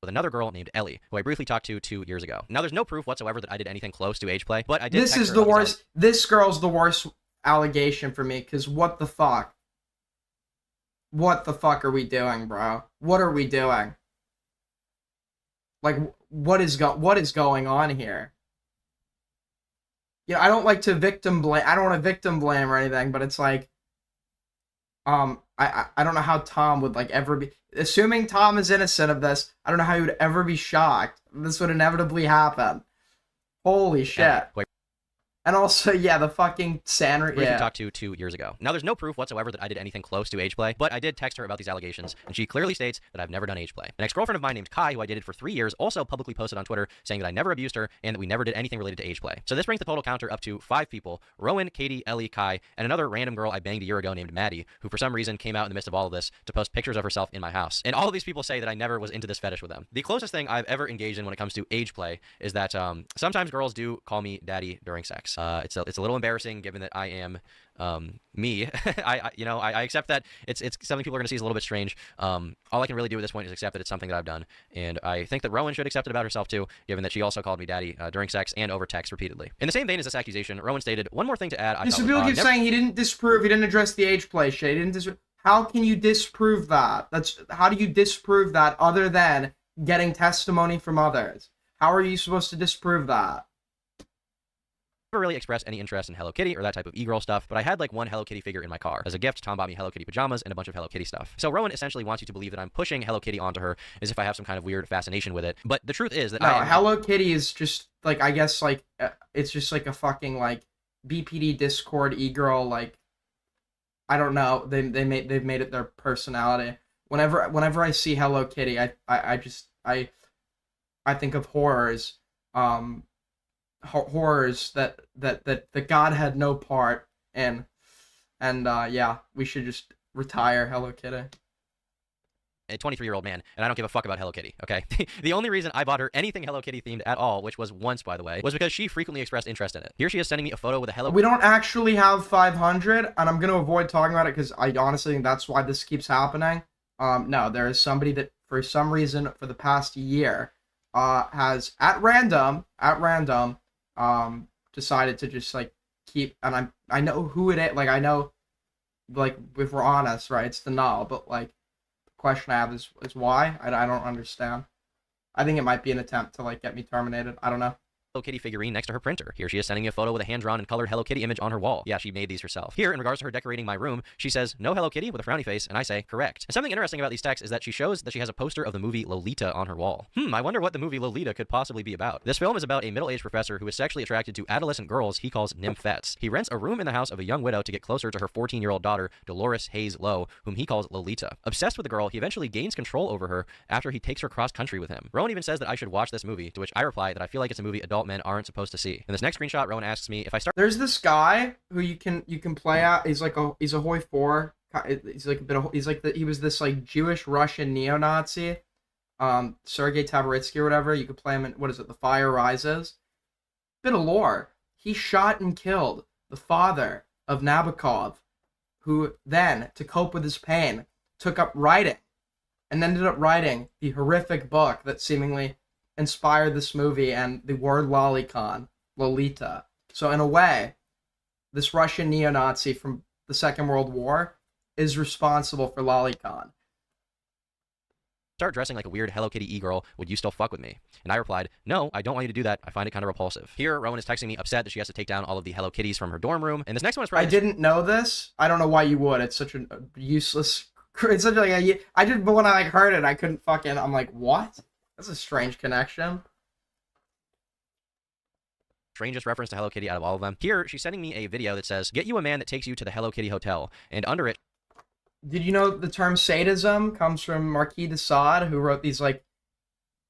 With another girl named Ellie, who I briefly talked to 2 years ago. Now, there's no proof whatsoever that I did anything close to age play, but I did. This is the worst. This girl's the worst allegation for me, because what the fuck? What the fuck are we doing, bro? What are we doing? What is going on here? I don't like to victim blame. I don't want to victim blame or anything, but it's I don't know how Tom would ever be. Assuming Tom is innocent of this, I don't know how he would ever be shocked. This would inevitably happen. Holy shit. And also, yeah, the fucking Sandra. We talked to 2 years ago. Now, there's no proof whatsoever that I did anything close to age play, but I did text her about these allegations, and she clearly states that I've never done age play. An ex-girlfriend of mine named Kai, who I dated for 3 years, also publicly posted on Twitter saying that I never abused her and that we never did anything related to age play. So this brings the total counter up to 5 people: Rowan, Katie, Ellie, Kai, and another random girl I banged a year ago named Maddie, who for some reason came out in the midst of all of this to post pictures of herself in my house. And all of these people say that I never was into this fetish with them. The closest thing I've ever engaged in when it comes to age play is that sometimes girls do call me daddy during sex. It's a little embarrassing given that I am me. I accept that it's something people are going to see as a little bit strange. All I can really do at this point is accept that it's something that I've done, and I think that Rowan should accept it about herself too, given that she also called me daddy during sex and over text repeatedly. In the same vein as this accusation, Rowan stated, one more thing to add. So people keep saying he didn't disprove, he didn't address the age play shit. He didn't How can you disprove that? How do you disprove that other than getting testimony from others? How are you supposed to disprove that? Never really expressed any interest in Hello Kitty or that type of e-girl stuff, but I had one Hello Kitty figure in my car. As a gift, Tom bought me Hello Kitty pajamas and a bunch of Hello Kitty stuff. So Rowan essentially wants you to believe that I'm pushing Hello Kitty onto her as if I have some kind of weird fascination with it. But the truth is that Hello Kitty is just I guess it's just a fucking BPD Discord e-girl. I don't know. They've made it their personality. Whenever I see Hello Kitty, I think of horrors. Horrors that God had no part in, and yeah, we should just retire Hello Kitty. A 23-year-old man, and I don't give a fuck about Hello Kitty, okay? The only reason I bought her anything Hello Kitty themed at all, which was once, by the way, was because she frequently expressed interest in it. Here she is sending me a photo with a Hello Kitty. We don't actually have 500, and I'm going to avoid talking about it because I honestly think that's why this keeps happening. No, there is somebody that, for some reason, for the past year, has, at random, decided to just keep, and I know who it is, I know, if we're honest, right, it's the null, but the question I have is why? I don't understand. I think it might be an attempt to get me terminated. I don't know. Hello Kitty figurine next to her printer. Here she is sending me a photo with a hand-drawn and colored Hello Kitty image on her wall. Yeah, she made these herself. Here, in regards to her decorating my room, she says, "No Hello Kitty," with a frowny face, and I say, "Correct." And something interesting about these texts is that she shows that she has a poster of the movie Lolita on her wall. I wonder what the movie Lolita could possibly be about. This film is about a middle-aged professor who is sexually attracted to adolescent girls he calls nymphettes. He rents a room in the house of a young widow to get closer to her 14-year-old daughter, Dolores Hayes Lowe, whom he calls Lolita. Obsessed with the girl, he eventually gains control over her after he takes her cross-country with him. Rowan even says that I should watch this movie, to which I reply that I feel like it's a movie adult men aren't supposed to see. In this next screenshot, Rowan asks me if I start. There's this guy who you can play out. He's a Hoi 4. He was this like Jewish Russian neo-Nazi, Sergei Tavaritsky or whatever. You could play him in, what is it, The Fire Rises. Bit of lore. He shot and killed the father of Nabokov, who then, to cope with his pain, took up writing and ended up writing the horrific book that seemingly inspired this movie and the word lolicon, Lolita. So in a way, this Russian neo-Nazi from the Second World War is responsible for lolicon. Start dressing like a weird Hello Kitty e-girl, would you still fuck with me? And I replied, no, I don't want you to do that. I find it kind of repulsive. Here, Rowan is texting me upset that she has to take down all of the Hello Kitties from her dorm room. And this next one is probably... I didn't know this. I don't know why you would. It's such a useless... It's such like a... I did, but when I heard it, I couldn't fucking... I'm like, what? That's a strange connection. Strangest reference to Hello Kitty out of all of them. Here, she's sending me a video that says, "Get you a man that takes you to the Hello Kitty hotel." And under it... Did you know the term sadism comes from Marquis de Sade, who wrote these, like...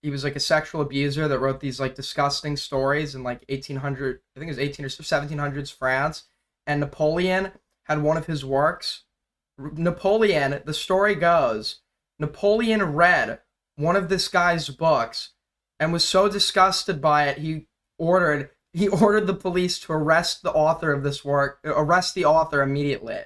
He was, like, a sexual abuser that wrote these, like, disgusting stories in, like, 1800... I think it was 18 or 1700s France. And Napoleon had one of his works. Napoleon, the story goes, Napoleon read one of this guy's books and was so disgusted by it, he ordered the police to arrest the author of this work, arrest the author immediately.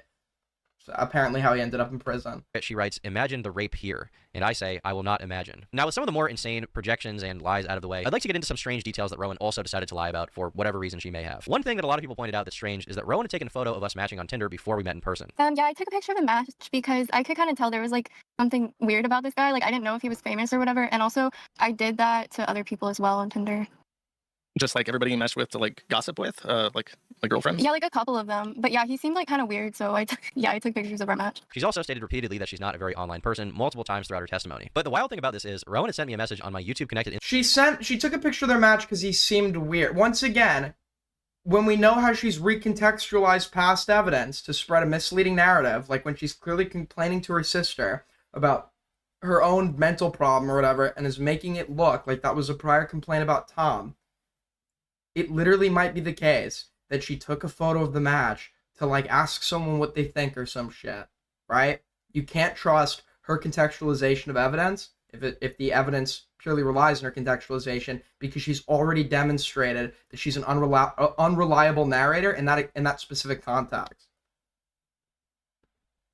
So apparently how he ended up in prison. She writes, "Imagine the rape here." And I say, I will not imagine. Now, with some of the more insane projections and lies out of the way, I'd like to get into some strange details that Rowan also decided to lie about for whatever reason she may have. One thing that a lot of people pointed out that's strange is that Rowan had taken a photo of us matching on Tinder before we met in person. Yeah, I took a picture of the match because I could kind of tell there was like something weird about this guy. Like I didn't know if he was famous or whatever. And also I did that to other people as well on Tinder. Just like everybody you meshed with to like gossip with, like girlfriends? Yeah, like a couple of them. But yeah, he seemed like kind of weird, so I took pictures of our match. She's also stated repeatedly that she's not a very online person multiple times throughout her testimony. But the wild thing about this is, Rowan had sent me a message on my YouTube connected... She took a picture of their match because he seemed weird. Once again, when we know how she's recontextualized past evidence to spread a misleading narrative, like when she's clearly complaining to her sister about her own mental problem or whatever, and is making it look like that was a prior complaint about Tom, it literally might be the case that she took a photo of the match to, like, ask someone what they think or some shit, right? You can't trust her contextualization of evidence if the evidence purely relies on her contextualization, because she's already demonstrated that she's an unreliable narrator in that specific context.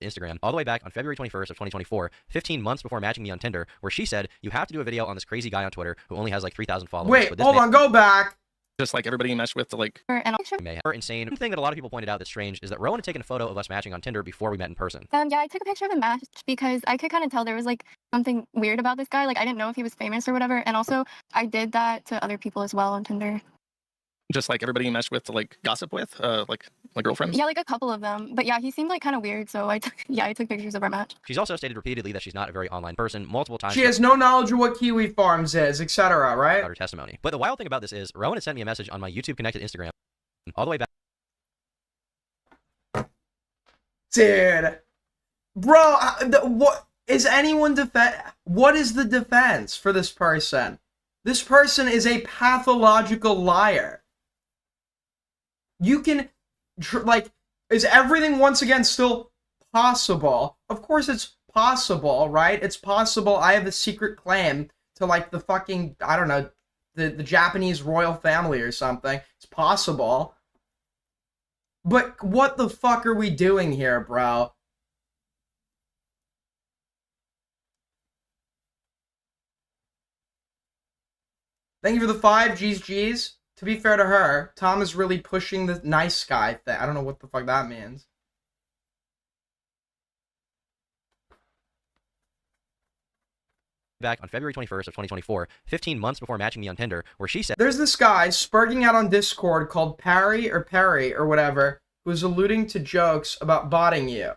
Instagram all the way back on February 21st of 2024, 15 months before matching me on Tinder, where she said, "You have to do a video on this crazy guy on Twitter who only has like 3,000 followers." Wait, hold on, go back. Just like everybody you meshed with to like... And her insane. One thing that a lot of people pointed out that's strange is that Rowan had taken a photo of us matching on Tinder before we met in person. yeah, I took a picture of the match because I could kind of tell there was like something weird about this guy. Like I didn't know if he was famous or whatever. And also I did that to other people as well on Tinder. Just like everybody you meshed with to like gossip with, like girlfriends? Yeah, like a couple of them. But yeah, he seemed like kind of weird, so I took pictures of our match. She's also stated repeatedly that she's not a very online person multiple times. She has no knowledge of what Kiwi Farms is, etc., right? Her testimony. But the wild thing about this is, Rowan had sent me a message on my YouTube connected Instagram all the way back. Dude. Bro, what is anyone what is the defense for this person? This person is a pathological liar. You can, like, is everything once again still possible? Of course it's possible, right? It's possible I have a secret claim to, like, the fucking, I don't know, the Japanese royal family or something. It's possible. But what the fuck are we doing here, bro? Thank you for the 5 G's. To be fair to her, Tom is really pushing the nice guy thing. I don't know what the fuck that means. back on February 21st of 2024, 15 months before matching me on Tinder, where she said There's this guy spurging out on Discord called Perry or whatever, who's alluding to jokes about botting you.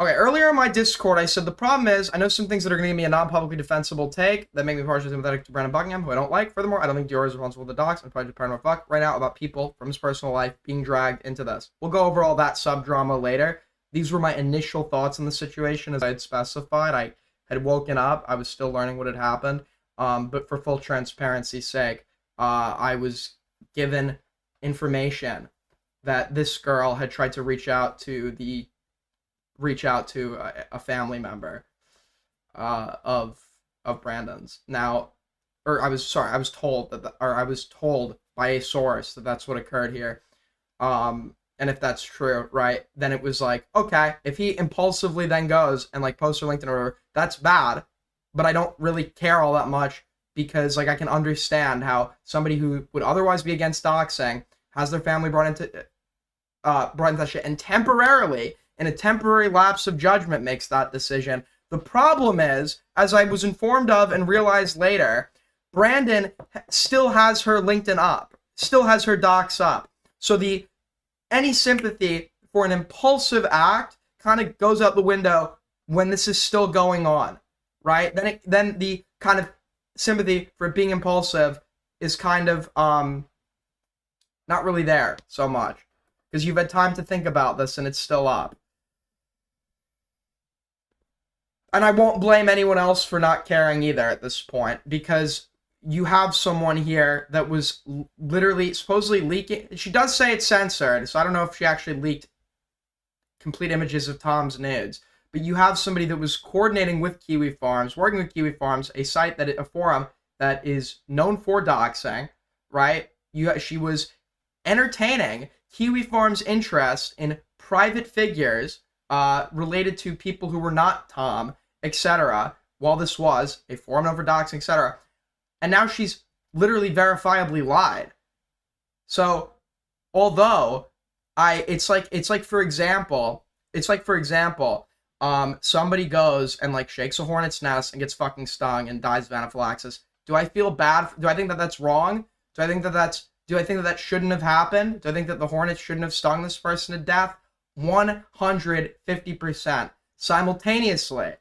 Okay, earlier in my Discord, I said the problem is I know some things that are going to give me a non-publicly defensible take that make me partially sympathetic to Brandon Buckingham, who I don't like. Furthermore, I don't think Dior is responsible for the docs. I'm probably just paranoid fuck right now about people from his personal life being dragged into this. We'll go over all that sub-drama later. These were my initial thoughts on the situation as I had specified. I had woken up. I was still learning what had happened. But for full transparency's sake, I was given information that this girl had tried to reach out to a family member of Brandon's. Now, I was told by a source that that's what occurred here. And if that's true, right, then it was like, okay, if he impulsively then goes and like posts her LinkedIn or whatever, that's bad. But I don't really care all that much because like I can understand how somebody who would otherwise be against doxing has their family brought into that shit, and temporarily, in a temporary lapse of judgment, makes that decision. The problem is, as I was informed of and realized later, Brandon still has her LinkedIn up, still has her docs up. So any sympathy for an impulsive act kind of goes out the window when this is still going on, right? Then the kind of sympathy for it being impulsive is kind of not really there so much because you've had time to think about this and it's still up. And I won't blame anyone else for not caring either at this point, because you have someone here that was literally supposedly leaking. She does say it's censored, so I don't know if she actually leaked complete images of Tom's nudes. But you have somebody that was coordinating with Kiwi Farms, working with Kiwi Farms, a forum that is known for doxing, right? She was entertaining Kiwi Farms' interest in private figures related to people who were not Tom, etc., while this was a forum known for doxing, etc. And now she's literally verifiably lied. So, although it's like for example, somebody goes and like shakes a hornet's nest and gets fucking stung and dies of anaphylaxis. Do I feel bad? Do I think that that's wrong? Do I think that that shouldn't have happened? Do I think that the hornet shouldn't have stung this person to death? 150%. Simultaneously,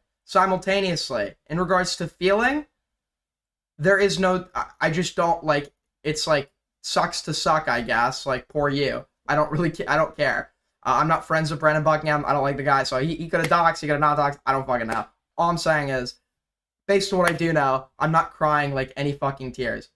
in regards to feeling, there is no, I just don't like, it's like, sucks to suck, I guess, like, poor you. I don't care. I'm not friends with Brandon Buckingham. I don't like the guy, so he could have doxed, he could have not doxed, I don't fucking know. All I'm saying is, based on what I do know, I'm not crying like any fucking tears.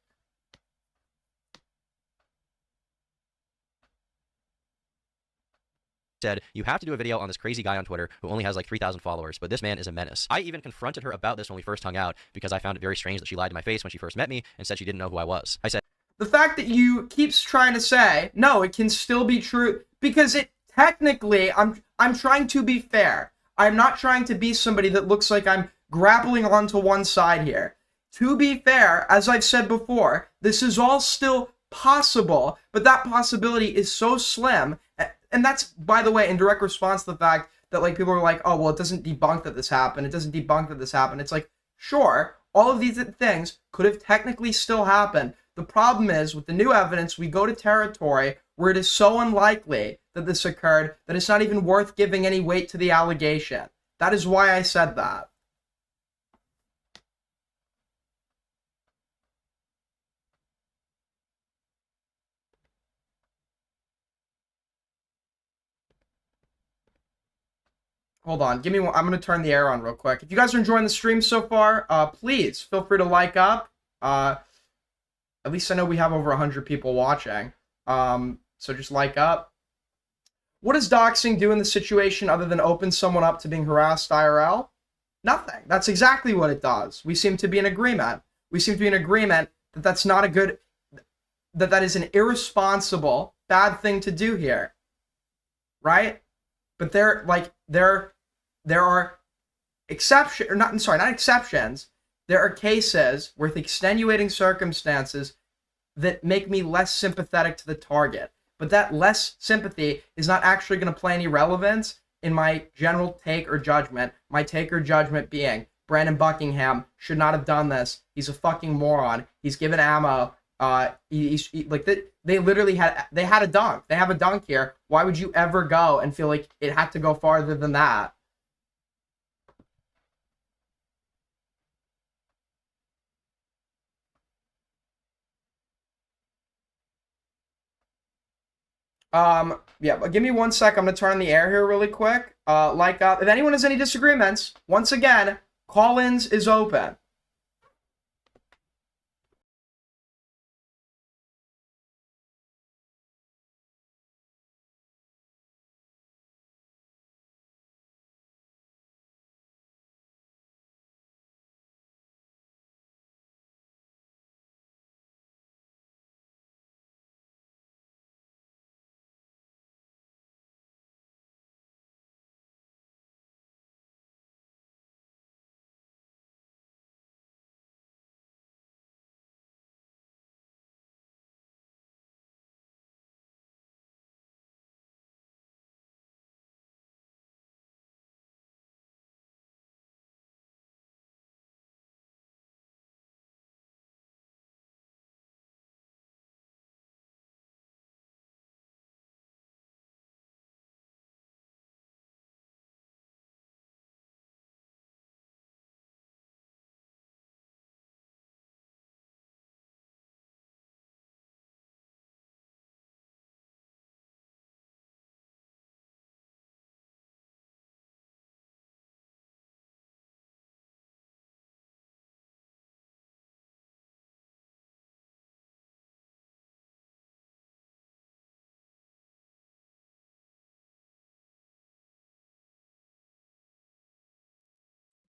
said, you have to do a video on this crazy guy on Twitter who only has like 3,000 followers, but this man is a menace. I even confronted her about this when we first hung out because I found it very strange that she lied to my face when she first met me and said she didn't know who I was. I said, the fact that you keeps trying to say, no, it can still be true, because it technically, I'm trying to be fair. I'm not trying to be somebody that looks like I'm grappling onto one side here. To be fair, as I've said before, this is all still possible, but that possibility is so slim. And that's, by the way, in direct response to the fact that like people are like, oh, well, it doesn't debunk that this happened. It doesn't debunk that this happened. It's like, sure, all of these things could have technically still happened. The problem is, with the new evidence, we go to territory where it is so unlikely that this occurred that it's not even worth giving any weight to the allegation. That is why I said that. Hold on, give me one. I'm going to turn the air on real quick. If you guys are enjoying the stream so far, please feel free to like up. At least I know we have over 100 people watching. So just like up. What does doxing do in the situation other than open someone up to being harassed IRL? Nothing. That's exactly what it does. We seem to be in agreement. We seem to be in agreement that that's not a good, that is an irresponsible, bad thing to do here. Right? But there are exceptions, or not exceptions. there are cases with extenuating circumstances that make me less sympathetic to the target. But that less sympathy is not actually going to play any relevance in my general take or judgment. My take or judgment being Brandon Buckingham should not have done this. He's a fucking moron. He's given ammo. They literally had a dunk. They have a dunk here. Why would you ever go and feel like it had to go farther than that? Yeah, but give me 1 sec. I'm gonna turn on the air here really quick. If anyone has any disagreements, once again, call-ins is open.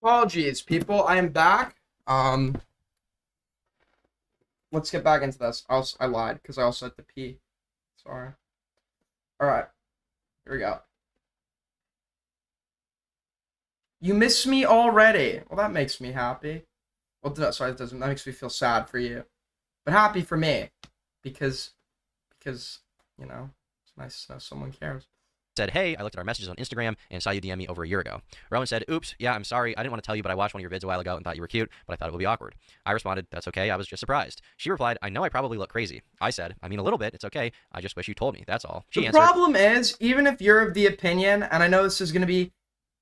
Apologies, people. I am back. Let's get back into this. I lied because I also had to pee. Sorry. All right. Here we go. You miss me already. Well, that makes me happy. Well, sorry, that doesn't. That makes me feel sad for you, but happy for me because you know it's nice to know someone cares. Said, hey, I looked at our messages on Instagram and saw you DM me over a year ago. Rowan said, oops, yeah, I'm sorry. I didn't want to tell you, but I watched one of your vids a while ago and thought you were cute, but I thought it would be awkward. I responded, that's okay. I was just surprised. She replied, I know I probably look crazy. I said, I mean, a little bit. It's okay. I just wish you told me. That's all. She answered, problem is, even if you're of the opinion, and I know this is going to be,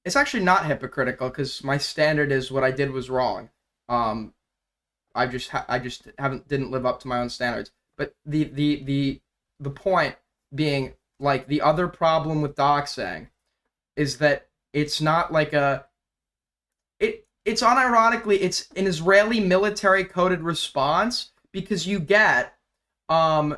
it's actually not hypocritical because my standard is what I did was wrong. I just didn't live up to my own standards. But the point being, like, the other problem with doxing is that it's not like it's unironically, it's an Israeli military coded response because you get all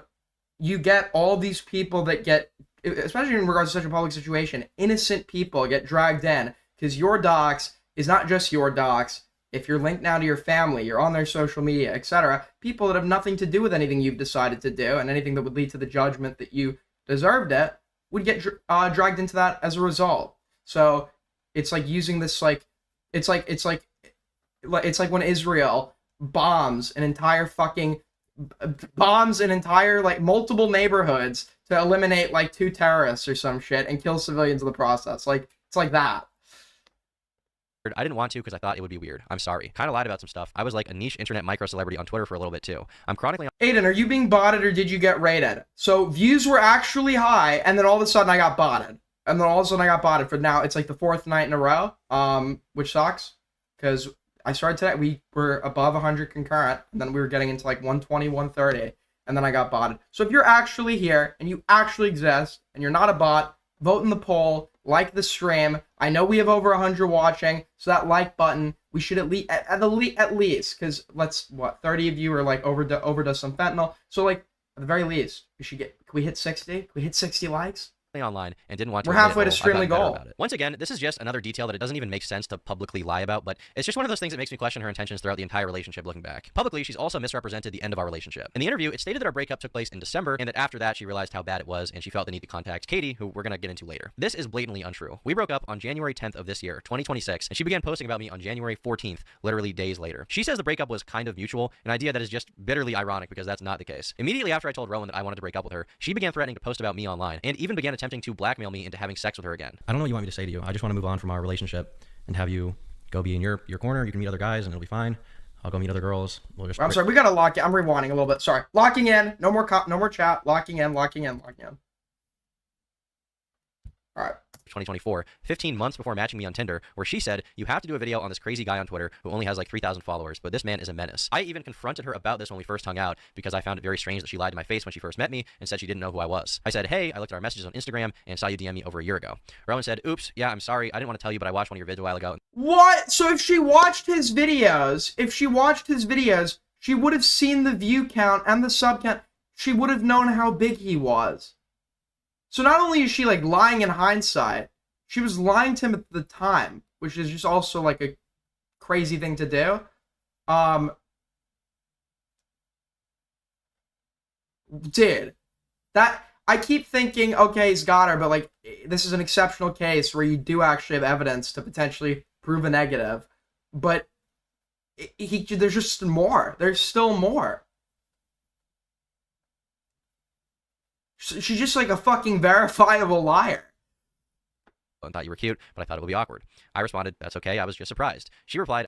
these people that get, especially in regards to such a public situation, innocent people get dragged in because your dox is not just your dox. If you're linked now to your family, you're on their social media, etc., people that have nothing to do with anything you've decided to do and anything that would lead to the judgment that you deserved it would get dragged into that as a result. So it's like using this it's like when Israel bombs an entire like multiple neighborhoods to eliminate like 2 terrorists or some shit and kill civilians in the process. Like it's like that. I didn't want to because I thought it would be weird. I'm sorry. Kind of lied about some stuff. I was like a niche internet micro celebrity on Twitter for a little bit too. I'm chronically Aiden, are you being botted or did you get raided? So views were actually high and then all of a sudden I got botted. And then all of a sudden I got botted for now. It's like the 4th night in a row, which sucks because I started today. We were above 100 concurrent and then we were getting into like 120, 130 and then I got botted. So if you're actually here and you actually exist and you're not a bot, vote in the poll, like the stream. I know we have over 100 watching, so that like button, we should at least, because 30 of you are like overdose some fentanyl. So like at the very least, can we hit 60? Can we hit 60 likes? chronically online and didn't want to We're admit it halfway to all. I've streaming gotten better goal. about it. Once again, this is just another detail that it doesn't even make sense to publicly lie about, but it's just one of those things that makes me question her intentions throughout the entire relationship looking back. Publicly, she's also misrepresented the end of our relationship. In the interview, it stated that our breakup took place in December and that after that she realized how bad it was and she felt the need to contact Katie, who we're gonna get into later. This is blatantly untrue. We broke up on January 10th of this year, 2026, and she began posting about me on January 14th, literally days later. She says the breakup was kind of mutual, an idea that is just bitterly ironic because that's not the case. Immediately after I told Rowan that I wanted to break up with her, she began threatening to post about me online and even began attempting to blackmail me into having sex with her again. I don't know what you want me to say to you. I just want to move on from our relationship and have you go be in your corner. You can meet other guys and it'll be fine. I'll go meet other girls. We'll just. I'm sorry. We gotta lock in. I'm rewinding a little bit. Sorry. Locking in. No more chat. Locking in. All right. 2024, 15 months before matching me on Tinder, where she said, you have to do a video on this crazy guy on Twitter who only has like 3,000 followers, but this man is a menace. I even confronted her about this when we first hung out because I found it very strange that she lied to my face when she first met me and said she didn't know who I was. I said, hey, I looked at our messages on Instagram and saw you DM me over a year ago. Rowan said, oops, yeah, I'm sorry. I didn't want to tell you, but I watched one of your vids a while ago. What? So if she watched his videos, she would have seen the view count and the sub count. She would have known how big he was. So not only is she like lying in hindsight, she was lying to him at the time, which is just also like a crazy thing to do. Dude, that I keep thinking, okay, he's got her, but like this is an exceptional case where you do actually have evidence to potentially prove a negative, but there's just more. There's still more. She's just like a fucking verifiable liar. And thought you were cute, but I thought it would be awkward. I responded, that's okay, I was just surprised. She replied,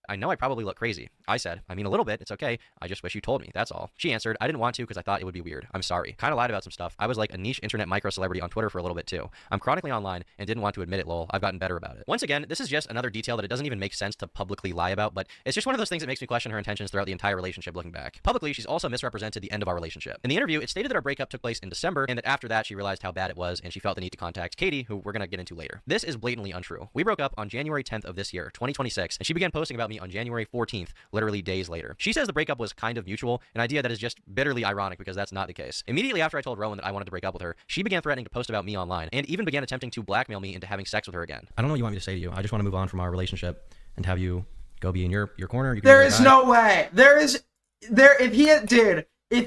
I know I probably look crazy. I said, I mean a little bit, it's okay. I just wish you told me, that's all. She answered, I didn't want to because I thought it would be weird. I'm sorry. Kinda lied about some stuff. I was like a niche internet micro celebrity on Twitter for a little bit too. I'm chronically online and didn't want to admit it, lol. I've gotten better about it. Once again, this is just another detail that it doesn't even make sense to publicly lie about, but it's just one of those things that makes me question her intentions throughout the entire relationship looking back. Publicly, she's also misrepresented the end of our relationship. In the interview, it stated that our breakup took place in December and that after that she realized how bad it was and she felt the need to contact Katie, who we're gonna get into later. This is blatantly untrue. We broke up on January 10th of this year, 2026, and she began posting about me on January 14th, literally days later. She says the breakup was kind of mutual, an idea that is just bitterly ironic because that's not the case. Immediately after I told Rowan that I wanted to break up with her, she began threatening to post about me online and even began attempting to blackmail me into having sex with her again. I don't know what you want me to say to you. I just want to move on from our relationship and have you go be in your corner. You can There is no way. If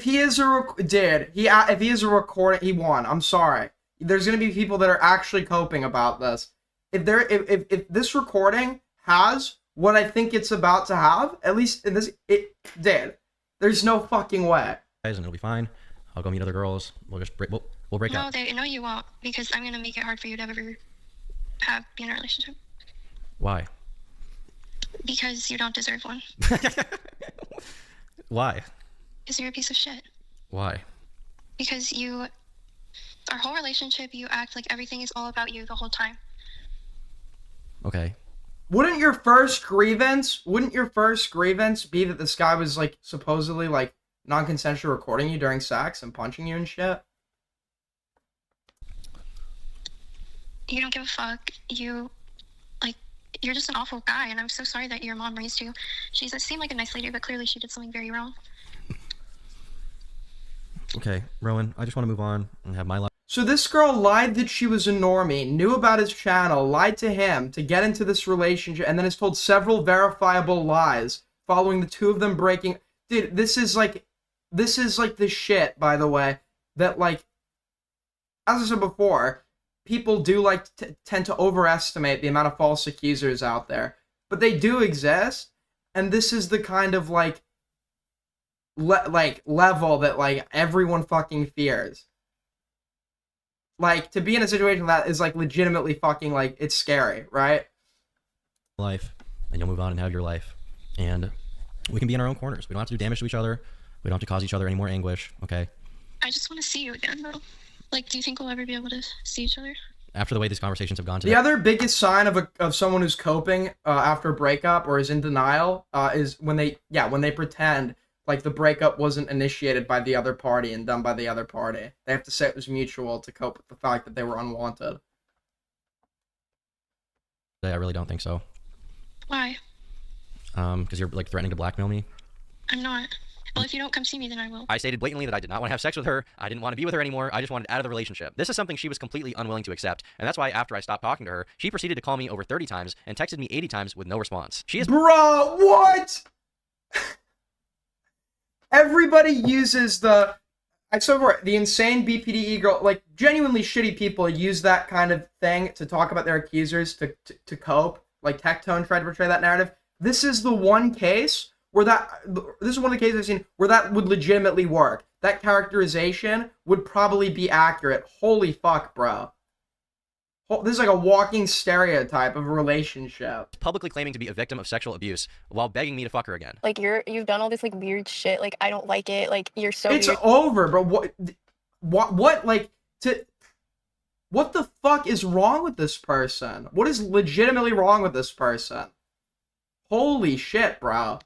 he is a recording, he won. I'm sorry. There's gonna be people that are actually coping about this. If this recording has what I think it's about to have, at least in this, it did. There's no fucking way. And it'll be fine. I'll go meet other girls. We'll break up. No, you won't, because I'm gonna make it hard for you to ever be in a relationship. Why? Because you don't deserve one. Why? Because you're a piece of shit. Why? Because our whole relationship, you act like everything is all about you the whole time. Okay. Wouldn't your first grievance be that this guy was like supposedly like non-consensual recording you during sex and punching you and shit? You don't give a fuck. You're just an awful guy, and I'm so sorry that your mom raised you. She seemed like a nice lady, but clearly she did something very wrong. Okay, Rowan, I just want to move on and have my life. So this girl lied that she was a normie, knew about his channel, lied to him to get into this relationship, and then has told several verifiable lies following the two of them breaking. Dude, this is like the shit, by the way, that like, as I said before, people do like tend to overestimate the amount of false accusers out there, but they do exist, and this is the kind of like level that like everyone fucking fears. Like, to be in a situation that is like legitimately fucking like, it's scary, right? Life, and you'll move on and have your life, and we can be in our own corners. We don't have to do damage to each other. We don't have to cause each other any more anguish. Okay. I just want to see you again, though. Like, do you think we'll ever be able to see each other? After the way these conversations have gone today. The other biggest sign of someone who's coping after a breakup or is in denial is when they pretend like the breakup wasn't initiated by the other party and done by the other party. They have to say it was mutual to cope with the fact that they were unwanted. I really don't think so. Why? Because you're like threatening to blackmail me. I'm not. Well, if you don't come see me, then I will. I stated blatantly that I did not want to have sex with her. I didn't want to be with her anymore. I just wanted out of the relationship. This is something she was completely unwilling to accept, and that's why after I stopped talking to her, she proceeded to call me over 30 times and texted me 80 times with no response. She is Bruh, what? Everybody uses the insane BPD girl, like genuinely shitty people use that kind of thing to talk about their accusers to cope. Like Tectone tried to portray that narrative. This is the one case where this is one of the cases I've seen where that would legitimately work. That characterization would probably be accurate. Holy fuck, bro. This is like a walking stereotype of a relationship. publicly claiming to be a victim of sexual abuse while begging me to fuck her again. Like you've done all this like weird shit. Like I don't like it. Like you're so. It's weird. over, bro. What the fuck is wrong with this person? What is legitimately wrong with this person? Holy shit, bro.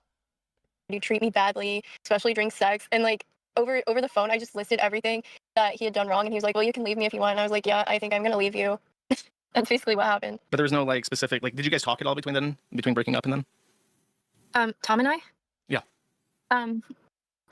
You treat me badly, especially during sex, and like over the phone, I just listed everything that he had done wrong, and he was like, "Well, you can leave me if you want." And I was like, "Yeah, I think I'm gonna leave you." That's basically what happened. But there was no like specific like. Did you guys talk at all between breaking up and then? Tom and I. Yeah.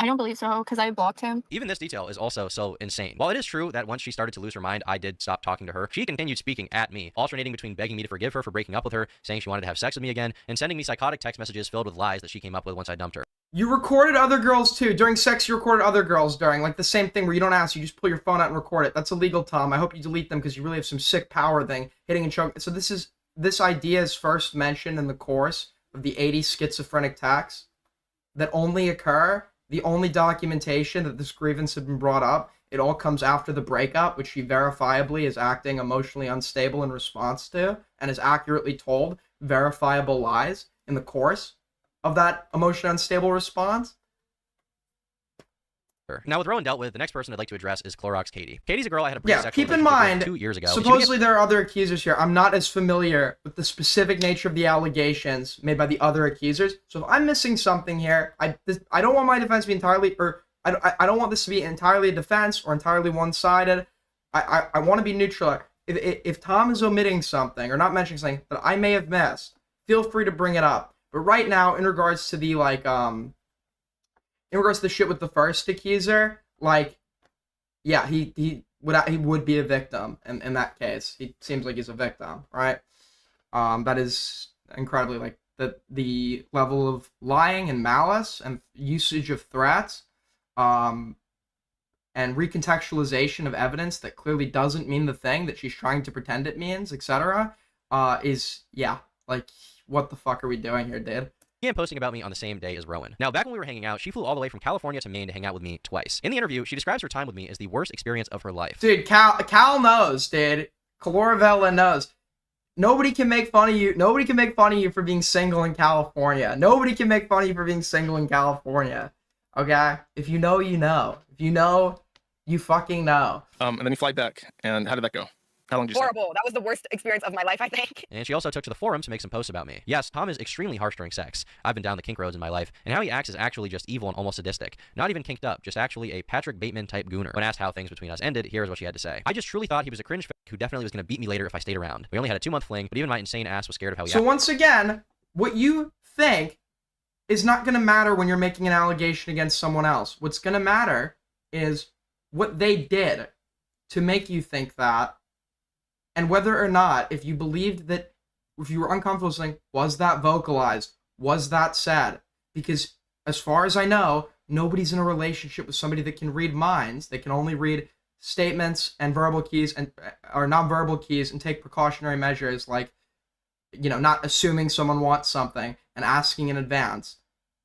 I don't believe so because I blocked him. Even this detail is also so insane. While it is true that once she started to lose her mind, I did stop talking to her, she continued speaking at me, alternating between begging me to forgive her for breaking up with her, saying she wanted to have sex with me again, and sending me psychotic text messages filled with lies that she came up with once I dumped her. You recorded other girls too. During sex, you recorded other girls during. Like the same thing where you don't ask, you just pull your phone out and record it. That's illegal, Tom. I hope you delete them because you really have some sick power thing. Hitting and choke. So this idea is first mentioned in the course of the 80 schizophrenic texts that only occur. The only documentation that this grievance had been brought up, it all comes after the breakup, which she verifiably is acting emotionally unstable in response to, and has accurately told verifiable lies in the course of that emotionally unstable response. Now, with Rowan dealt with, the next person I'd like to address is Clorox Katie. Katie's a girl I had a pretty Yeah, sexual keep in relationship mind, with 2 years ago. supposedly there are other accusers here. I'm not as familiar with the specific nature of the allegations made by the other accusers. So if I'm missing something here, I don't want my defense to be entirely, or I don't want this to be entirely a defense or entirely one-sided. I want to be neutral. If Tom is omitting something or not mentioning something that I may have missed, feel free to bring it up. But right now, in regards to the in regards to the shit with the first accuser, like, yeah, he would be a victim in that case. He seems like he's a victim, right? That is incredibly like the level of lying and malice and usage of threats, and recontextualization of evidence that clearly doesn't mean the thing that she's trying to pretend it means, etc. Is, yeah, like, what the fuck are we doing here, dude? Began posting about me on the same day as Rowan. Now, back when we were hanging out, she flew all the way from California to Maine to hang out with me twice. In the interview, she describes her time with me as the worst experience of her life. Dude, Cal knows, dude. Caloravella knows. Nobody can make fun of you. Nobody can make fun of you for being single in California. Nobody can make fun of you for being single in California. Okay? If you know, you know. If you know, you fucking know. And then you fly back. And how did that go? How long did you Horrible. That was the worst experience of my life, I think. And she also took to the forum to make some posts about me. Yes, Tom is extremely harsh during sex. I've been down the kink roads in my life, and how he acts is actually just evil and almost sadistic. Not even kinked up, just actually a Patrick Bateman-type gooner. When asked how things between us ended, here's what she had to say. I just truly thought he was a cringe who definitely was going to beat me later if I stayed around. We only had a 2-month fling, but even my insane ass was scared of how he acted. So once again, what you think is not going to matter when you're making an allegation against someone else. What's going to matter is what they did to make you think that, and whether or not, if you believed that, if you were uncomfortable saying, was that vocalized? Was that said? Because as far as I know, nobody's in a relationship with somebody that can read minds. They can only read statements and verbal keys or non-verbal keys and take precautionary measures like, you know, not assuming someone wants something and asking in advance.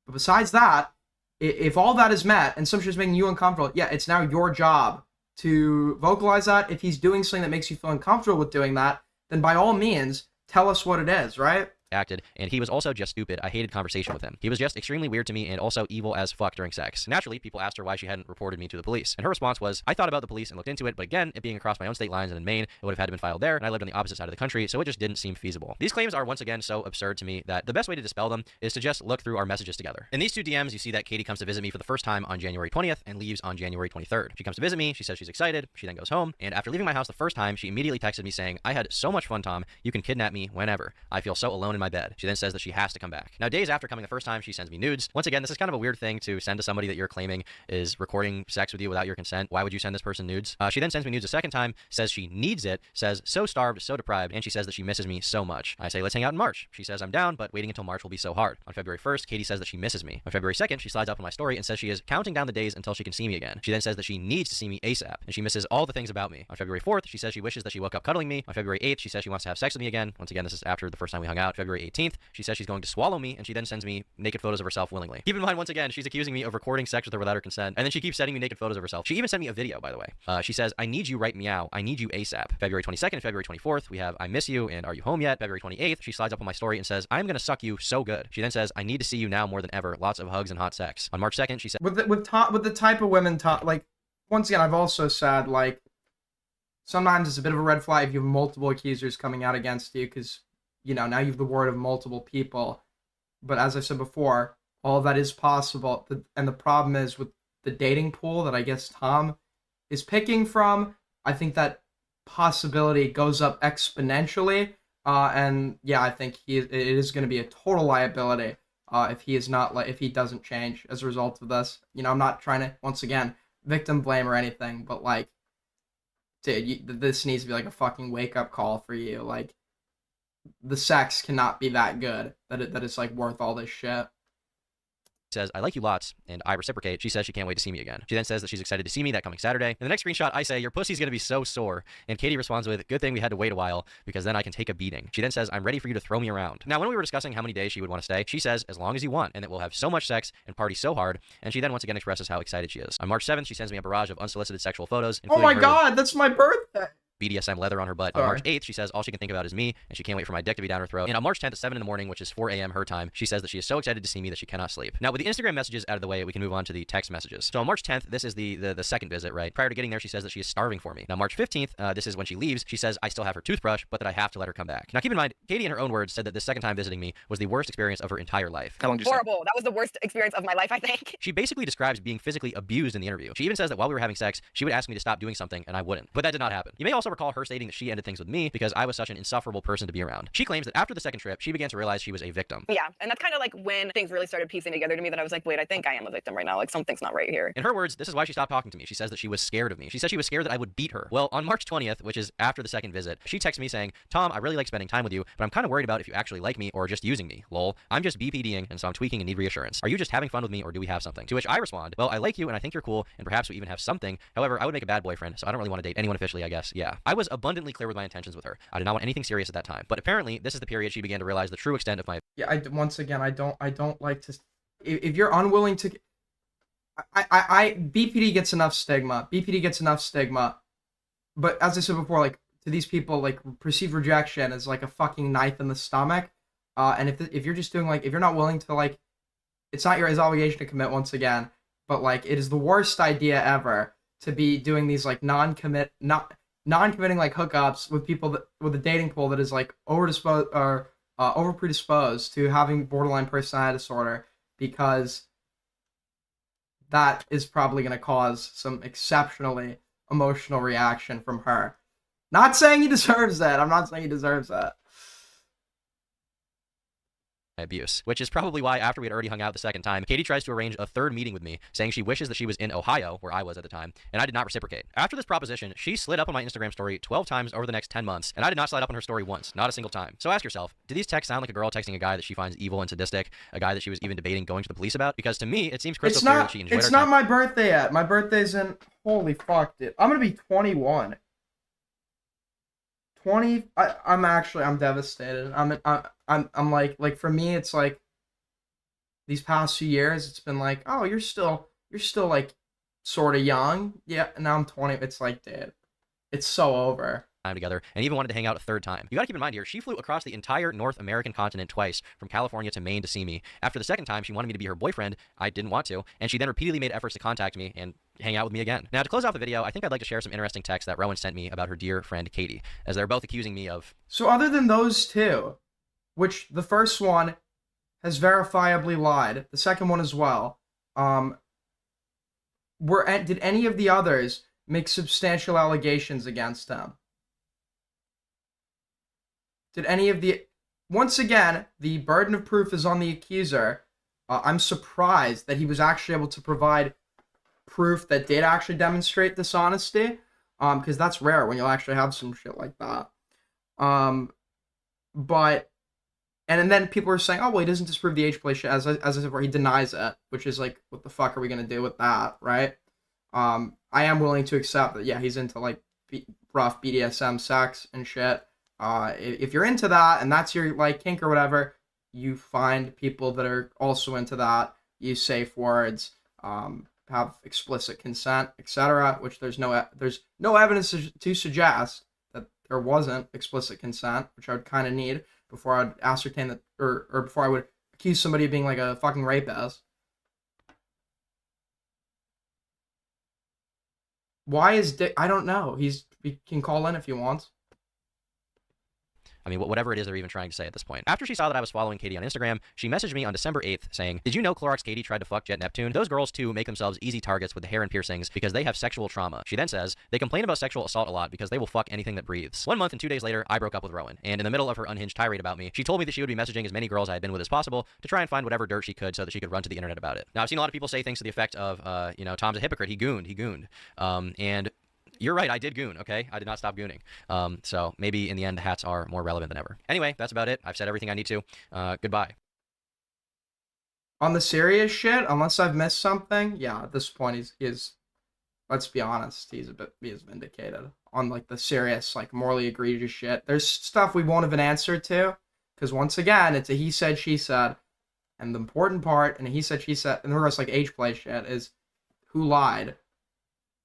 But besides that, if all that is met and someone's making you uncomfortable, yeah, it's now your job to vocalize that. If he's doing something that makes you feel uncomfortable with doing that, then by all means, tell us what it is, right? Acted, and he was also just stupid. I hated conversation with him. He was just extremely weird to me and also evil as fuck during sex. Naturally, people asked her why she hadn't reported me to the police, and her response was, I thought about the police and looked into it, but again, it being across my own state lines and in Maine, it would have had to been filed there, and I lived on the opposite side of the country, so it just didn't seem feasible. These claims are once again so absurd to me that the best way to dispel them is to just look through our messages together. In these 2 DMs, you see that Katie comes to visit me for the first time on January 20th and leaves on January 23rd. She comes to visit me, she says she's excited, she then goes home, and after leaving my house the first time, she immediately texted me saying, I had so much fun, Tom, you can kidnap me whenever. I feel so alone in my bed. She then says that she has to come back. Now, days after coming the first time, she sends me nudes. Once again, this is kind of a weird thing to send to somebody that you're claiming is recording sex with you without your consent. Why would you send this person nudes? She then sends me nudes a second time, says she needs it, says so starved, so deprived, and she says that she misses me so much. I say, let's hang out in March. She says I'm down, but waiting until March will be so hard. On February 1st, Katie says that she misses me. On February 2nd, she slides up on my story and says she is counting down the days until she can see me again. She then says that she needs to see me ASAP, and she misses all the things about me. On February 4th, she says she wishes that she woke up cuddling me. On February 8th, she says she wants to have sex with me again. Once again, this is after the first time we hung out. February 18th, she says she's going to swallow me, and she then sends me naked photos of herself willingly. Keep in mind, once again, she's accusing me of recording sex with her without her consent, and then she keeps sending me naked photos of herself. She even sent me a video, by the way. She says, I need you right meow. I need you ASAP. February 22nd and February 24th, we have I miss you and are you home yet? February 28th, she slides up on my story and says, I'm gonna suck you so good. She then says, I need to see you now more than ever. Lots of hugs and hot sex. On March 2nd, she said, with the type of women, like, once again, I've also said, like, sometimes it's a bit of a red flag if you have multiple accusers coming out against you, because, you know, now you have the word of multiple people. But as I said before, all of that is possible. And the problem is with the dating pool that I guess Tom is picking from, I think that possibility goes up exponentially. And yeah, I think it is going to be a total liability if he is not, like, if he doesn't change as a result of this. You know, I'm not trying to, once again, victim blame or anything, but, like, dude, this needs to be like a fucking wake up call for you. Like, the sex cannot be that good that it's like worth all this shit. Says, I like you lots, and I reciprocate. She says she can't wait to see me again. She then says that she's excited to see me that coming Saturday. In the next screenshot, I say, your pussy's gonna be so sore. And Katie responds with, good thing we had to wait a while, because then I can take a beating. She then says, I'm ready for you to throw me around. Now, when we were discussing how many days she would want to stay, she says, as long as you want, and that we'll have so much sex and party so hard. And she then once again expresses how excited she is. On March 7th, she sends me a barrage of unsolicited sexual photos. Oh my god, that's my birthday! BDSM leather on her butt. On March 8th, she says all she can think about is me, and she can't wait for my dick to be down her throat. And on March 10th at 7 in the morning, which is 4 a.m. her time, she says that she is so excited to see me that she cannot sleep. Now, with the Instagram messages out of the way, we can move on to the text messages. So on March 10th, this is the second visit, right? Prior to getting there, she says that she is starving for me. Now, March 15th, this is when she leaves. She says I still have her toothbrush, but that I have to let her come back. Now, keep in mind, Katie, in her own words, said that the second time visiting me was the worst experience of her entire life. How long did you Horrible. That was the worst experience of my life, I think. She basically describes being physically abused in the interview. She even says that while we were having sex, she would ask me to stop doing something, and I wouldn't. But that did not happen. You may also recall her stating that she ended things with me because I was such an insufferable person to be around. She claims that after the second trip, she began to realize she was a victim. Yeah, and that's kind of like when things really started piecing together to me that I was like, wait, I think I am a victim right now. Like, something's not right here. In her words, this is why she stopped talking to me. She says that she was scared of me. She said she was scared that I would beat her. Well, on March 20th, which is after the second visit, she texts me saying, Tom, I really like spending time with you, but I'm kind of worried about if you actually like me or just using me. Lol. I'm just BPDing, and so I'm tweaking and need reassurance. Are you just having fun with me, or do we have something? To which I respond, well, I like you and I think you're cool, and perhaps we even have something. However, I would make a bad boyfriend, so I don't really want to date anyone officially, I guess. Yeah. I was abundantly clear with my intentions with her. I did not want anything serious at that time. But apparently, this is the period she began to realize the true extent of my... Yeah, once again, I don't like to... If you're unwilling to... BPD gets enough stigma. BPD gets enough stigma. But as I said before, like, to these people, like, perceived rejection is like a fucking knife in the stomach. And if you're just doing, like, if you're not willing to, like... It's not your obligation to commit, once again. But, like, it is the worst idea ever to be doing these, like, non-committing, like, hookups with people that, with a dating pool that is, like, over predisposed to having borderline personality disorder, because that is probably going to cause some exceptionally emotional reaction from her. Not saying he deserves that. I'm not saying he deserves that. Abuse, which is probably why after we had already hung out the second time, Katie tries to arrange a third meeting with me, saying she wishes that she was in Ohio, where I was at the time, and I did not reciprocate. After this proposition, she slid up on my Instagram story 12 times over the next 10 months, and I did not slide up on her story once, not a single time. So ask yourself, do these texts sound like a girl texting a guy that she finds evil and sadistic, a guy that she was even debating going to the police about? Because to me, it seems crystal clear that she enjoyed her time. It's not my birthday yet. My birthday's in... Holy fuck, dude. I'm gonna be 21. 20... I'm devastated. I'm like, for me, it's like, these past few years, it's been like, oh, you're still like sort of young. Yeah, and now I'm 20. It's like, dude, it's so over. Time together, and even wanted to hang out a third time. You gotta keep in mind here, she flew across the entire North American continent twice, from California to Maine to see me. After the second time, she wanted me to be her boyfriend. I didn't want to, and she then repeatedly made efforts to contact me and hang out with me again. Now, to close off the video, I think I'd like to share some interesting texts that Rowan sent me about her dear friend Katie, as they're both accusing me of... So other than those two, which the first one has verifiably lied, the second one as well, did any of the others make substantial allegations against him? Did any of the... once again, the burden of proof is on the accuser. I'm surprised that he was actually able to provide proof that did actually demonstrate dishonesty, because that's rare when you'll actually have some shit like that. But and then people are saying, oh well, he doesn't disprove the age play shit, as I said, where he denies it, which is like, what the fuck are we gonna do with that, right? I am willing to accept that, yeah, he's into like rough BDSM sex and shit. If you're into that and that's your like kink or whatever, you find people that are also into that, use safe words, have explicit consent, etc. Which there's no evidence to suggest that there wasn't explicit consent, which I would kind of need before I'd ascertain that, or before I would accuse somebody of being like a fucking rapist. Why is Dick? I don't know. He can call in if he wants. I mean, whatever it is they're even trying to say at this point. After she saw that I was following Katie on Instagram, she messaged me on December 8th saying, did you know Clorox Katie tried to fuck Jet Neptune? Those girls, too, make themselves easy targets with the hair and piercings because they have sexual trauma. She then says, they complain about sexual assault a lot because they will fuck anything that breathes. 1 month and 2 days later, I broke up with Rowan. And in the middle of her unhinged tirade about me, she told me that she would be messaging as many girls I had been with as possible to try and find whatever dirt she could so that she could run to the internet about it. Now, I've seen a lot of people say things to the effect of, Tom's a hypocrite. He gooned. And you're right, I did goon, okay? I did not stop gooning. So maybe in the end, the hats are more relevant than ever. Anyway, that's about it. I've said everything I need to. Goodbye. On the serious shit, unless I've missed something, yeah, at this point, he's let's be honest, he is vindicated. On, like, the serious, like, morally egregious shit. There's stuff we won't have an answer to, because once again, it's a he said, she said, and the important part, and he said, she said, and the rest, like, age play shit, is who lied.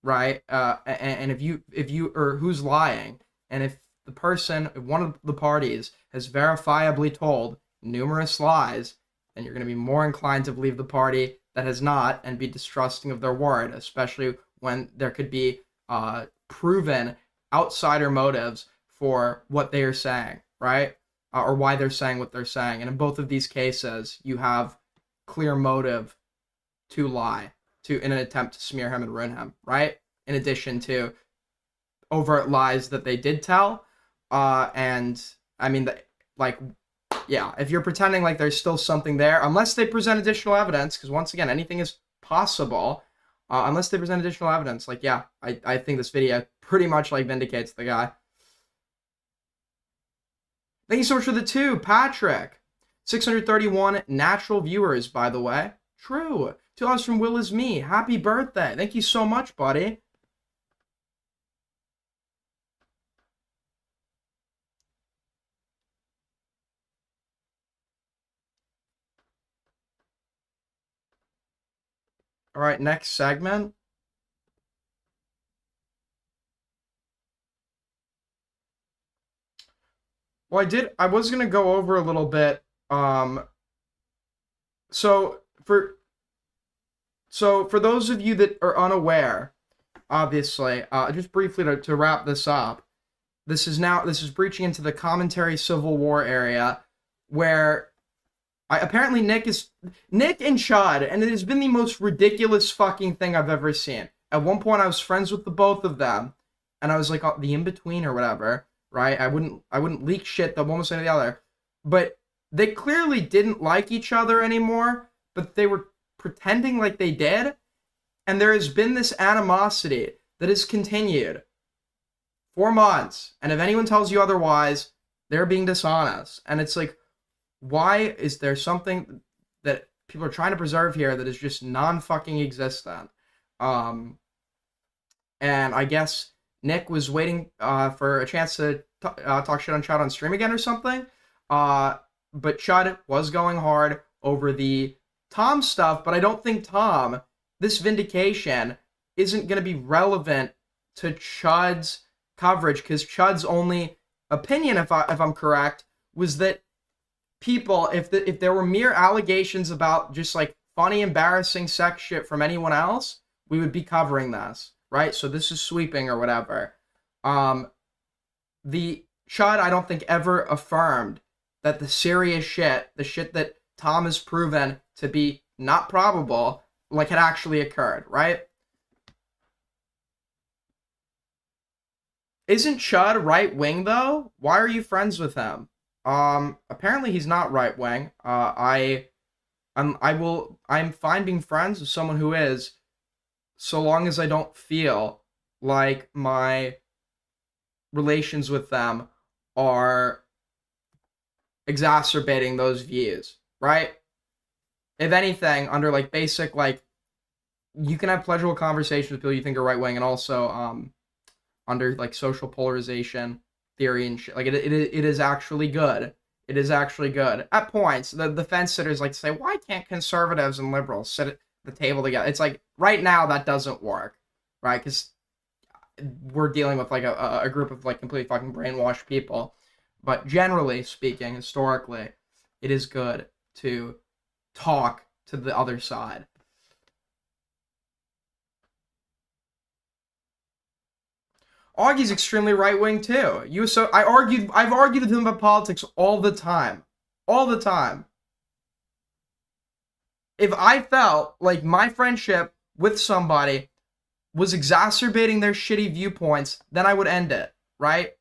Right, and if you or who's lying, and if one of the parties has verifiably told numerous lies, then you're going to be more inclined to believe the party that has not and be distrusting of their word, especially when there could be proven outsider motives for what they are saying, right, or why they're saying what they're saying. And in both of these cases, you have clear motive to lie, in an attempt to smear him and ruin him, right? In addition to overt lies that they did tell. And I mean, yeah, if you're pretending like there's still something there, unless they present additional evidence, because once again, anything is possible, unless they present additional evidence, like, yeah, I think this video pretty much, like, vindicates the guy. Thank you so much for the 2, Patrick. 631 natural viewers, by the way. True. $2 from Will Is Me. Happy birthday. Thank you so much, buddy. All right, next segment. Well, I was going to go over a little bit. So for those of you that are unaware, obviously, just briefly to wrap this up, this is breaching into the commentary Civil War area, where apparently Nick and Chud, and it has been the most ridiculous fucking thing I've ever seen. At one point, I was friends with the both of them, and I was like the in-between or whatever, right? I wouldn't leak shit that one was saying to the other, but they clearly didn't like each other anymore, but they were pretending like they did, and there has been this animosity that has continued 4 months, and if anyone tells you otherwise, they're being dishonest. And it's like, why is there something that people are trying to preserve here that is just non-fucking existent? And I guess Nick was waiting for a chance to talk shit on Chud on stream again or something, but Chud was going hard over the Tom stuff, but I don't think this vindication isn't going to be relevant to Chud's coverage, because Chud's only opinion, if I'm correct, was that people, if there were mere allegations about just like funny, embarrassing sex shit from anyone else, we would be covering this, right? So this is sweeping or whatever. The Chud, I don't think, ever affirmed that the serious shit, the shit that Tom has proven to be not probable, like, had actually occurred, right? Isn't Chud right-wing, though? Why are you friends with him? Apparently he's not right wing. I'm fine being friends with someone who is, so long as I don't feel like my relations with them are exacerbating those views, right? If anything, under like basic, like, you can have pleasurable conversations with people you think are right wing, and also under like social polarization theory and shit. Like it is actually good. It is actually good. At points, the fence sitters like to say, why can't conservatives and liberals sit at the table together? It's like, right now that doesn't work, right? Because we're dealing with like a group of like completely fucking brainwashed people. But generally speaking, historically, it is good to talk to the other side. Augie's extremely right-wing too. I've argued with him about politics all the time. All the time. If I felt like my friendship with somebody was exacerbating their shitty viewpoints, then I would end it, right?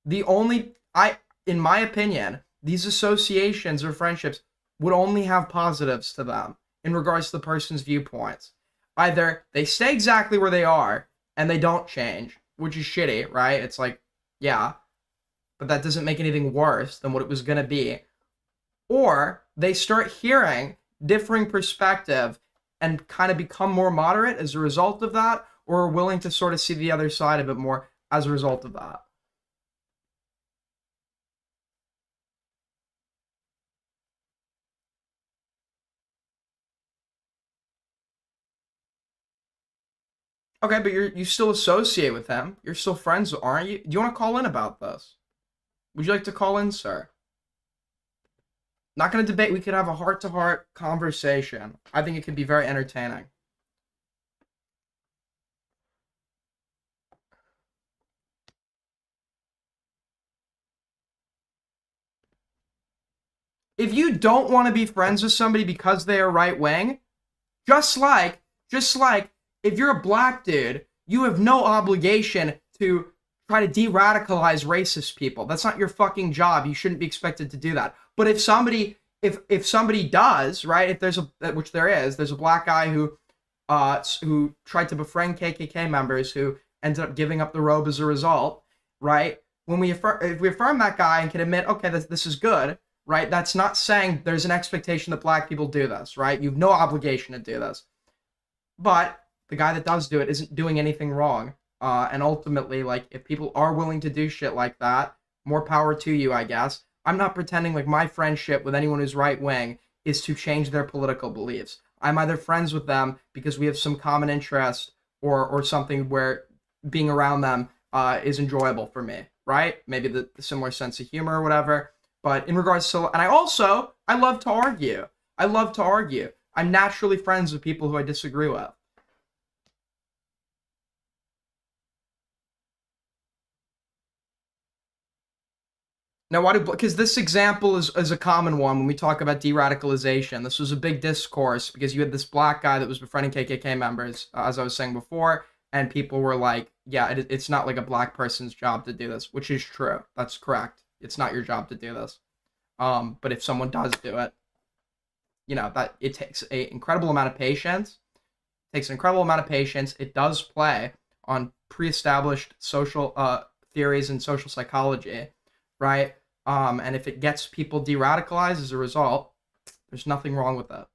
In my opinion, these associations or friendships would only have positives to them in regards to the person's viewpoints. Either they stay exactly where they are and they don't change, which is shitty, right? It's like, yeah, but that doesn't make anything worse than what it was going to be. Or they start hearing differing perspective and kind of become more moderate as a result of that, or are willing to sort of see the other side of it more as a result of that. Okay, but you still associate with him. You're still friends, aren't you? Do you want to call in about this? Would you like to call in, sir? Not going to debate. We could have a heart-to-heart conversation. I think it could be very entertaining. If you don't want to be friends with somebody because they are right-wing, just like if you're a black dude, you have no obligation to try to de-radicalize racist people. That's not your fucking job. You shouldn't be expected to do that. But if somebody does, right? If there's which there's a black guy who tried to befriend KKK members who ended up giving up the robe as a result, right? If we affirm that guy and can admit, okay, this is good, right? That's not saying there's an expectation that black people do this, right? You have no obligation to do this. But the guy that does do it isn't doing anything wrong. And ultimately, like, if people are willing to do shit like that, more power to you, I guess. I'm not pretending like my friendship with anyone who's right-wing is to change their political beliefs. I'm either friends with them because we have some common interest or something where being around them is enjoyable for me, right? Maybe the similar sense of humor or whatever. But in regards to... And I love to argue. I love to argue. I'm naturally friends with people who I disagree with. Now, why do... Because this example is a common one when we talk about de-radicalization. This was a big discourse because you had this black guy that was befriending KKK members, as I was saying before, and people were like, yeah, it's not like a black person's job to do this, which is true. That's correct. It's not your job to do this. But if someone does do it, you know, that it takes an incredible amount of patience. It does play on pre-established social theories and social psychology, right? And if it gets people de-radicalized as a result, there's nothing wrong with that.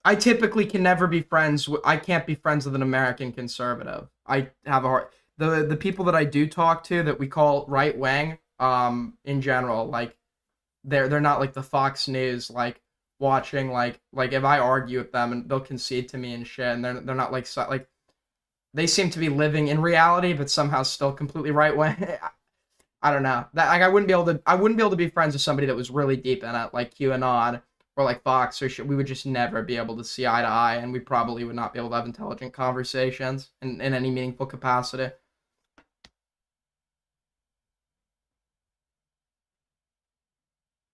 I typically can never be friends with... I can't be friends with an American conservative. I have a hard... The people that I do talk to that we call right-wing, in general, like, they're not like the Fox News, like, watching, like if I argue with them and they'll concede to me and shit, and they're not like they seem to be living in reality but somehow still completely right-wing. I don't know. That, like, I wouldn't be able to be friends with somebody that was really deep in it, like QAnon or like Fox or shit. We would just never be able to see eye to eye, and we probably would not be able to have intelligent conversations in any meaningful capacity.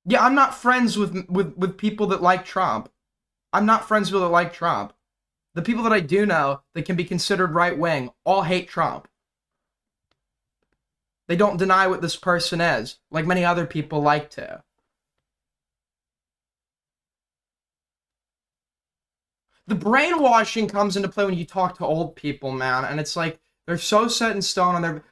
Yeah, I'm not friends with people that like Trump. I'm not friends with people that like Trump. the people that I do know that can be considered right-wing all hate Trump. They don't deny what this person is, like many other people like to. The brainwashing comes into play when you talk to old people, man, and it's like they're so set in stone on their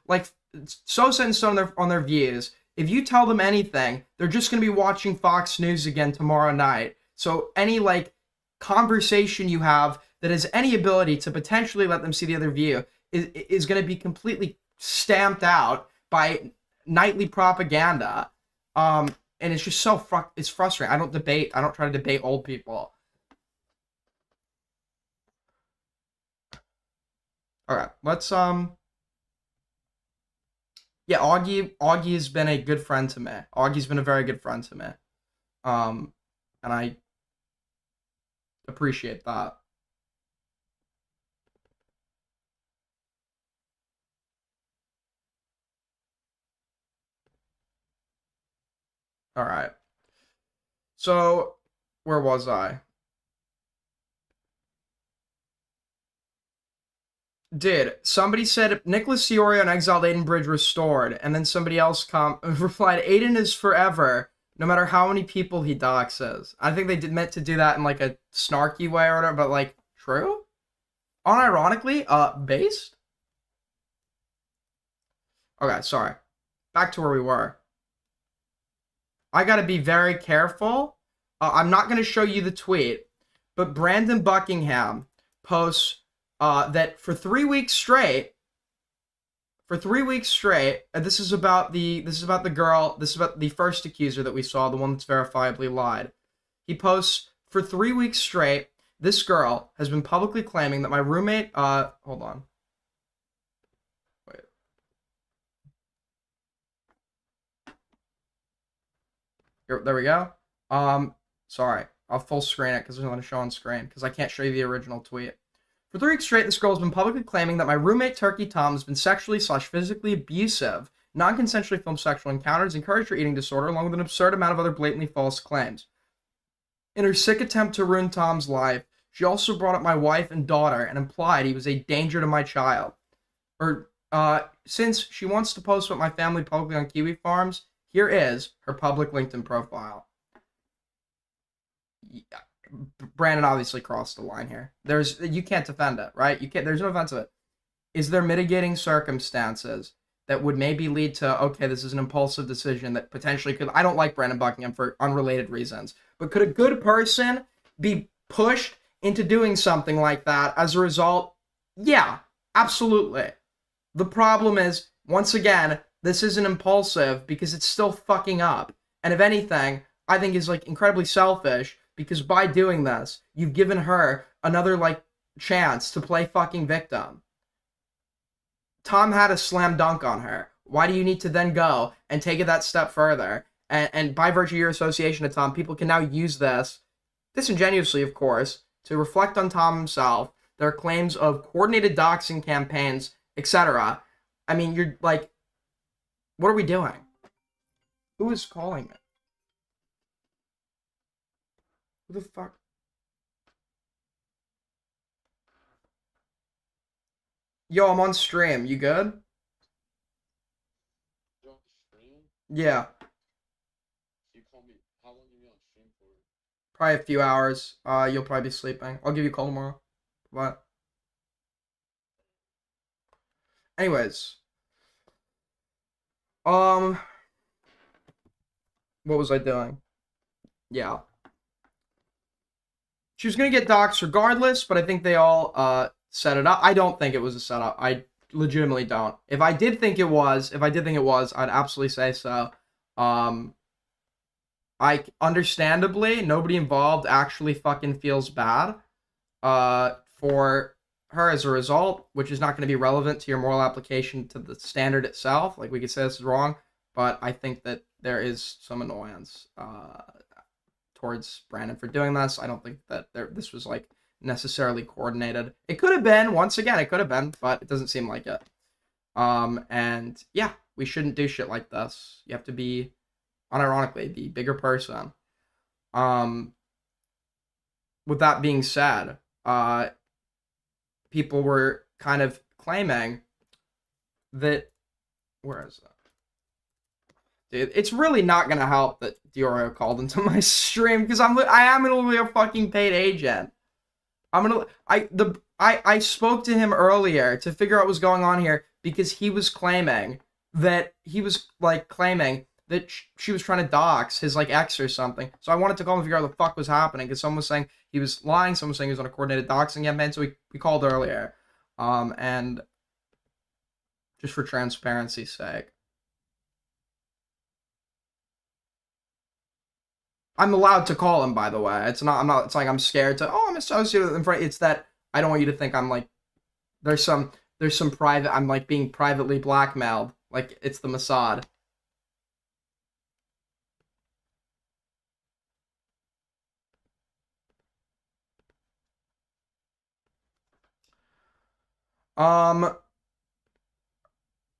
on their views. If you tell them anything, they're just going to be watching Fox News again tomorrow night. So any like conversation you have that has any ability to potentially let them see the other view is going to be completely stamped out by nightly propaganda. And it's just it's frustrating. I don't try to debate old people. All right, let's yeah, Augie has been a good friend to me. Augie's been a very good friend to me. And I appreciate that. All right. So, where was I? Somebody said Nicholas Fiorio and exiled Aiden Bridge restored, and then somebody else replied, Aiden is forever, no matter how many people he doxes. I think they meant to do that in like a snarky way or whatever, but like, true? Unironically, based? Okay, sorry. Back to where we were. I gotta be very careful. I'm not gonna show you the tweet, but Brandon Buckingham posts that for 3 weeks straight, this is about the girl, this is about the first accuser that we saw, the one that's verifiably lied. He posts, for 3 weeks straight, this girl has been publicly claiming that my roommate, hold on. Wait. Here, there we go. Sorry, I'll full screen it because there's nothing to show on screen because I can't show you the original tweet. For 3 weeks straight, this girl has been publicly claiming that my roommate, Turkey Tom, has been sexually/physically abusive, non-consensually filmed sexual encounters, encouraged her eating disorder, along with an absurd amount of other blatantly false claims. In her sick attempt to ruin Tom's life, she also brought up my wife and daughter and implied he was a danger to my child. Since she wants to post about my family publicly on Kiwi Farms, here is her public LinkedIn profile. Yeah. Brandon obviously crossed the line here. You can't defend it, right? There's no offense to it. Is there mitigating circumstances that would maybe lead to, okay, this is an impulsive decision that potentially could, I don't like Brandon Buckingham for unrelated reasons, but could a good person be pushed into doing something like that as a result? Yeah, absolutely. The problem is, once again, this isn't impulsive because it's still fucking up. And if anything, I think is like incredibly selfish, because by doing this, you've given her another, like, chance to play fucking victim. Tom had a slam dunk on her. Why do you need to then go and take it that step further? And by virtue of your association with Tom, people can now use this, disingenuously, of course, to reflect on Tom himself, their claims of coordinated doxing campaigns, etc. I mean, you're like, what are we doing? Who is calling me? Who the fuck? Yo, I'm on stream. You good? Yeah. Probably a few hours. You'll probably be sleeping. I'll give you a call tomorrow. What? Anyways. What was I doing? Yeah. She was going to get doxxed regardless, but I think they all set it up. I don't think it was a setup. I legitimately don't. If I did think it was, I'd absolutely say so. Understandably, nobody involved actually fucking feels bad for her as a result, which is not going to be relevant to your moral application to the standard itself. Like, we could say this is wrong, but I think that there is some annoyance towards Brandon for doing this. I don't think that this was like necessarily coordinated. It could have been, once again, it could have been, but it doesn't seem like it. And yeah, we shouldn't do shit like this. You have to be, unironically, the bigger person. With that being said, people were kind of claiming that, where is that? Dude, it's really not gonna help that Diorio called into my stream because I am literally a fucking paid agent. I spoke to him earlier to figure out what's going on here because he was claiming that she was trying to dox his like ex or something. So I wanted to call him and figure out what the fuck was happening because someone was saying he was lying, someone was saying he was on a coordinated doxing campaign. So we called earlier, and just for transparency's sake. I'm allowed to call him, by the way. It's like I'm scared to, I'm associated with him. It's that I don't want you to think I'm like, there's some private, I'm like being privately blackmailed. Like it's the Mossad.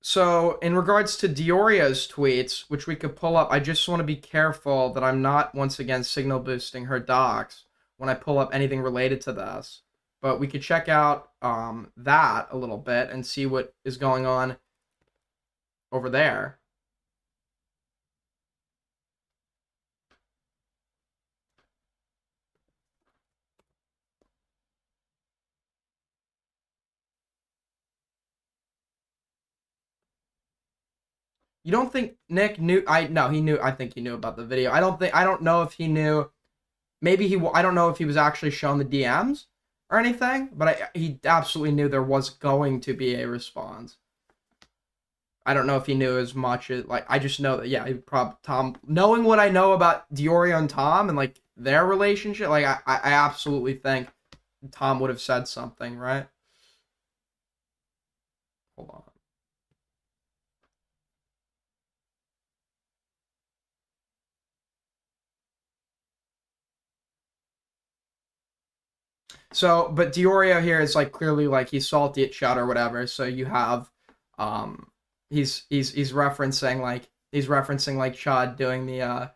So, in regards to Dioria's tweets, which we could pull up, I just want to be careful that I'm not, once again, signal boosting her docs when I pull up anything related to this. But we could check out that a little bit and see what is going on over there. You don't think Nick knew? No, he knew. I think he knew about the video. I don't know if he knew. Maybe I don't know if he was actually shown the DMs or anything, but he absolutely knew there was going to be a response. I don't know if he knew as much as, like, I just know that, yeah, Tom, knowing what I know about Diorio and Tom and, like, their relationship, like, I absolutely think Tom would have said something, right? Hold on. So, but Diorio here is like clearly like he's salty at Chud or whatever. So you have, he's referencing like Chud doing the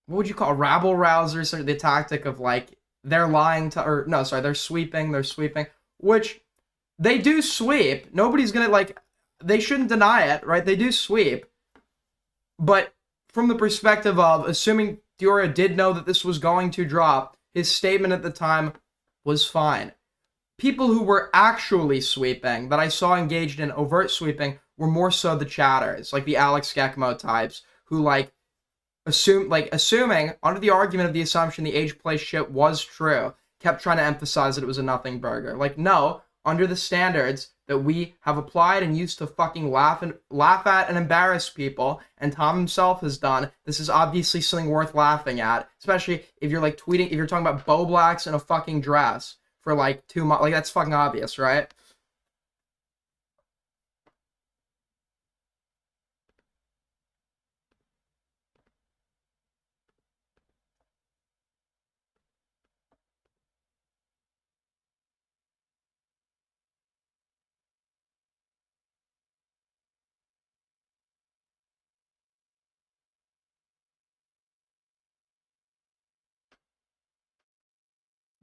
what would you call rabble rousers, or the tactic of like they're lying to, or no, sorry, they're sweeping, which they do sweep. Nobody's gonna like, they shouldn't deny it, right? They do sweep, but from the perspective of assuming Diorio did know that this was going to drop, his statement at the time was fine. People who were actually sweeping, that I saw engaged in overt sweeping, were more so the chatters, like the Alex Gekmo types, who like assuming under the argument of the assumption the age play shit was true, kept trying to emphasize that it was a nothing burger. Like, no, under the standards that we have applied and used to fucking laugh at and embarrass people, and Tom himself has done, this is obviously something worth laughing at, especially if you're like tweeting, if you're talking about Bo Blacks in a fucking dress for like 2 months, like that's fucking obvious, right?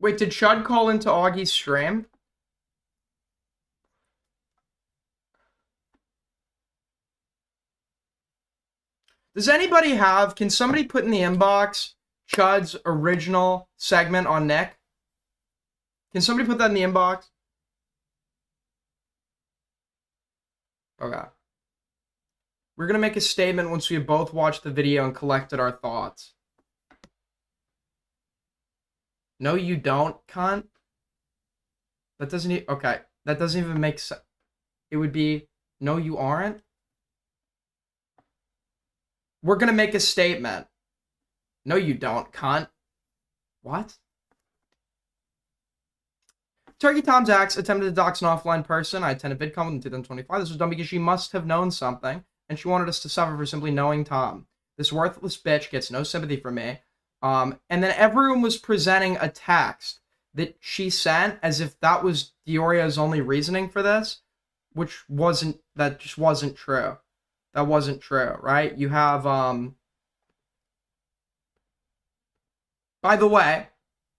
Wait, did Chud call into Augie's stream? Does anybody have, can somebody put in the inbox Chud's original segment on Nick? Can somebody put that in the inbox? Okay. We're gonna make a statement once we have both watched the video and collected our thoughts. No, you don't, cunt. That doesn't okay. That doesn't even make sense. It would be, no, you aren't. We're gonna make a statement. No, you don't, cunt. What? Turkey Tom's Axe attempted to dox an offline person. I attended VidCon in 2025. This was done because she must have known something, and she wanted us to suffer for simply knowing Tom. This worthless bitch gets no sympathy from me. And then everyone was presenting a text that she sent as if that was Dioria's only reasoning for this, which wasn't, that just wasn't true. That wasn't true, right? You have, by the way,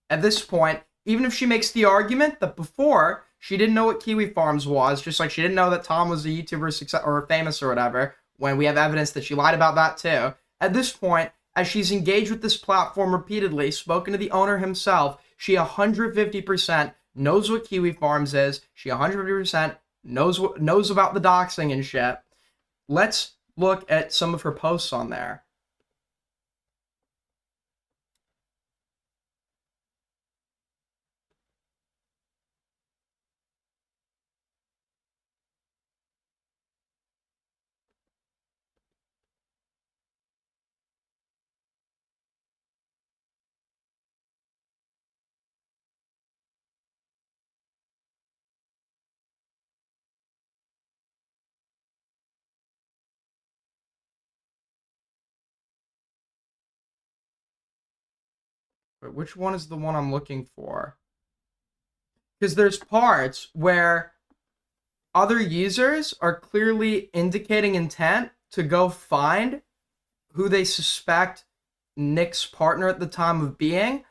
at this point, even if she makes the argument that before She didn't know what Kiwi Farms was, just like she didn't know that Tom was a YouTuber success or famous or whatever, when we have evidence that she lied about that too. At this point, as she's engaged with this platform repeatedly, spoken to the owner himself, she 150% knows what Kiwi Farms is. She 150% knows about the doxing and shit. Let's look at some of her posts on there. Wait, which one is the one I'm looking for? Because there's parts where other users are clearly indicating intent to go find who they suspect Nick's partner at the time of being,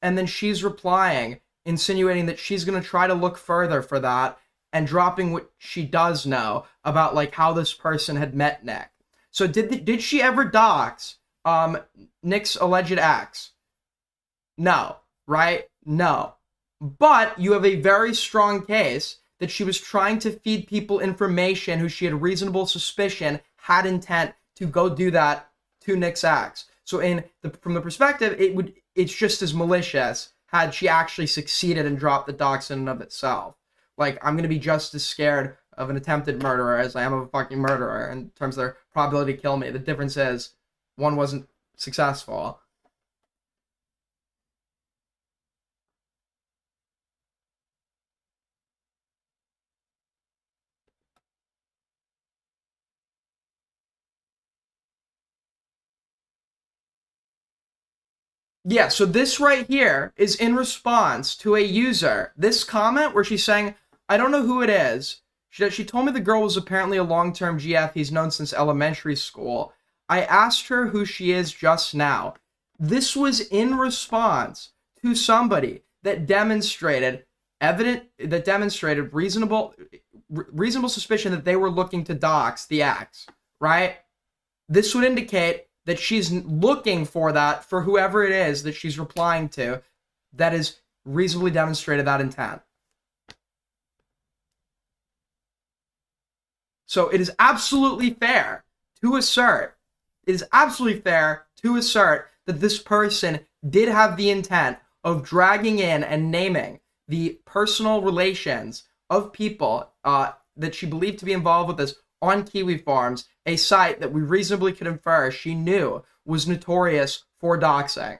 and then she's replying, insinuating that she's going to try to look further for that and dropping what she does know about like how this person had met Nick. So did she ever dox Nick's alleged ex? No, right? No. But you have a very strong case that she was trying to feed people information who she had reasonable suspicion had intent to go do that to Nick's ex. So from the perspective, it's just as malicious had she actually succeeded and dropped the dox in and of itself. Like, I'm going to be just as scared of an attempted murderer as I am of a fucking murderer in terms of their probability to kill me. The difference is one wasn't successful. Yeah, so this right here is in response to a user. This comment where she's saying, I don't know who it is. She told me the girl was apparently a long-term GF he's known since elementary school. I asked her who she is just now. This was in response to somebody that demonstrated reasonable suspicion that they were looking to dox the ex, right? This would indicate that she's looking for that for whoever it is that she's replying to that is reasonably demonstrated that intent. So it is absolutely fair to assert, that this person did have the intent of dragging in and naming the personal relations of people that she believed to be involved with this on Kiwi Farms, a site that we reasonably could infer she knew was notorious for doxing.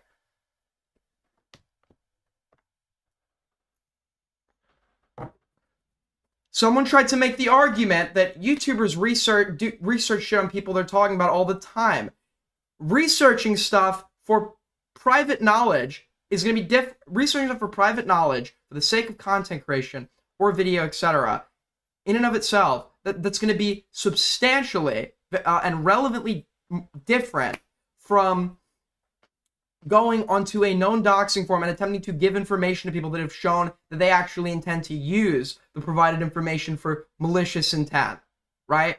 Someone tried to make the argument that YouTubers research shit on people they're talking about all the time. Researching stuff for private knowledge is going to be different. Researching stuff for private knowledge for the sake of content creation or video, etc., in and of itself, that's going to be substantially and relevantly different from going onto a known doxing forum and attempting to give information to people that have shown that they actually intend to use the provided information for malicious intent, right?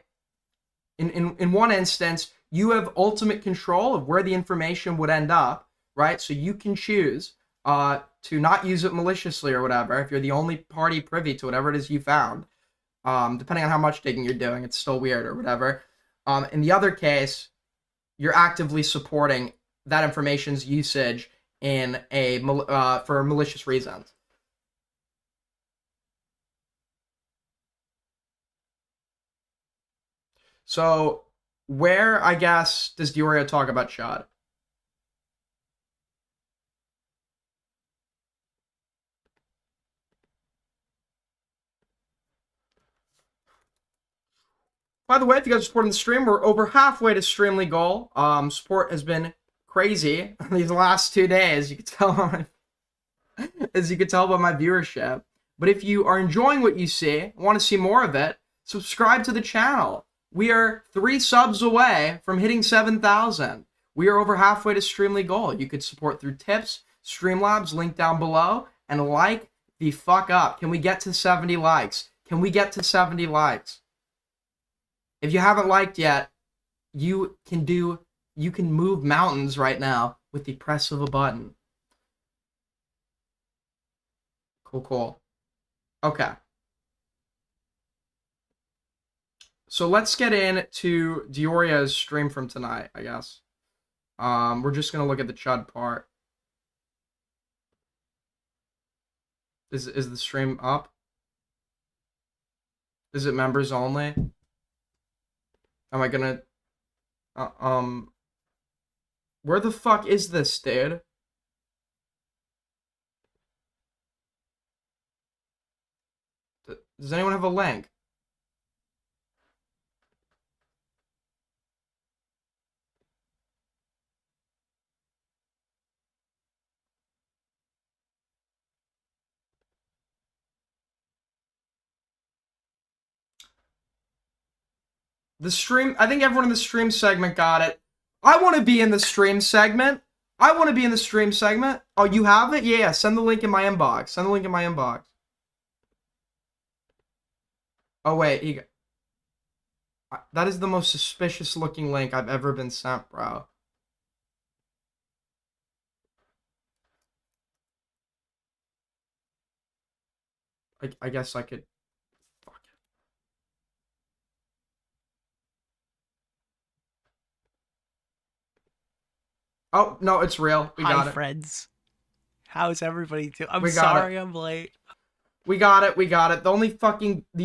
In one instance, you have ultimate control of where the information would end up, right? So you can choose to not use it maliciously or whatever if you're the only party privy to whatever it is you found. Depending on how much digging you're doing, it's still weird or whatever. In the other case, you're actively supporting that information's usage in for malicious reasons. So, where, I guess, does Diorio talk about Shad? By the way, if you guys are supporting the stream, we're over halfway to Streamly goal. Support has been crazy these last 2 days. You can tell by my viewership. But if you are enjoying what you see, want to see more of it, subscribe to the channel. We are 3 subs away from hitting 7,000. We are over halfway to Streamly goal. You could support through tips, Streamlabs, link down below, and like the fuck up. Can we get to 70 likes? Can we get to 70 likes? If you haven't liked yet, you can move mountains right now with the press of a button. Cool. Okay. So let's get into Dioria's stream from tonight, I guess. We're just gonna look at the Chud part. Is the stream up? Is it members only? Am I gonna... Where the fuck is this, dude? Does anyone have a link? The stream, I think everyone in the stream segment got it. I want to be in the stream segment. Oh, you have it? Yeah, send the link in my inbox. Oh, wait. That is the most suspicious looking link I've ever been sent, bro. I guess I could... Fuck it. Oh, no, it's real. We got it. Hi, friends. How's everybody doing? I'm We got sorry I'm late. We got it. The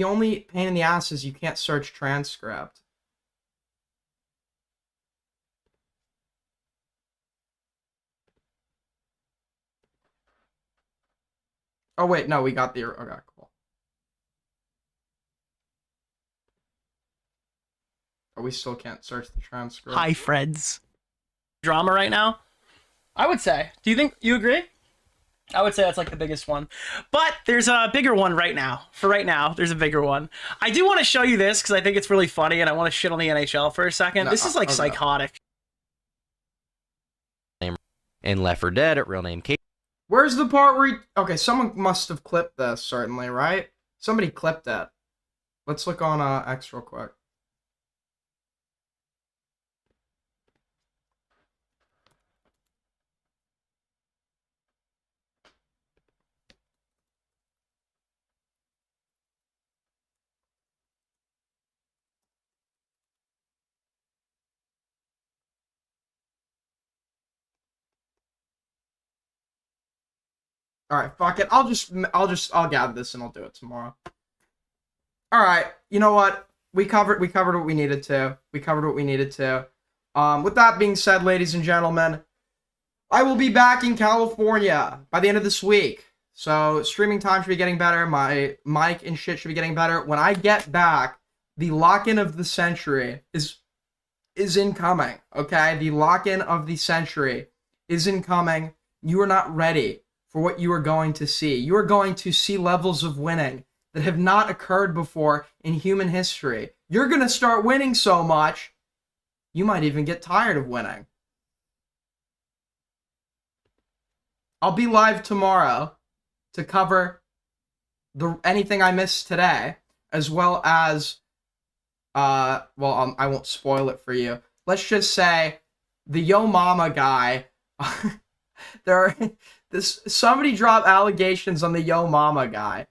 only pain in the ass is you can't search transcript. Oh, wait, no, we got the... Okay, cool. Oh, we still can't search the transcript. Hi, friends. Drama right now? I would say. Do you think you agree? I would say that's like the biggest one. But there's a bigger one right now. For right now, there's a bigger one. I do want to show you this because I think it's really funny and I want to shit on the NHL for a second. This is like psychotic. In Left 4 Dead, real name Kate. Where's the part where he... Okay, someone must have clipped this, certainly, right? Somebody clipped it. Let's look on X real quick. Alright, fuck it. I'll gather this and I'll do it tomorrow. Alright, you know what? We covered what we needed to. With that being said, ladies and gentlemen, I will be back in California by the end of this week. So, streaming time should be getting better. My mic and shit should be getting better. When I get back, the lock-in of the century is incoming, okay? The lock-in of the century is incoming. You are not ready for what you are going to see. You are going to see levels of winning that have not occurred before in human history. You're going to start winning so much, you might even get tired of winning. I'll be live tomorrow to cover anything I missed today, as well as, I won't spoil it for you. Let's just say the Yo Mama guy, somebody dropped allegations on the Yo Mama guy.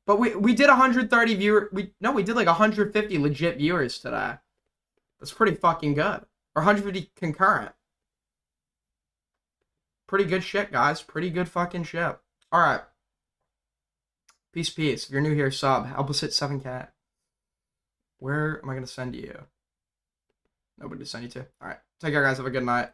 But we did 130 viewers. We did like 150 legit viewers today. That's pretty fucking good. Or 150 concurrent. Pretty good shit, guys. Pretty good fucking shit. Alright. Peace. If you're new here, sub. Help us hit 7K. Where am I going to send you? Nobody to send you to. Alright. Take care, guys. Have a good night.